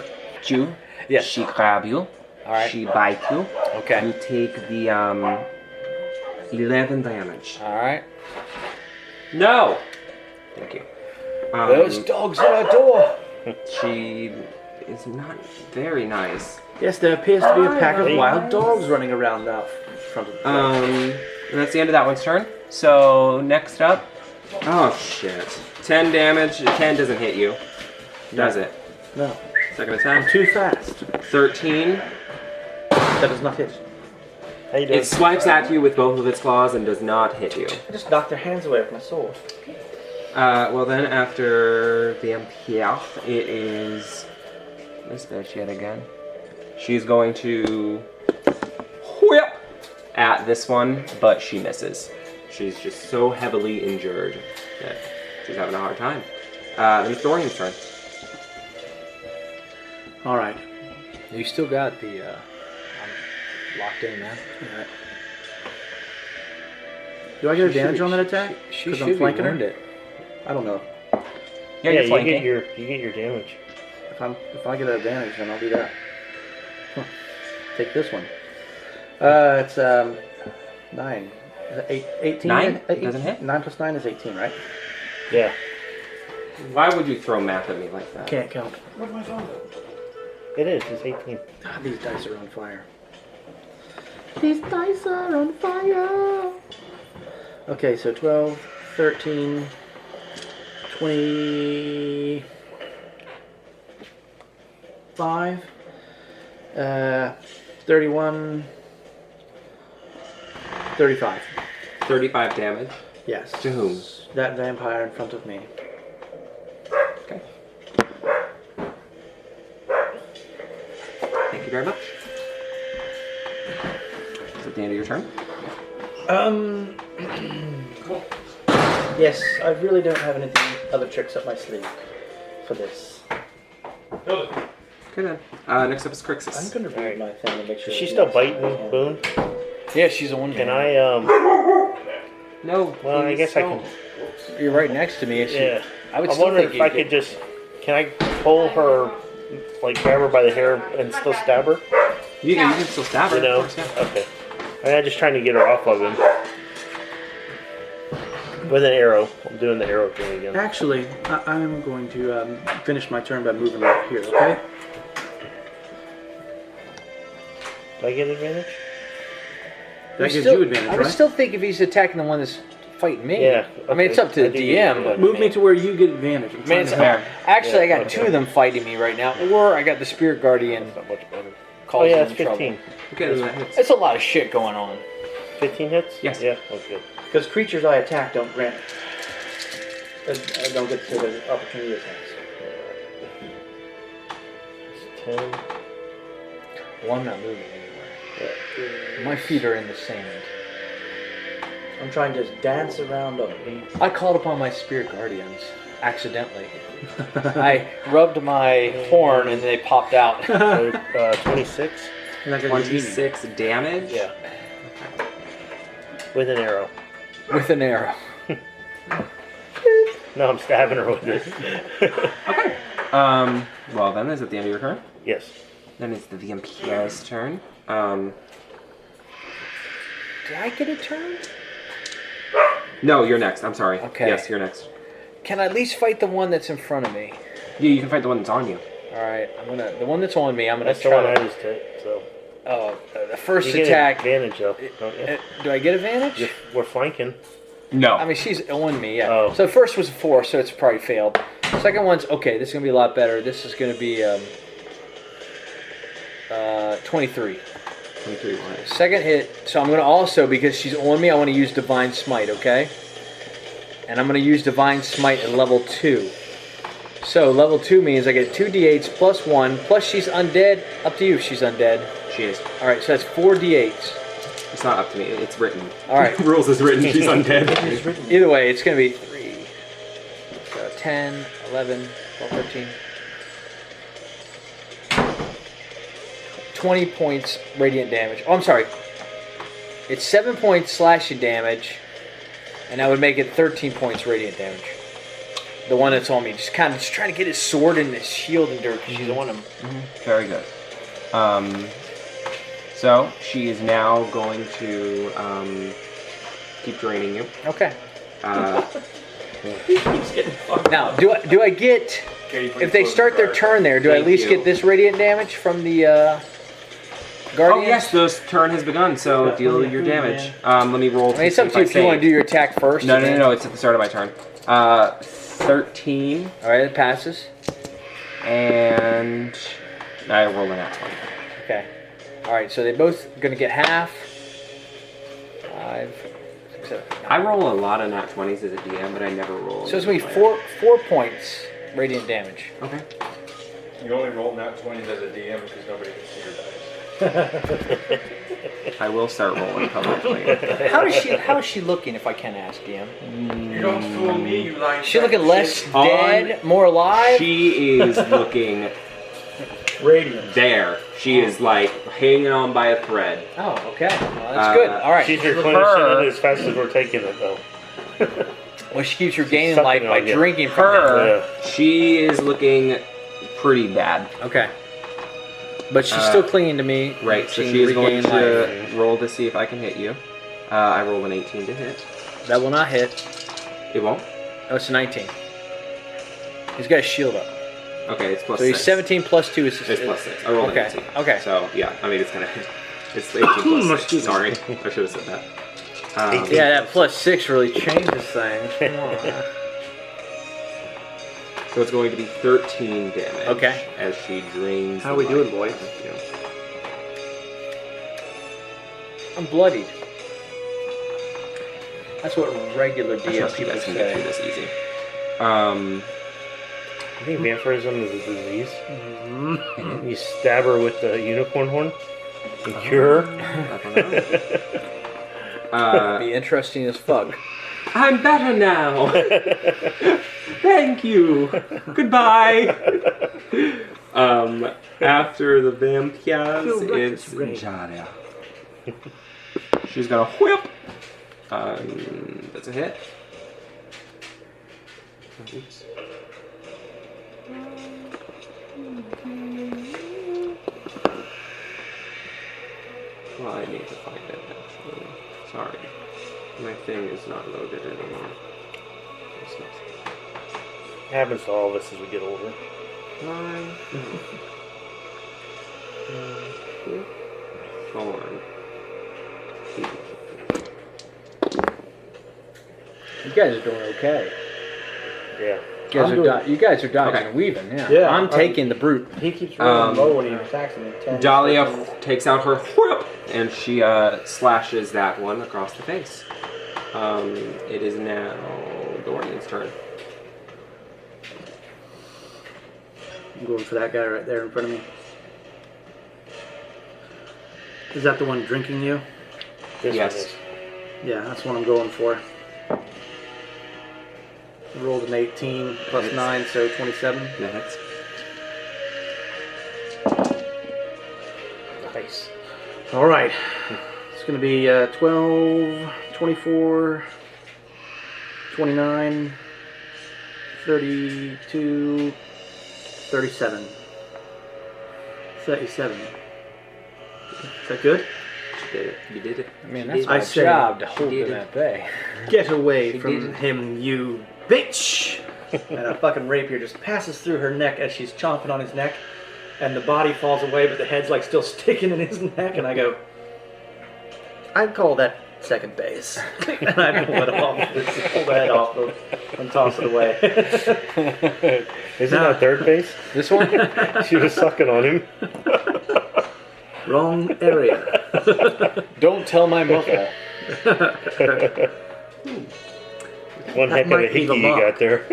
You. Yes. She grab you. All right. She bite you. Okay. You take the 11 damage. All right. No. Thank you. Those dogs at our door. She is not very nice. Yes, there appears to be a pack of wild dogs running around out front of the place. And that's the end of that one's turn. So next up. Oh shit. 10 damage. 10 doesn't hit you. Does it? No. Second I'm attack. too fast. 13. That does not hit. How you doing? It swipes at you with both of its claws and does not hit you. I just knocked their hands away with my sword. Well then, after Vampire, it is this bitch yet again. She's going to whip at this one, but she misses. She's just so heavily injured that she's having a hard time. Then it's Dorian's turn. All right. You still got the. I'm locked in, man. All right. Do I get advantage on that attack? She 'Cause should I'm be flanking her? wounded. I don't know. Yeah, Yeah, you're you flanking. get your damage. If I get an advantage, then I'll do that. Huh. Take this one. It's 9. Is it 18? 9? Doesn't hit? 9 plus 9 is 18, right? Yeah. Why would you throw math at me like that? Can't count. It is. It's 18. God, these dice are on fire. These dice are on fire. Okay, so 12, 13, 25, 31, 35. 35 damage. Yes. To whom? That vampire in front of me. Okay. Thank you very much. Is it the end of your turn? Yes, I really don't have anything other tricks up my sleeve for this. Okay then. Next up is Crixus. I'm gonna read my thing and make sure. Is she still biting, Boone? Yeah, she's the one. Can I, No. well, I please guess I don't. can, You're right next to me. Is she? yeah. I would I'm still wondering think if I you could just, can I pull her, like grab her by the hair and still stab her? You can still stab her. You know? Of course, yeah. Okay. I'm just trying to get her off of him. With an arrow. I'm doing the arrow thing again. Actually, I'm going to finish my turn by moving right here. Okay. Do I get advantage? That gives you advantage, I would right? still think if he's attacking the one that's fighting me. Yeah, I mean, it's okay. up to I the do get DM, but Move me to where you get advantage. I'm Man, trying it's to fair. help. Actually, I got okay. 2 of them fighting me right now, or I got the Spirit Guardian Not much better. causing Oh yeah, it's them trouble. 15. Okay, then that hits. It's a lot of shit going on. 15 hits? Yes. Yeah, okay. Because creatures I attack don't grant. I don't get to the opportunity attacks. It's 10. Well, I'm not moving anywhere. My feet are in the sand. I'm trying to dance around on me. I called upon my Spirit Guardians accidentally. I rubbed my horn and they popped out. So, 26? 26 damage? Yeah. With an arrow. With an arrow. No, I'm stabbing her with it. Okay. Well then, is it the end of your turn? Yes. Then it's the vampire's turn. Did I get a turn? No, you're next. I'm sorry. Okay. Yes, you're next. Can I at least fight the one that's in front of me? Yeah, you can fight the one that's on you. Alright, the one that's on me, I'm gonna That's the try one I to. just hit, so. The first You get attack. advantage, though, don't you? Do I get advantage? We're flanking. No. I mean, she's on me, yeah. Oh. So the first was a 4, so it's probably failed. Second one's, okay, this is going to be a lot better. This is going to be 23. 23 points. Second hit, so I'm going to also, because she's on me, I want to use Divine Smite, okay? And I'm going to use Divine Smite at level 2. So level 2 means I get 2d8s plus 1, plus she's undead. Up to you if she's undead. She is. Alright, so that's 4 d8s. It's not up to me. It's written. All right. Rules is written. She's undead. Either way, it's going to be 3, 10, 11, 12, 13, 20 points radiant damage. Oh, I'm sorry. It's 7 points slashing damage, and that would make it 13 points radiant damage. The one that's on me. Just trying to get his sword and his shield into her because she's on him. Very good. So she is now going to keep draining you. Okay. He keeps getting fucked. Now, do I get... If they start their turn there, do I at Thank least you. get this radiant damage from the Guardians? Oh yes, this turn has begun. So deal your damage. Let me roll. I mean, it's up to you if you want to do your attack first. No, and then- no. It's at the start of my turn. 13, All right, it passes. and I roll an nat 20. Okay. All right, so they both gonna get half. 5, 6, 7. I roll a lot of nat 20s as a DM, but I never roll. So it's gonna be 4 points radiant damage. Okay. You only roll nat 20s as a DM because nobody can see your dice. I will start rolling publicly. How is she looking? If I can ask, DM. You don't fool me, you lying. Is she looking less On- dead, more alive? She is looking Radiant. there. She is like hanging on by a thread. Oh, okay. Well, that's good. All right. She's replenishing it as fast as we're taking it, though. Well, she keeps regaining sucking life it by on you. drinking from Her, Yeah. she is looking pretty bad. Okay. But she's still clinging to me. Right, so can she is going regain life. to roll to see if I can hit you. I rolled an 18 to hit. That will not hit. It won't? Oh, it's a 19. He's got a shield up. Okay, it's plus So 6. he's 17 plus 2 is It's plus 6. I rolled Okay, an 18. okay. So, yeah, I mean, it's going to hit. It's 18 plus 6. Sorry, I should have said that. Yeah, that +6 really changes things. Come on. So it's going to be 13 damage. Okay. As she drains. How we doing, boys? I'm bloodied. That's what regular I'm DM sure you people guys can get through say. this easy. I think vampirism is a disease. You stab her with the unicorn horn and cure her. I don't know. Be interesting as fuck. I'm better now. Thank you. Goodbye. After the vampires, it's Jada. She's gonna whip. That's a hit. Oops. Well, I need to find it actually. Sorry. My thing is not loaded anymore. It's not. It happens to all of us as we get older. 9. Thorn. You guys are doing okay. Yeah. You guys are dodging Okay. and weaving, yeah. Yeah, I'm taking the brute. He keeps rolling low when he Um, attacks me. 10, Dahlia 13. takes out her whip and she slashes that one across the face. It is now Dorian's turn. I'm going for that guy right there in front of me. Is that the one drinking you? This Yes. one is. Yeah, that's what I'm going for. I rolled an 18 plus Hits. 9, so 27. That's Nice. All right. It's going to be 12, 24, 29, 32, 37. 37. Is that good? you did it. You did it. I mean, You that's did my I say- job to hold did them it. at bay. Get away She from did. him, you bitch! And a fucking rapier just passes through her neck as she's chomping on his neck, and the body falls away, but the head's like still sticking in his neck, and I go, I'd call that second base. And I pull it off, pull the head off and toss it away. Isn't that third base? This one? She was sucking on him. Wrong area. Don't tell my mother. One That heck of might a be the hickey you mark. got there.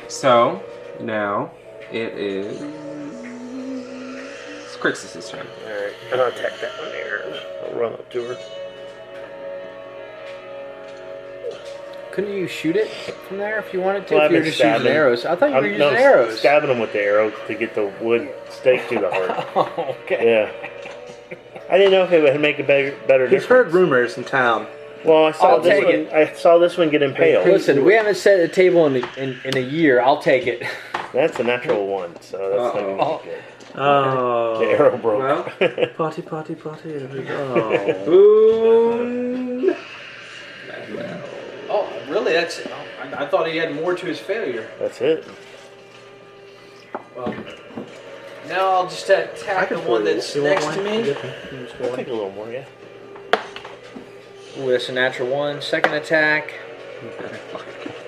So now it is Crixus' turn. Alright, I'll attack that one there. I'll run up to her. Couldn't you shoot it from there if you wanted to? Well, if you I've were been just using stabbing. arrows. I thought you were using no, arrows. stabbing them with the arrow to get the wood stake to the heart. Oh, okay. Yeah. I didn't know if it would make a better He's difference. heard rumors in town. Well, I saw I'll this take one. it. I saw this one get impaled. Listen, we haven't set a table in a year. I'll take it. That's a natural one, so that's not Uh-oh. gonna be good. Oh. The arrow broke. Well. Potty, potty, potty. There we go. Boom. Oh, really? That's. I thought he had more to his failure. That's it. Well, now I'll just attack the one that's next to me. I'll take a little more, yeah. Ooh, that's a natural one. Second attack.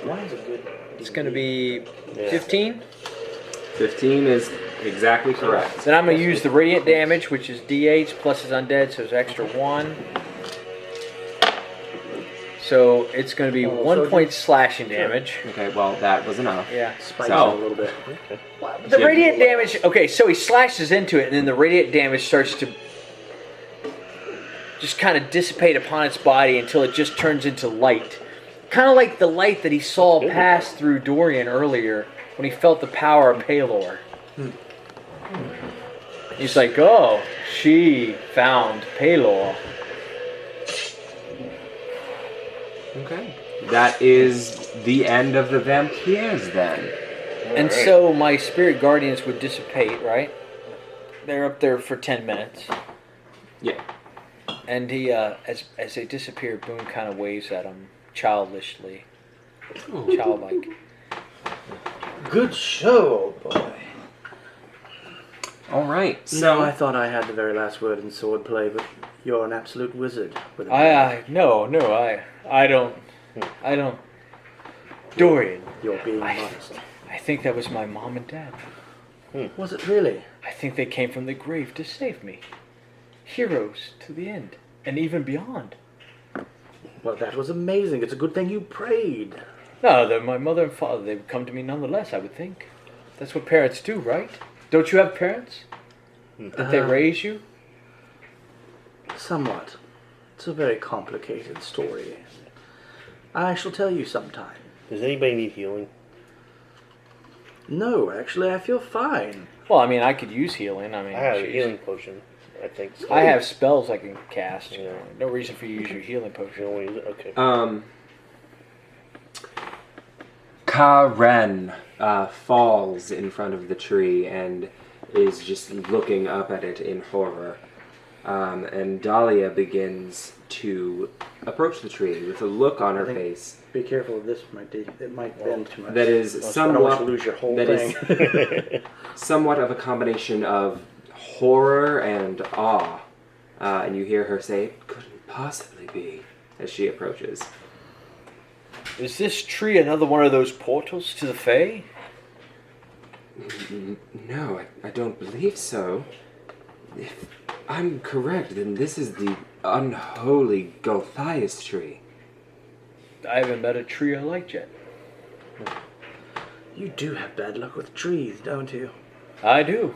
Mine's a good. It's going to be Yeah. 15. 15 is exactly correct. Then I'm going to use the radiant damage, which is D8 plus his undead, so it's extra 1. So it's going to be 1 point slashing damage. Okay, well that was enough. Yeah. Spikes So- it a little bit. The radiant damage. Okay, so he slashes into it, and then the radiant damage starts to just kind of dissipate upon its body until it just turns into light. Kind of like the light that he saw pass through Dorian earlier when he felt the power of Palor. He's like, oh, she found Palor. Okay. That is the end of the vampires then. And so my spirit guardians would dissipate, right? They're up there for 10 minutes. Yeah. And he, as they disappear, Boone kind of waves at them childishly. Childlike. Good show, old boy. All right. No, So I thought I had the very last word in swordplay, but you're an absolute wizard with a I don't. Dorian, You're being modest. I think that was my mom and dad. Was it really? I think they came from the grave to save me. Heroes to the end, and even beyond. Well, that was amazing. It's a good thing you prayed. No, they're my mother and father. They would come to me nonetheless, I would think. That's what parents do, right? Don't you have parents? That they raise you? Somewhat. It's a very complicated story. I shall tell you sometime. Does anybody need healing? No, actually, I feel fine. Well, I mean, I could use healing. I mean, I have a jeez. healing potion. I think. So. I have spells I can cast. Yeah. No reason for you to use your healing You potion. don't want to use it? Okay. Karen falls in front of the tree and is just looking up at it in horror. And Dahlia begins to approach the tree with a look on her face Be careful of this. It might bend too much. that is I don't want somewhat you to lose your whole that thing. is somewhat of a combination of horror and awe. And you hear her say, "It couldn't possibly be," as she approaches. Is this tree another one of those portals to the Fae? No, I don't believe so. If I'm correct, then this is the unholy Gulthias tree. I haven't met a tree I liked yet. You do have bad luck with trees, don't you? I do.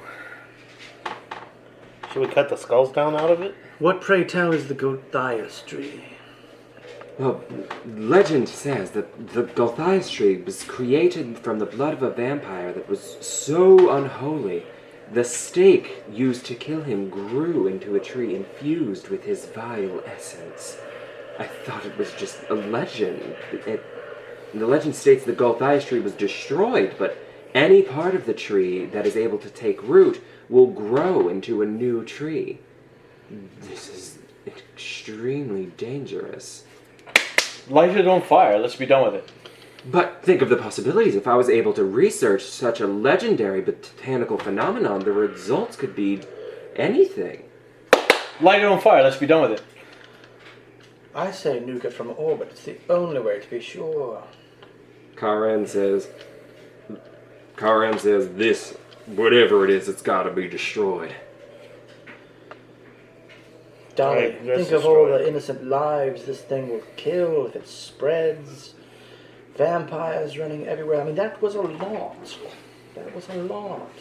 Should we cut the skulls down out of it? What, pray tell, is the Gulthias tree? Well, legend says that the Gulthias tree was created from the blood of a vampire that was so unholy, the stake used to kill him grew into a tree infused with his vile essence. I thought it was just a legend. The legend states the Gulthias tree was destroyed, but any part of the tree that is able to take root will grow into a new tree. This is extremely dangerous. Light it on fire. Let's be done with it. But think of the possibilities. If I was able to research such a legendary botanical phenomenon, the results could be anything. Light it on fire. Let's be done with it. I say nuke it from orbit. It's the only way to be sure. Karen says, this, whatever it is, it's got to be destroyed. Dolly, Right, let's think of all destroy the it. innocent lives this thing will kill if it spreads. Vampires running everywhere. I mean, that was a lot. That was a lot.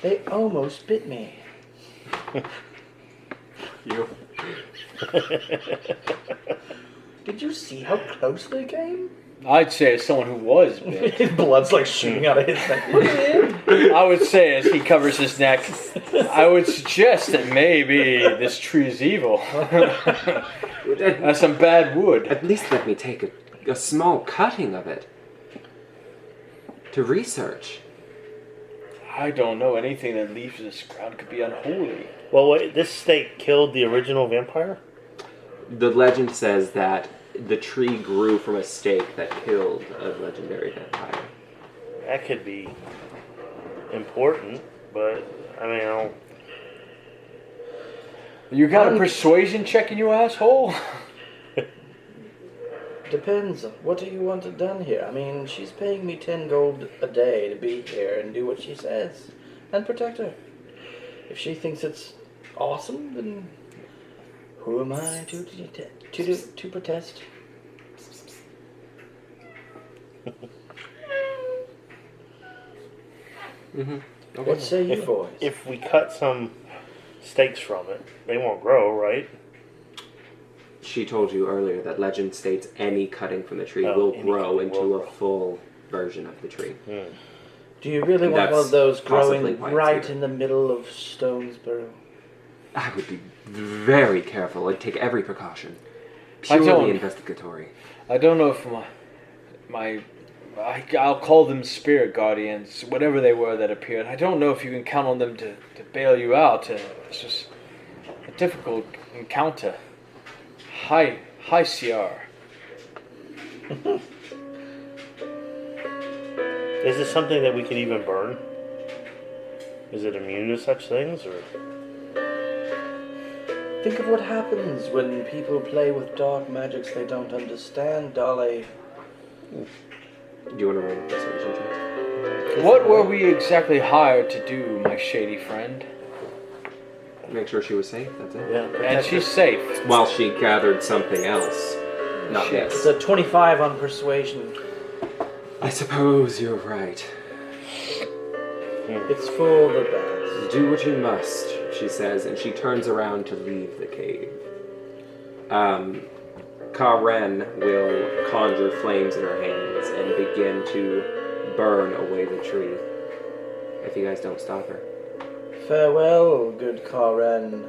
They almost bit me. You. Did you see how close they came? I'd say as someone who was bit. His blood's like shooting out of his neck. I would say as he covers his neck, I would suggest that maybe this tree is evil. That's some bad wood. At least let me take a small cutting of it to research. I don't know. Anything that leaves this ground could be unholy. Well, wait, this stake killed the original vampire? The legend says that the tree grew from a stake that killed a legendary vampire. That could be important, but I mean, I don't. You got a persuasion check in you asshole? Depends. What do you want it done here? I mean, she's paying me 10 gold a day to be here and do what she says. And protect her. If she thinks it's awesome, then who am I to protest? Mm-hmm. What say you boys? If we cut some stakes from it, they won't grow, right? She told you earlier that legend states any cutting from the tree Oh, will any grow cutting into will a grow. full version of the tree. Do you really And want one that's of those possibly growing why it's right here. in the middle of Stonesburrow? I would be very careful. I'd take every precaution. I Purely don't- investigatory. I don't know if I'll call them spirit guardians, whatever they were that appeared. I don't know if you can count on them to bail you out. It's just a difficult encounter. Hi, CR. Is this something that we could even burn? Is it immune to such things, or? Think of what happens when people play with dark magics they don't understand, Dolly. Do you want to roll a persuasion check? What were we exactly hired to do, my shady friend? Make sure she was safe, that's it. Yeah. And she's safe. While she gathered something else. Not It's this. a 25 on persuasion. I suppose you're right. It's for the best. Do what you must, she says, and she turns around to leave the cave. Karen will conjure flames in her hands and begin to burn away the tree. If you guys don't stop her. Farewell, good Karen.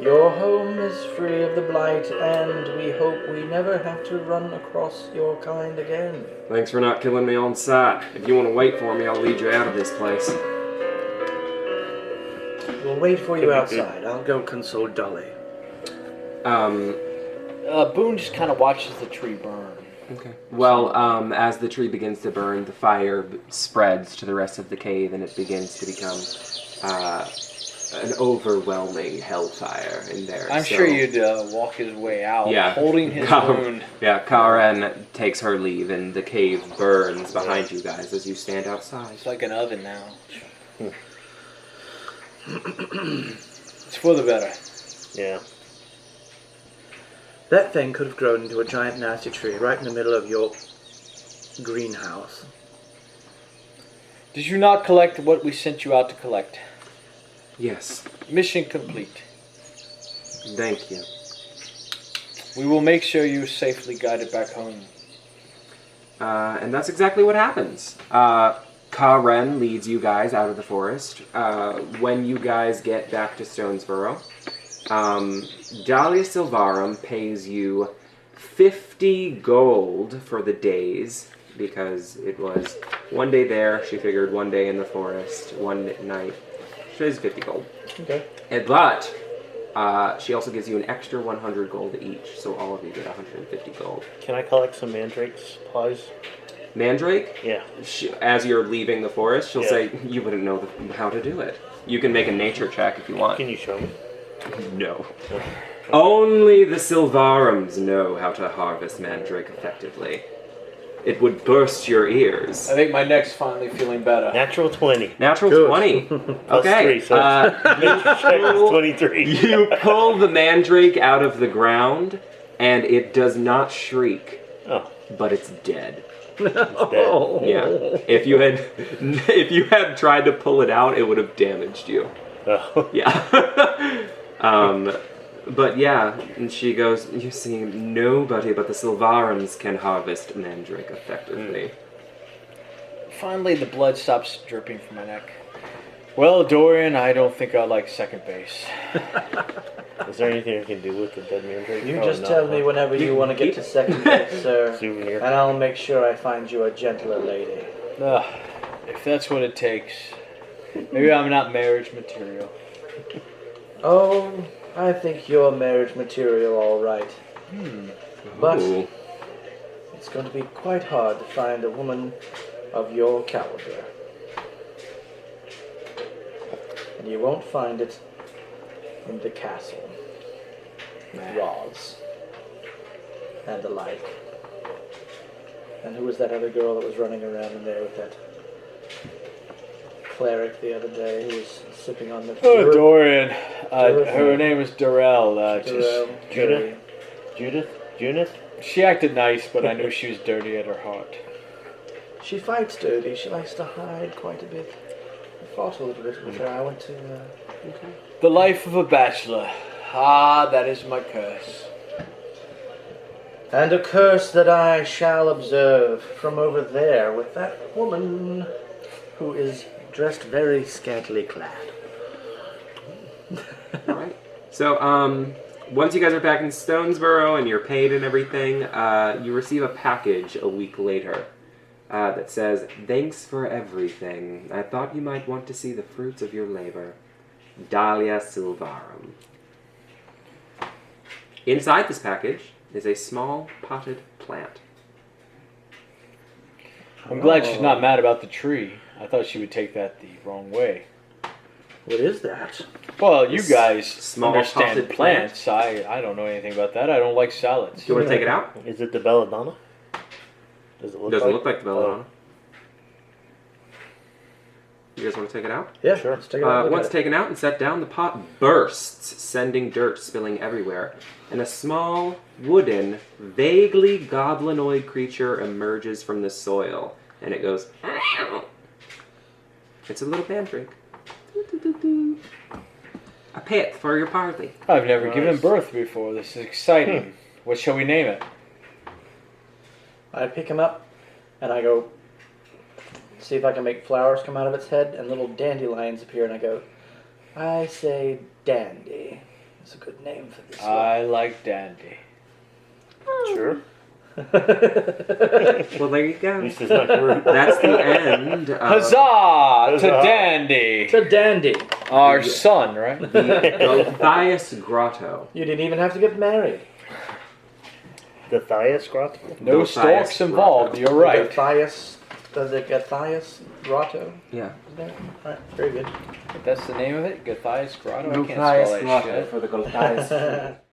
Your home is free of the blight, and we hope we never have to run across your kind again. Thanks for not killing me on sight. If you want to wait for me, I'll lead you out of this place. We'll wait for you outside. I'll go console Dolly. Boone just kind of watches the tree burn. Okay. Well, as the tree begins to burn, the fire spreads to the rest of the cave, and it begins to become an overwhelming hellfire in there. I'm sure you'd walk his way out, holding his wound. Yeah, Karen takes her leave, and the cave burns behind you guys as you stand outside. It's like an oven now. It's for the better. Yeah. That thing could have grown into a giant nasty tree right in the middle of your greenhouse. Did you not collect what we sent you out to collect? Yes. Mission complete. Thank you. We will make sure you're safely guided back home. And that's exactly what happens. Karen leads you guys out of the forest. When you guys get back to Stonesburrow, Dahlia Silvarum pays you 50 gold for the days, because it was one day there, she figured one day in the forest, one night. She pays 50 gold. Okay. But she also gives you an extra 100 gold each, so all of you get 150 gold. Can I collect some mandrake supplies? Mandrake? Yeah. As you're leaving the forest, she'll Yeah. say, you wouldn't know how to do it. You can make a nature check if you want. Can you show me? No. Only the Silvarums know how to harvest mandrake effectively. It would burst your ears. I think my neck's finally feeling better. Natural 20. Natural Good. 20. Plus Okay. 3, so nature check is 23. You pull the mandrake out of the ground, and it does not shriek, Oh, but it's dead. it's dead. Yeah. If you had tried to pull it out, it would have damaged you. Oh. Yeah. But yeah, and she goes, you see, nobody but the Silvarums can harvest mandrake effectively. Finally, the blood stops dripping from my neck. Well, Dorian, I don't think I like second base. Is there anything I can do with the dead mandrake? You Oh, just no. tell me whenever you want to get to second base, sir, Souvenir. and I'll make sure I find you a gentler lady. If that's what it takes. Maybe I'm not marriage material. Oh, I think you're marriage material, all right. But Ooh. it's going to be quite hard to find a woman of your caliber. And you won't find it in the castle. With Roz. And the like. And who was that other girl that was running around in there with that cleric the other day who was sipping on the... Oh, Dorian. Durrell. Her name is Durrell. Judith? Judith? She acted nice, but I knew she was dirty at her heart. She fights dirty. She likes to hide quite a bit. I fought a little bit with her. I went to... The life of a bachelor. Ah, that is my curse. And a curse that I shall observe from over there with that woman who is dressed very scantily clad. Alright. So, once you guys are back in Stonesburrow and you're paid and everything, you receive a package a week later that says, "Thanks for everything. I thought you might want to see the fruits of your labor. Dahlia Silvarum." Inside this package is a small potted plant. I'm glad she's not mad about the tree. I thought she would take that the wrong way. What is that? Well, you This guys small understand potted plants. I don't know anything about that. I don't like salads. Do you want to take it out? Is it the belladonna? Does it look Doesn't like? look like the belladonna. You guys want to take it out? Yeah, Sure. Let's take it out. Look Once at it. taken out and set down, the pot bursts, sending dirt spilling everywhere. And a small, wooden, vaguely goblinoid creature emerges from the soil. And it goes... It's a little mandrake. A pet for your party. I've never Nice. given birth before. This is exciting. What shall we name it? I pick him up and I go see if I can make flowers come out of its head and little dandelions appear and I go, I say Dandy. It's a good name for this I like Dandy. Sure. one. Well, there you At go. least it's not rude. That's the end of Huzzah! To Huzzah. Dandy! To Dandy. Our son, right? the Gulthias Grotto. You didn't even have to get married. The Gulthias Grotto? No Gulthias storks involved, Grotto. you're right. The Gulthias Grotto. Yeah. Is that? Alright, very good. That's the name of it? Gulthias Grotto? I can't spell that shit. for the Gulthias.